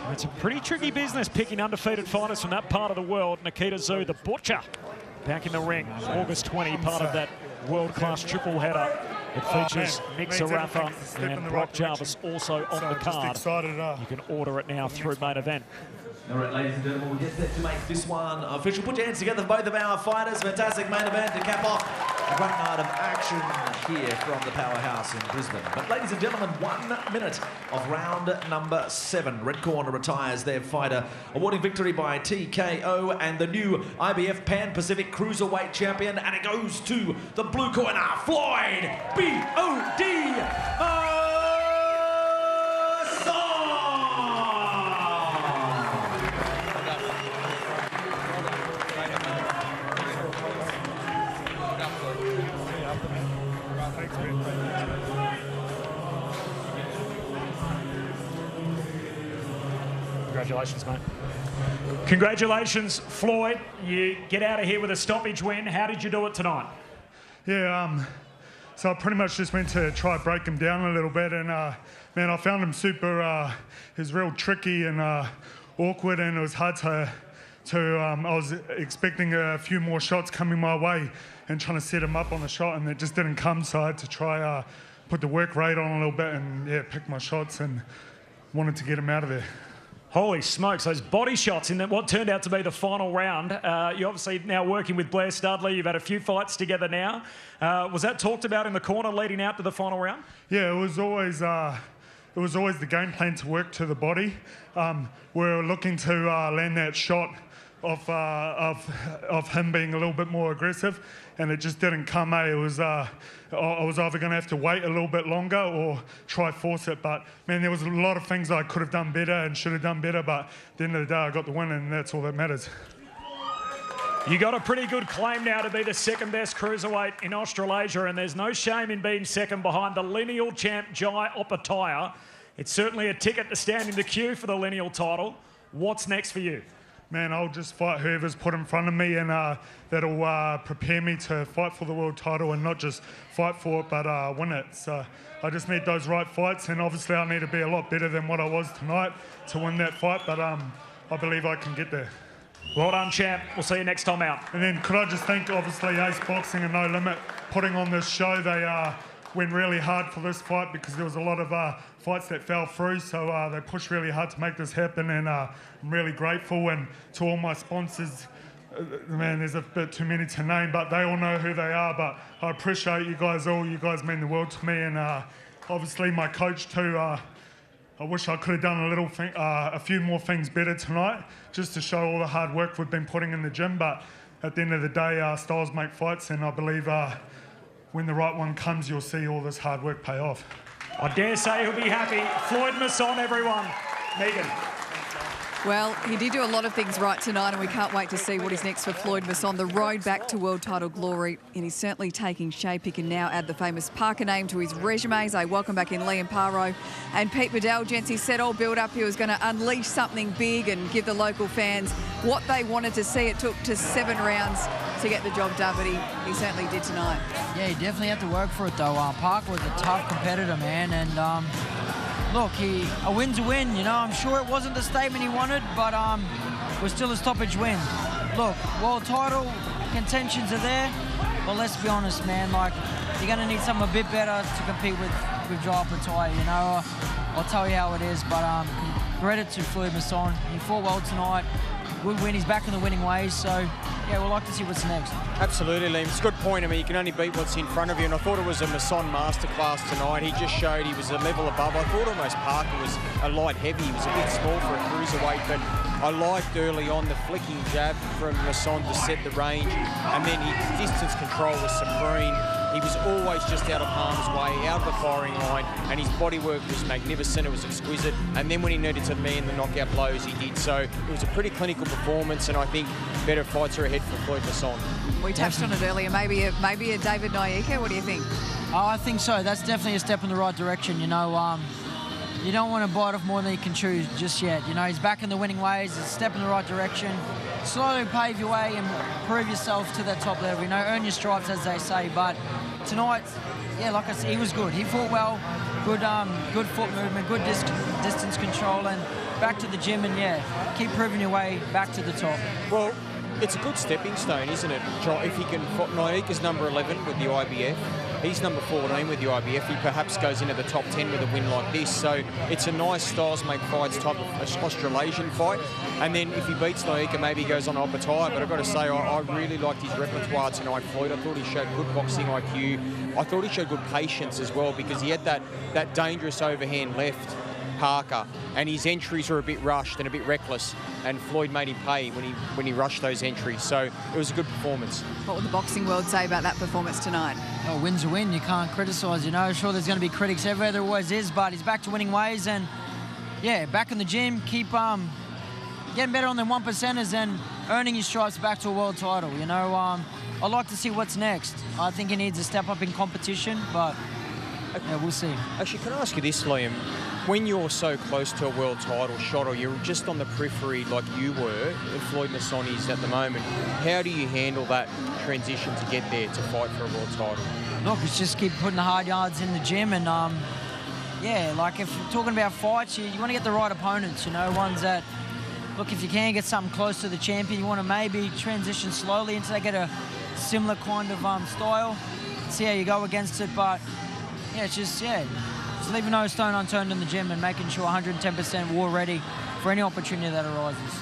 [SPEAKER 5] And it's a pretty tricky business picking undefeated fighters from that part of the world. Nikita Tszyu, the Butcher, back in the ring, August 20, part of that world-class triple header. It features Nick Zarafa and Brock Jarvis also on the card. You can order it now through Main Event.
[SPEAKER 4] All right, ladies and gentlemen, we'll get set to make this one official. Put your hands together for both of our fighters. Fantastic main event to cap off a great night of action here from the powerhouse in Brisbane. But ladies and gentlemen, 1 minute of round number 7. Red corner retires their fighter, awarding victory by TKO and the new IBF Pan-Pacific Cruiserweight champion. And it goes to the blue corner, Floyd B.O.D.
[SPEAKER 5] Congratulations, mate. Congratulations, Floyd. You get out of here with a stoppage win. How did you do it tonight?
[SPEAKER 18] Yeah, so I pretty much just went to try to break him down a little bit, and man, I found him super, he was real tricky and awkward, and it was hard to I was expecting a few more shots coming my way and trying to set him up on the shot, and it just didn't come, so I had to try put the work rate on a little bit and yeah, pick my shots and wanted to get him out of there.
[SPEAKER 5] Holy smokes, those body shots in what turned out to be the final round. You're obviously now working with Blair Studley. You've had a few fights together now. Was that talked about in the corner leading out to the final round?
[SPEAKER 18] Yeah, it was always the game plan to work to the body. We were looking to land that shot of him being a little bit more aggressive, and it just didn't come. I was either going to have to wait a little bit longer or try force it. But man, there was a lot of things I could have done better and should have done better. But at the end of the day, I got the win, and that's all that matters.
[SPEAKER 5] You got a pretty good claim now to be the second best cruiserweight in Australasia, and there's no shame in being second behind the lineal champ Jai Opataya. It's certainly a ticket to stand in the queue for the lineal title. What's next for you?
[SPEAKER 18] man, I'll just fight whoever's put in front of me, and that'll prepare me to fight for the world title, and not just fight for it, but win it. So I just need those right fights, and obviously I need to be a lot better than what I was tonight to win that fight, but I believe I can get there.
[SPEAKER 5] Well done, champ. We'll see you next time out.
[SPEAKER 18] And then could I just thank, obviously, Ace Boxing and No Limit putting on this show. They went really hard for this fight because there was a lot of fights that fell through, so they pushed really hard to make this happen, and I'm really grateful. And to all my sponsors, man, there's a bit too many to name, but they all know who they are. But I appreciate you guys all. You guys mean the world to me, and obviously my coach too. I wish I could have done a few more things better tonight, just to show all the hard work we've been putting in the gym. But at the end of the day, styles make fights, and I believe when the right one comes, you'll see all this hard work pay off.
[SPEAKER 5] I dare say he'll be happy. Floyd Masson, everyone. Megan.
[SPEAKER 1] Well, he did do a lot of things right tonight, and we can't wait to see what is next for Floyd Masson. The road back to world title glory, and he's certainly taking shape. He can now add the famous Parker name to his resume. So welcome back in Liam Parro and Pete Bedell. Gents, he said all build up he was going to unleash something big and give the local fans what they wanted to see. It took to 7 rounds to get the job done, but he certainly did tonight.
[SPEAKER 2] Yeah, he definitely had to work for it though. Parker was a tough competitor, man, and look, a win's a win, you know. I'm sure it wasn't the statement he wanted, but was still a stoppage win. Look, world title contentions are there, but let's be honest, man, like, you're going to need something a bit better to compete with Joel Patai, you know. I'll tell you how it is, but credit to Floyd Masson. He fought well tonight. Good win. He's back in the winning ways, so yeah, we'll like to see what's next.
[SPEAKER 3] Absolutely, Liam. It's a good point. I mean, you can only beat what's in front of you, and I thought it was a Masson masterclass tonight. He just showed he was a level above. I thought almost Parker was a light heavy. He was a bit small for a cruiserweight, but I liked early on the flicking jab from Masson to set the range, and then his distance control was supreme. He was always just out of harm's way, out of the firing line, and his body work was magnificent. It was exquisite. And then when he needed to land the knockout blows, he did. So it was a pretty clinical performance, and I think better fights are ahead for Floyd Masson.
[SPEAKER 1] We touched on it earlier. Maybe a David Nyika. What do you think?
[SPEAKER 2] Oh, I think so. That's definitely a step in the right direction. You know, you don't want to bite off more than you can chew just yet. You know, he's back in the winning ways. It's a step in the right direction. Slowly pave your way and prove yourself to that top level. You know, earn your stripes, as they say. But tonight, yeah, like I said, he was good. He fought well. Good foot movement, good distance control, and back to the gym, and yeah, keep proving your way back to the top.
[SPEAKER 3] Well, it's a good stepping stone, isn't it? If he can, Nyika's number 11 with the IBF. He's number 14 with the IBF. He perhaps goes into the top 10 with a win like this. So it's a nice styles make fights type of Australasian fight. And then if he beats Nyika, maybe he goes on Opatai. But I've got to say, I really liked his repertoire tonight, Floyd. I thought he showed good boxing IQ. I thought he showed good patience as well, because he had that dangerous overhand left, Parker, and his entries were a bit rushed and a bit reckless, and Floyd made him pay when he rushed those entries. So it was a good performance.
[SPEAKER 1] What would the boxing world say about that performance tonight?
[SPEAKER 2] Oh, win's a win. You can't criticise, you know. Sure, there's going to be critics everywhere. There always is, but he's back to winning ways, and yeah, back in the gym, keep getting better on them 1%ers and earning your stripes back to a world title. You know, I'd like to see what's next. I think he needs a step up in competition, but yeah, we'll see.
[SPEAKER 3] Actually, can I ask you this, Liam? When you're so close to a world title shot, or you're just on the periphery like you were, and Floyd Masson is at the moment, how do you handle that transition to get there to fight for a world title?
[SPEAKER 2] Look, it's just keep putting the hard yards in the gym, and yeah, like if you're talking about fights, you want to get the right opponents, you know, ones that, look, if you can get something close to the champion, you want to maybe transition slowly until they get a similar kind of style, see how you go against it. But yeah, it's just leaving no stone unturned in the gym and making sure 110% war ready for any opportunity that arises.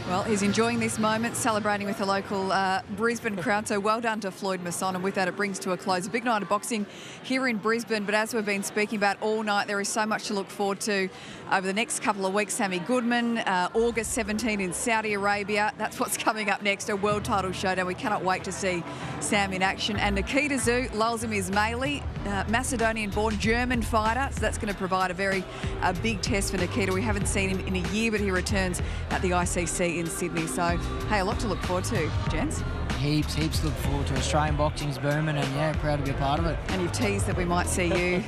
[SPEAKER 1] Well, he's enjoying this moment, celebrating with the local Brisbane crowd. So well done to Floyd Masson. And with that, it brings to a close a big night of boxing here in Brisbane. But as we've been speaking about all night, there is so much to look forward to over the next couple of weeks. Sammy Goodman, August 17 in Saudi Arabia. That's what's coming up next, a world title showdown. We cannot wait to see Sam in action. And Nikita Tszyu, Lulzim Ismaili, Macedonian-born German fighter. So that's going to provide a very big test for Nikita. We haven't seen him in a year, but he returns at the ICC in Sydney. So, hey, a lot to look forward to, gents.
[SPEAKER 2] Heaps to look forward to. Australian boxing's booming, and yeah, proud to be a part of it.
[SPEAKER 1] And you've teased that we might see you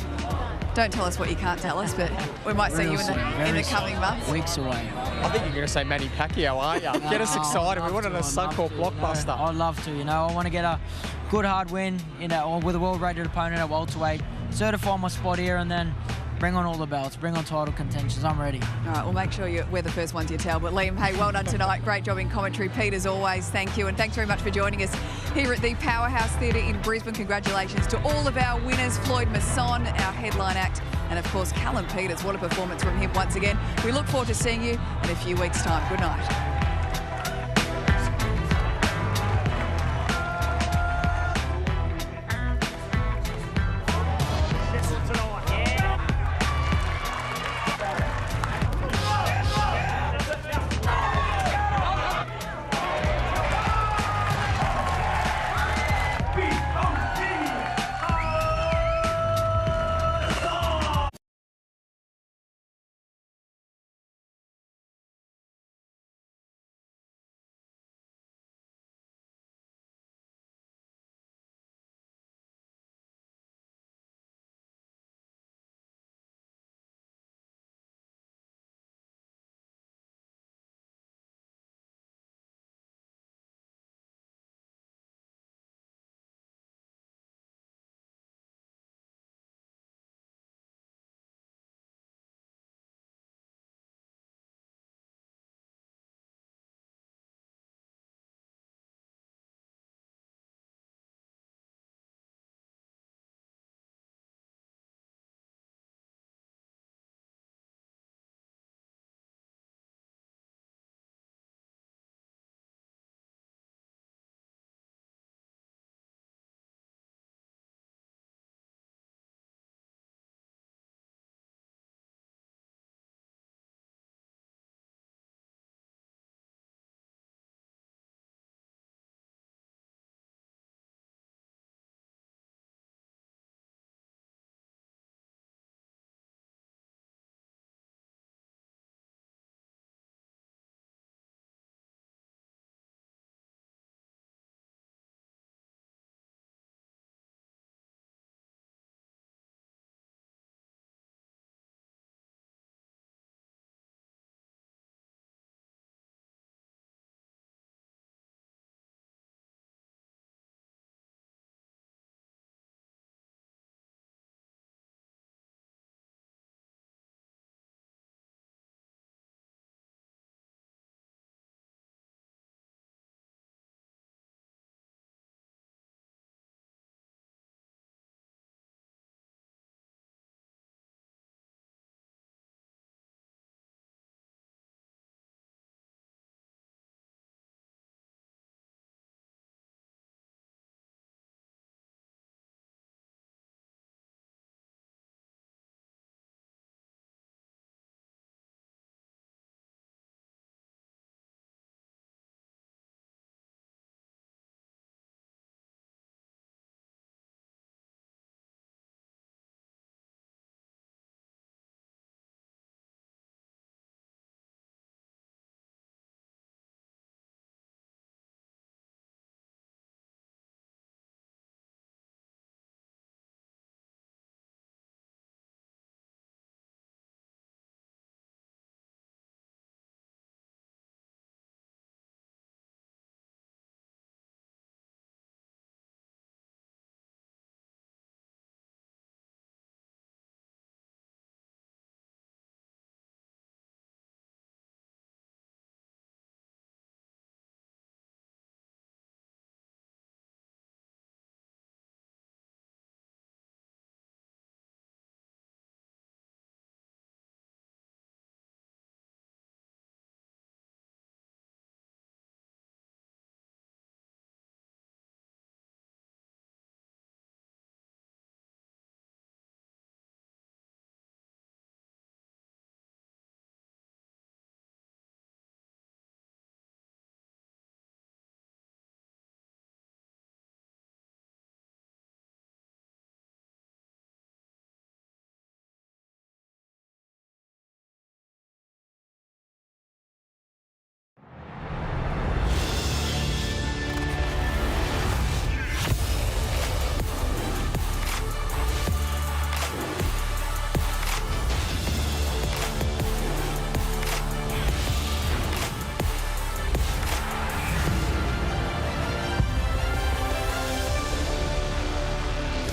[SPEAKER 1] Don't tell us what you can't tell us, but we might see you in the coming months.
[SPEAKER 2] Weeks away.
[SPEAKER 3] I think you're going to say Manny Pacquiao, aren't you? Get us excited. We wanted a Suncorp blockbuster.
[SPEAKER 2] I'd love to, you know. I want to get a good hard win with a world-rated opponent at welterweight, certify my spot here, and then bring on all the belts, bring on title contentions. I'm ready.
[SPEAKER 1] All right, we'll make sure we're the first ones you tell. But Liam, hey, well done tonight. Great job in commentary. Pete, as always, thank you. And thanks very much for joining us here at the Powerhouse Theatre in Brisbane. Congratulations to all of our winners. Floyd Masson, our headline act, and of course, Callum Peters. What a performance from him once again. We look forward to seeing you in a few weeks' time. Good night.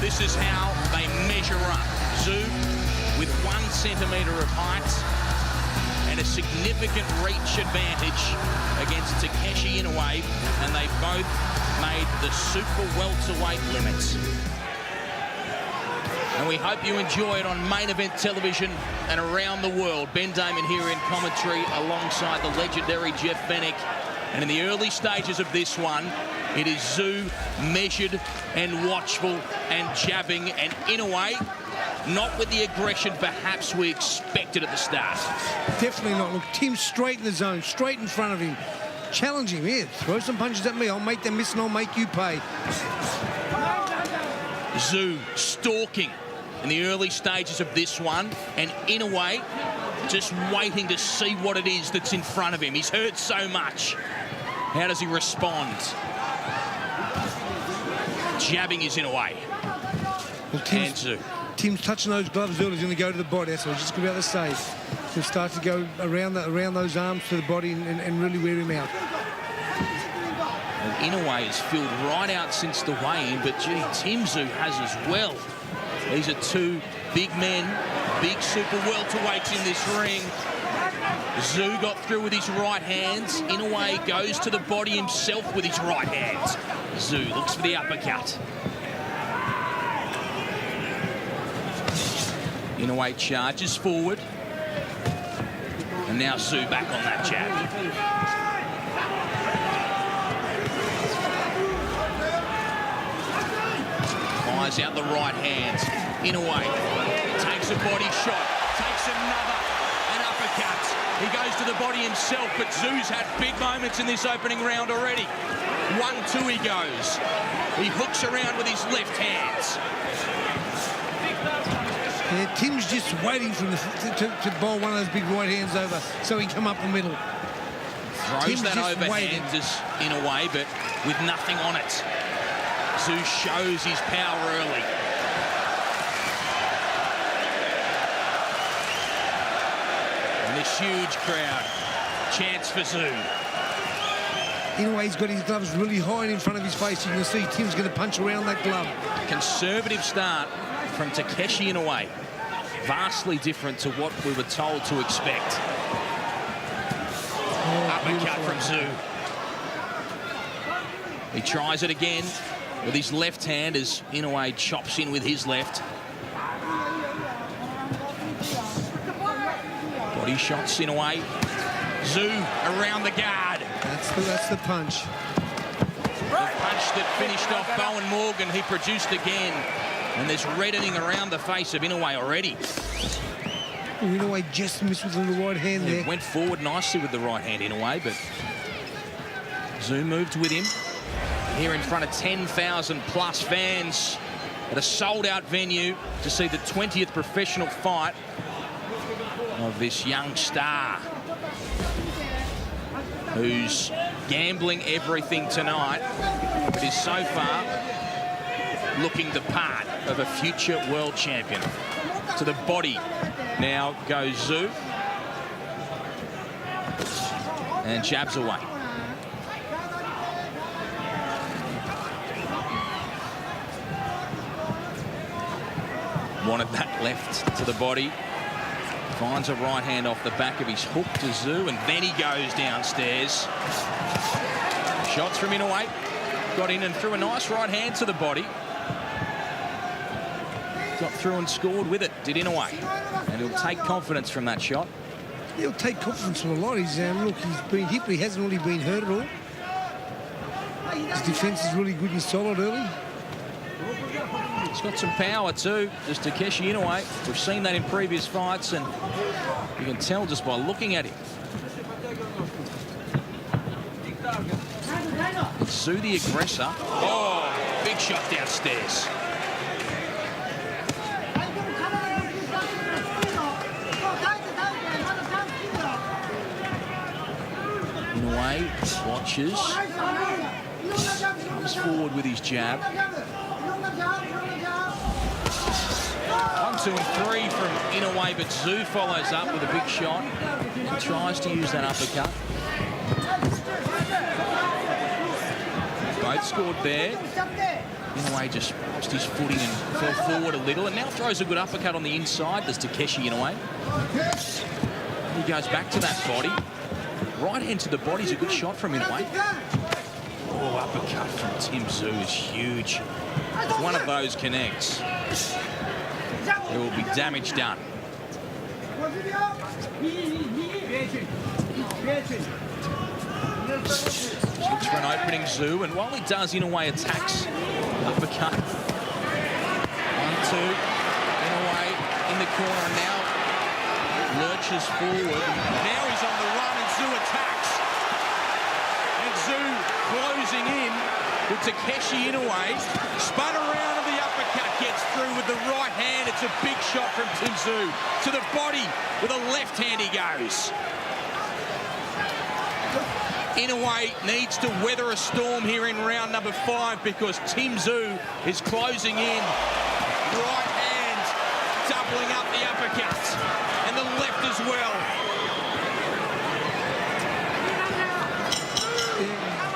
[SPEAKER 19] This is how they measure up. Tszyu with 1 centimetre of height and a significant reach advantage against Takeshi Inoue, and they both made the super welterweight limits. And we hope you enjoy it on main event television and around the world. Ben Damon here in commentary alongside the legendary Jeff Fennick. And in the early stages of this one, it is Tszyu measured and watchful and jabbing, and Inoue not with the aggression perhaps we expected at the start.
[SPEAKER 20] Definitely not. Look, Tim straight in the zone, straight in front of him. Challenge him. Here, throw some punches at me. I'll make them miss and I'll make you pay.
[SPEAKER 19] Tszyu stalking in the early stages of this one, and Inoue just waiting to see what it is that's in front of him. He's heard so much. How does he respond? Jabbing is Inoue.
[SPEAKER 20] Well, Tim's touching those gloves early. He's going to go to the body. That's what I was just about to say. He'll start to go around those arms to the body and really wear him out.
[SPEAKER 19] Well, Inoue has filled right out since the weigh-in, but gee, Tim Tszyu has as well. These are two big men, big super welterweights in this ring. Tszyu got through with his right hands. Inoue goes to the body himself with his right hands. Tszyu looks for the uppercut. Inoue charges forward. And now Tszyu back on that jab. Fires out the right hands. Inoue takes a body shot, takes another, an uppercut. He goes to the body himself, but Tszyu's had big moments in this opening round already. 1-2 he goes. He hooks around with his left hands.
[SPEAKER 20] Yeah, Tim's just waiting for him to bowl one of those big right hands over so he can come up the middle.
[SPEAKER 19] Throws
[SPEAKER 20] Tim's
[SPEAKER 19] that
[SPEAKER 20] just
[SPEAKER 19] overhand Inoue, but with nothing on it. Tszyu shows his power early. And this huge crowd chants for Tszyu.
[SPEAKER 20] Inoue's got his gloves really high in front of his face. You can see Tim's going to punch around that glove.
[SPEAKER 19] Conservative start from Takeshi Inoue. Vastly different to what we were told to expect. Uppercut from Tszyu. He tries it again with his left hand as Inoue chops in with his left. Body shots Inoue. Tszyu around the guard.
[SPEAKER 20] That's the punch.
[SPEAKER 19] The punch that finished off Bowen Morgan, he produced again. And there's reddening around the face of Inoue already.
[SPEAKER 20] Inoue just missed with the right hand there.
[SPEAKER 19] Went forward nicely with the right hand Inoue, but Tszyu moved with him. Here in front of 10,000 plus fans at a sold-out venue to see the 20th professional fight of this young star who's gambling everything tonight, but is so far looking the part of a future world champion. To the body now goes Tszyu. And jabs away. Wanted that left to the body. Finds a right hand off the back of his hook to Tszyu, and then he goes downstairs. Shots from Inoue. Got in and threw a nice right hand to the body. Got through and scored with it, did Inoue. And he'll take confidence from that shot.
[SPEAKER 20] He'll take confidence from a lot. Look, he's been hit, but he hasn't really been hurt at all. His defence is really good and solid early.
[SPEAKER 19] He's got some power too, just Takeshi Inoue. We've seen that in previous fights, and you can tell just by looking at him. Tszyu the aggressor. Oh, big shot downstairs. Inoue watches. Comes forward with his jab. 1, 2, and 3 from Inoue, but Tszyu follows up with a big shot and tries to use that uppercut. Both scored there. Inoue just lost his footing and fell forward a little, and now throws a good uppercut on the inside. There's Takeshi Inoue. He goes back to that body. Right hand to the body is a good shot from Inoue. Oh, uppercut from Tim Tszyu is huge. If one of those connects, there will be damage done. Looks for an opening Tszyu, and while he does, Inoue attacks. Uppercut. 1-2. Inoue in the corner, and now lurches forward. Now he's on the run, and Tszyu attacks. And Tszyu closing in with Takeshi Inoue. Spun around, and the uppercut gets through with the right hand. It's a big shot from Tim Tszyu. To the body with a left hand he goes. Inoue needs to weather a storm here in round number 5 because Tim Tszyu is closing in. Right hand doubling up the uppercut, and the left as well.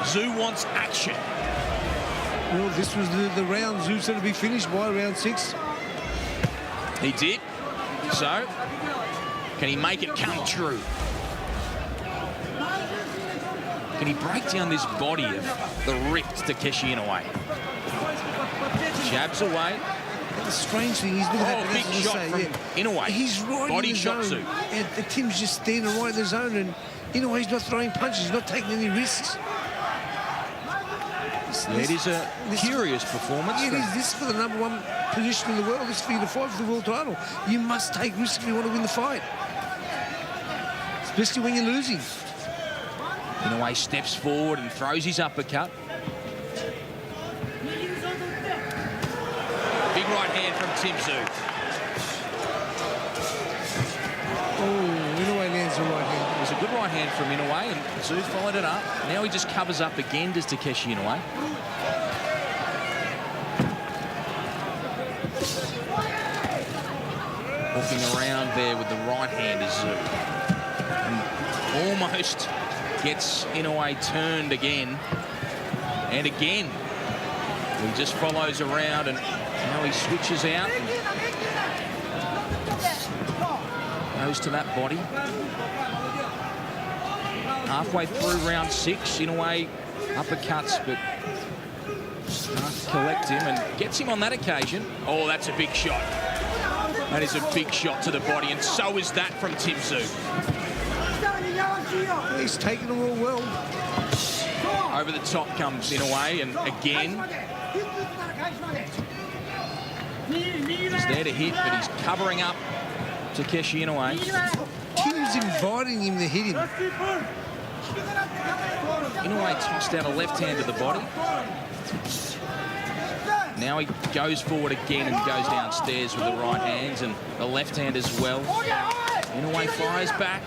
[SPEAKER 19] Tszyu wants action.
[SPEAKER 20] Well, this was the round Tszyu said to be finished by round 6.
[SPEAKER 19] He did. So, can he make it come true? Can he break down this body of the ripped Takeshi Inoue? Jabs away.
[SPEAKER 20] The strange thing is, look at that.
[SPEAKER 19] Big shot from Inoue.
[SPEAKER 20] He's right
[SPEAKER 19] body
[SPEAKER 20] in the
[SPEAKER 19] shot
[SPEAKER 20] zone. And Tim's just standing right in the zone, and Inoue's not throwing punches. He's not taking any risks.
[SPEAKER 19] It is a curious performance.
[SPEAKER 20] It is. This is for the #1 position in the world. This is for you to fight for the world title. You must take risks if you want to win the fight, especially when you're losing.
[SPEAKER 19] Inoue steps forward and throws his uppercut. Big right hand from Tim Tszyu.
[SPEAKER 20] Oh, Inoue lands the right hand.
[SPEAKER 19] It was a good right hand from Inoue, and Tszyu followed it up. Now he just covers up again, does Takeshi Inoue. Walking around there with the right hand is Tszyu. And almost gets Inoue turned again and again. He just follows around, and now he switches out and goes to that body. Halfway through round 6, Inoue uppercuts, but can't collect him and gets him on that occasion. Oh, that's a big shot. That is a big shot to the body, and so is that from Tim Tszyu.
[SPEAKER 20] He's taken them all well.
[SPEAKER 19] Over the top comes Inoue, and again. He's there to hit, but he's covering up Takeshi Inoue.
[SPEAKER 20] Tim's inviting him to hit him.
[SPEAKER 19] Inoue tossed out a left hand to the body. Now he goes forward again and goes downstairs with the right hands and the left hand as well. Inoue fires back.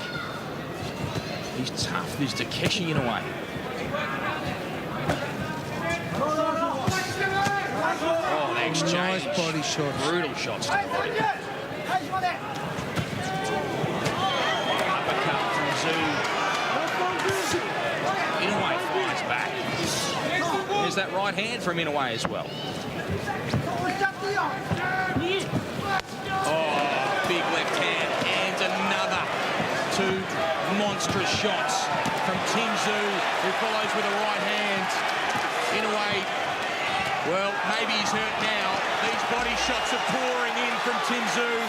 [SPEAKER 19] He's tough, this Takeshi Inoue. Oh, the exchange.
[SPEAKER 20] Nice body shot.
[SPEAKER 19] Brutal shots to the body. Uppercut from Tszyu. Inoue fires back. There's that right hand from Inoue as well. Oh, big left hand and another. 2 monstrous shots from Tim Tszyu, who follows with a right hand. Inoue, well, maybe he's hurt now. These body shots are pouring in from Tim Tszyu.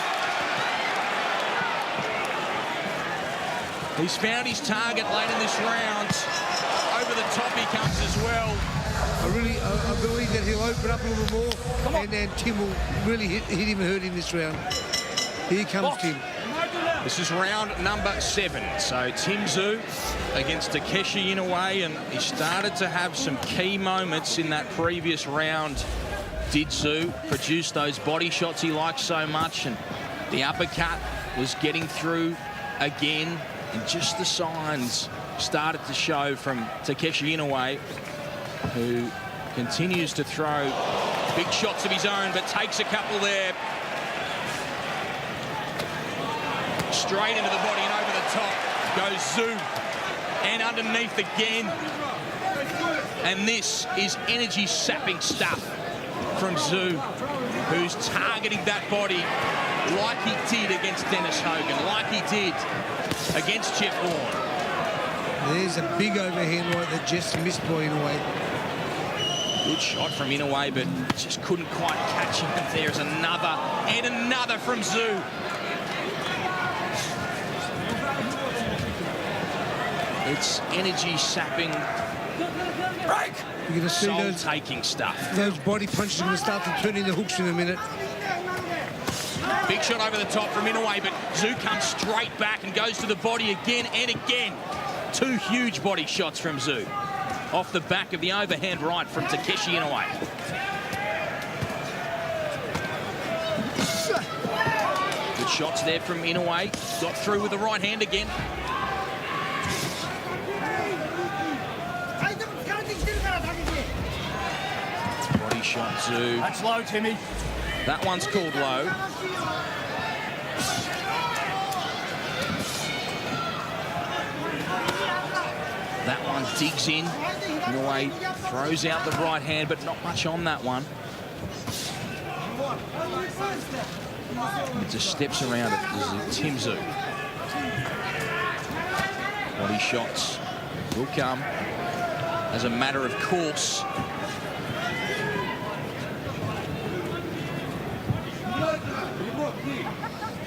[SPEAKER 19] He's found his target late in this round. Over the top he comes as well.
[SPEAKER 20] I believe that he'll open up a little more, and then Tim will really hit him and hurt him this round. Here comes Tim.
[SPEAKER 19] This is round number 7. So Tim Tszyu against Takeshi Inoue, and he started to have some key moments in that previous round. Did Tszyu produce those body shots he likes so much, and the uppercut was getting through again, and just the signs started to show from Takeshi Inoue, who continues to throw big shots of his own, but takes a couple there. Straight into the body and over the top goes Tszyu. And underneath again. And this is energy-sapping stuff from Tszyu, who's targeting that body like he did against Dennis Hogan, like he did against Jeff Horn.
[SPEAKER 20] There's a big overhand right that just missed by Inouye.
[SPEAKER 19] Good shot from Inouye, but just couldn't quite catch him. There's another, and another from Tszyu. It's energy-sapping,
[SPEAKER 20] You're going to see
[SPEAKER 19] soul-taking stuff.
[SPEAKER 20] Those body punches are going to start to turn into hooks in a minute.
[SPEAKER 19] Big shot over the top from Inouye, but Tszyu comes straight back and goes to the body again and again. Two huge body shots from Tszyu. Off the back of the overhand right from Takeshi Inouye. Good shots there from Inouye. Got through with the right hand again. Body shot, Tszyu.
[SPEAKER 9] That's low, Timmy.
[SPEAKER 19] That one's called low. That one digs in. Inouye throws out the right hand, but not much on that one. He just steps around it. This is Tszyu. Body shots will come as a matter of course.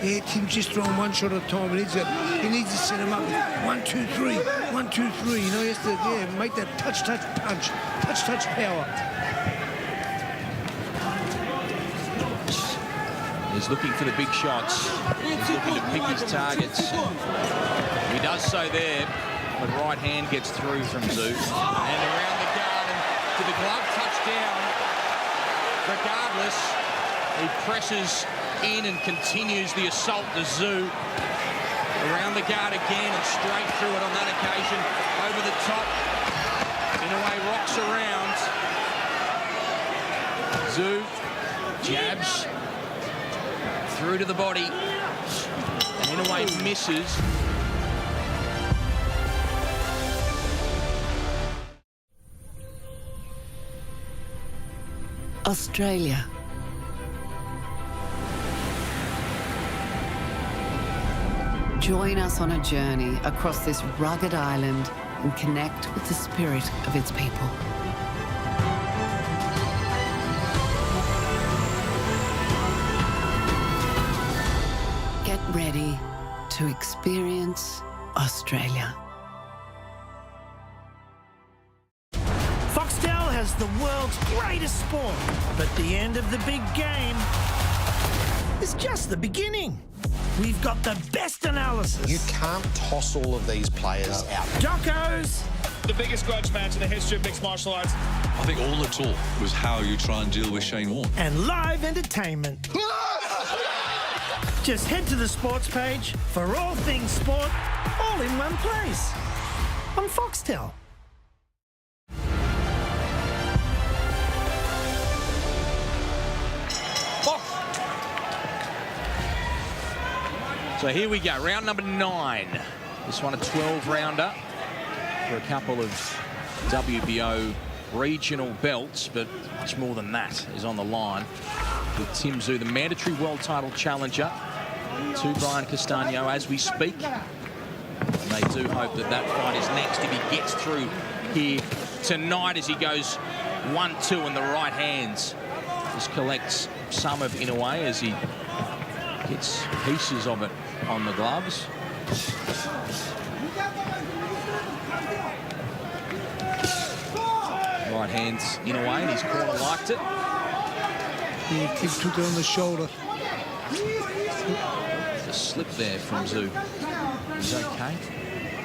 [SPEAKER 20] Yeah, Tim's just throwing one shot at a time. He needs to set him up. 1, 2, 3. 1, 2, 3. You know, he has to make that touch punch. Touch power.
[SPEAKER 19] He's looking for the big shots. He's looking to pick his targets. He does so there. The right hand gets through from Tszyu. And around the guard and to the glove touchdown. Regardless, he presses in and continues the assault to Tszyu. Around the guard again and straight through it on that occasion. Over the top. Inouye rocks around. Tszyu jabs through to the body. And Inouye misses.
[SPEAKER 21] Australia. Join us on a journey across this rugged island and connect with the spirit of its people. Get ready to experience Australia.
[SPEAKER 22] Foxtel has the world's greatest sport, but the end of the big game is just the beginning. We've got the best analysis.
[SPEAKER 23] You can't toss all of these players out.
[SPEAKER 22] Docos.
[SPEAKER 24] The biggest grudge match in the history of mixed martial arts.
[SPEAKER 25] I think all the talk was how you try and deal with Shane Warne.
[SPEAKER 22] And live entertainment. Just head to the sports page for all things sport, all in one place. On Foxtel.
[SPEAKER 19] So here we go, round number 9. This one a 12-rounder for a couple of WBO regional belts, but much more than that is on the line. With Tszyu, the mandatory world title challenger, to Brian Castano as we speak. And they do hope that that fight is next if he gets through here tonight as he goes 1-2 in the right hands. Just collects some of Inouye as he gets pieces of it on the gloves. Right hands Inouye, and his corner liked it.
[SPEAKER 20] Yeah, Tim took it on the shoulder.
[SPEAKER 19] A slip there from Tszyu. He's okay.